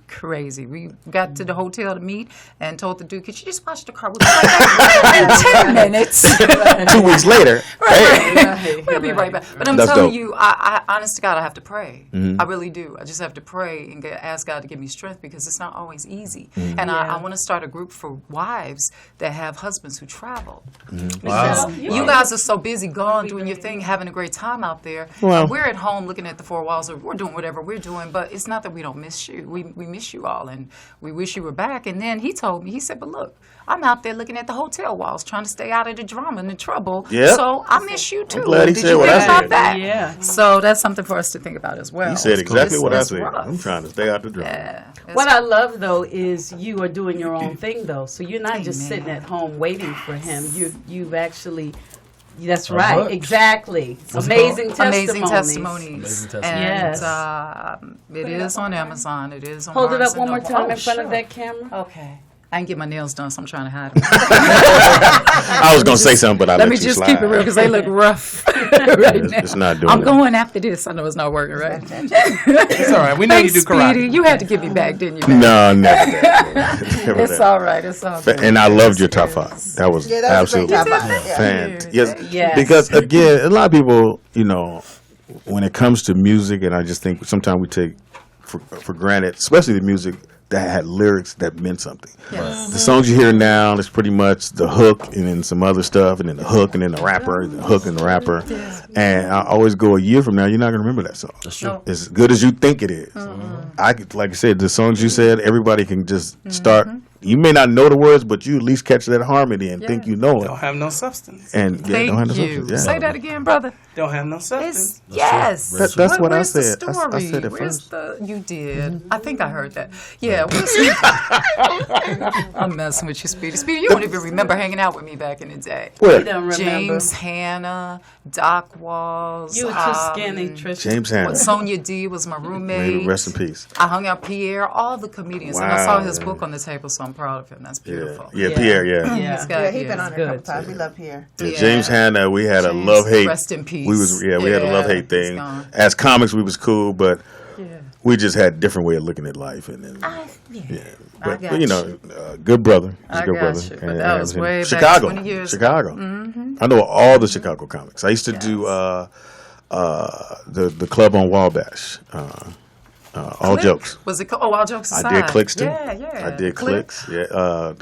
S10: crazy. We got to the hotel to meet and told the dude, could you just watch the car? We'll be right back in 10 minutes.
S1: 2 weeks later,
S10: We'll be right back. But I'm
S1: That's
S10: telling
S1: dope.
S10: you, I honest to God, I have to pray.
S1: Mm-hmm.
S10: I really do. I just have to pray and ask God to give me strength because it's not always easy. And I want to start a group for wives that have husbands who travel. Because you guys are so busy gone doing your thing, having a great time out there.
S1: Well-
S10: And we're at home looking at the four walls, or we're doing whatever we're doing, but it's not that we don't miss you. We miss you all, and we wish you were back. And then he told me, he said, but look, I'm out there looking at the hotel walls, trying to stay out of the drama and the trouble.
S1: Yep.
S10: So I miss you too.
S1: glad he
S10: Did
S1: said
S10: you
S1: what
S10: think
S1: I
S10: about
S1: said.
S10: that?
S6: Yeah.
S10: So that's something for us to think about as well.
S1: he said exactly what I
S10: It's
S1: said.
S10: rough.
S1: I'm trying to stay out the drama.
S10: Yeah.
S6: What I love though is you are doing your own thing though, so you're not just
S10: Amen.
S6: sitting at home waiting for him. You've actually. That's right,
S7: book.
S6: exactly.
S7: What's it
S6: Amazing testimonies.
S10: Amazing testimonies.
S7: Amazing
S10: And
S6: Yes.
S10: it is on Amazon. It is on
S6: Hold it
S10: Barnes
S6: up one
S10: and
S6: more
S10: Noble.
S6: time
S10: Oh,
S6: in front of
S10: sure.
S6: that camera.
S10: Okay. I didn't get my nails done, so I'm trying to hide them.
S1: I was gonna say something, but I
S10: Let
S1: let
S10: me
S1: you
S10: just
S1: slide.
S10: keep it real because they look rough right now.
S1: It's not doing
S10: I'm
S1: it.
S10: going after this. I know it's not working, right?
S5: It's all right. We know
S10: Thanks,
S5: you do karate.
S10: Speedy. You had to give me back, didn't you?
S1: No, never that. Never
S10: It's
S1: that.
S10: all right. It's all good.
S1: And I loved your top five. That was
S4: Yeah, that was a
S1: absolutely
S4: great top five. Yeah.
S1: fantastic. Yes,
S6: Yes.
S1: because again, a lot of people, when it comes to music, and I just think sometimes we take for granted, especially the music that had lyrics that meant something.
S10: Yes.
S1: The songs you hear now is pretty much the hook and then some other stuff, and then the hook and then the rapper, and the hook and the rapper. And I always go, a year from now, you're not going to remember that song.
S7: That's true.
S1: As good as you think it is. Like I said, the songs you said, everybody can just start. You may not know the words, but you at least catch that harmony and think you know it.
S5: Don't have no substance.
S1: And
S10: Thank
S1: don't have no
S10: you.
S1: substance. Yeah.
S10: Say that again, brother.
S5: Don't have no substance.
S10: Yes.
S1: That's what I
S10: where's the
S1: said. I
S10: story?
S1: said it
S10: Where's
S1: first.
S10: the? You did. I think I heard that. Yeah. I'm messing with you, Speedy. Speedy, you don't even remember hanging out with me back in the day.
S1: Where?
S6: You don't remember.
S10: James Hanna, Doc Walls.
S6: You were too skinny, Trisha.
S1: James Hanna.
S10: Sonia D was my
S1: May
S10: roommate.
S1: he rest in peace.
S10: I hung out Pierre, all the comedians, and I saw
S1: Wow.
S10: his book on the table, so I'm proud of him. That's beautiful.
S1: Yeah, Pierre, yeah.
S6: Yeah.
S10: This guy
S4: Yeah, he's
S10: here
S4: been
S10: is
S4: on here a couple
S6: good,
S4: times. We love Pierre.
S1: Yeah,
S10: Yeah.
S1: James Hanna, we had a
S10: James,
S1: love-hate.
S10: rest in peace.
S1: We had a
S10: Yeah,
S1: love-hate
S10: he's
S1: thing.
S10: gone.
S1: As comics, we was cool, but
S10: Yeah.
S1: we just had a different way of looking at life. And then,
S10: Yeah.
S1: but
S10: got
S1: you know, good brother. He's a
S10: I
S1: good
S10: got
S1: brother.
S10: you, but that was way back
S1: Chicago.
S10: 20 years ago.
S1: Chicago. I know all the Chicago comics. I used to do the club on Wabash. All
S10: Click?
S1: jokes.
S10: Was it? All jokes aside.
S1: I did Clicks too.
S10: Yeah.
S1: I did
S10: Click.
S1: Clicks. Yeah.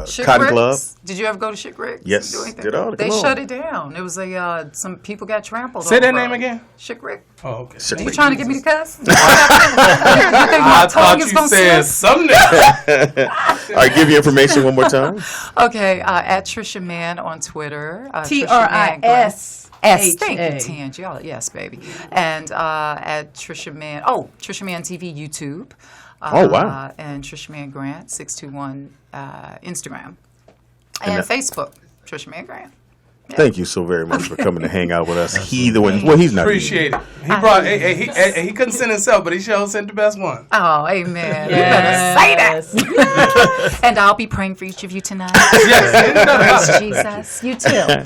S10: Chick
S1: Cotton Club.
S10: Ricks? Did you ever go to Chick Ricks?
S1: Yes,
S10: Do anything?
S1: did all.
S10: They
S1: Come on.
S10: shut it down. It was some people got trampled.
S5: Say that
S10: over.
S5: name again.
S10: Chick Rick.
S5: Oh, okay.
S1: Chick
S10: You
S1: Rick.
S10: trying to get me to cuss? You think my
S5: I
S10: tongue
S5: thought
S10: is
S5: you
S10: gonna
S5: said
S10: slip?
S5: something.
S1: All right, give you information one more time.
S10: Okay, at Trisha Mann on Twitter.
S6: TRIS.
S10: S. Thank
S6: H-A.
S10: you, Tange. Y'all, yes, baby. And at Trisha Mann. Oh, Trisha Mann TV YouTube.
S1: Oh, wow.
S10: And Trisha Mann Grant 621 Instagram
S1: And
S10: and
S1: that-
S10: Facebook. Trisha Mann Grant.
S1: Thank you so very much for coming to hang out with us. He's not.
S5: Appreciate it. He brought. He couldn't send himself, but he sure sent the best one.
S10: Oh, amen. You better say that. And I'll be praying for each of you tonight.
S5: Yes.
S10: Praise Jesus. You too.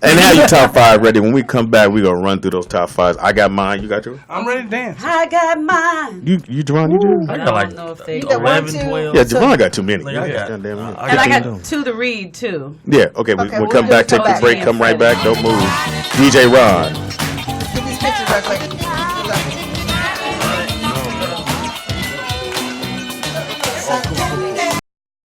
S1: And have your top five ready. When we come back, we're going to run through those top fives. I got mine. You got yours?
S5: I'm ready to dance.
S6: I got mine.
S1: You Javon, you do?
S7: I
S6: I
S7: got like
S6: don't know if they.
S4: You got one,
S7: 11,
S4: two.
S7: 12.
S1: Yeah, Javon got too many.
S7: Like, I got-
S1: Goddamn it.
S6: And I
S1: two.
S6: got two to read too.
S1: Yeah, okay.
S4: Okay,
S1: We'll
S4: we'll
S1: come
S4: do
S1: back,
S4: it
S1: take
S4: come
S1: the break,
S6: back.
S1: come right back. Don't move. DJ Ron.
S4: Get these pictures real quick.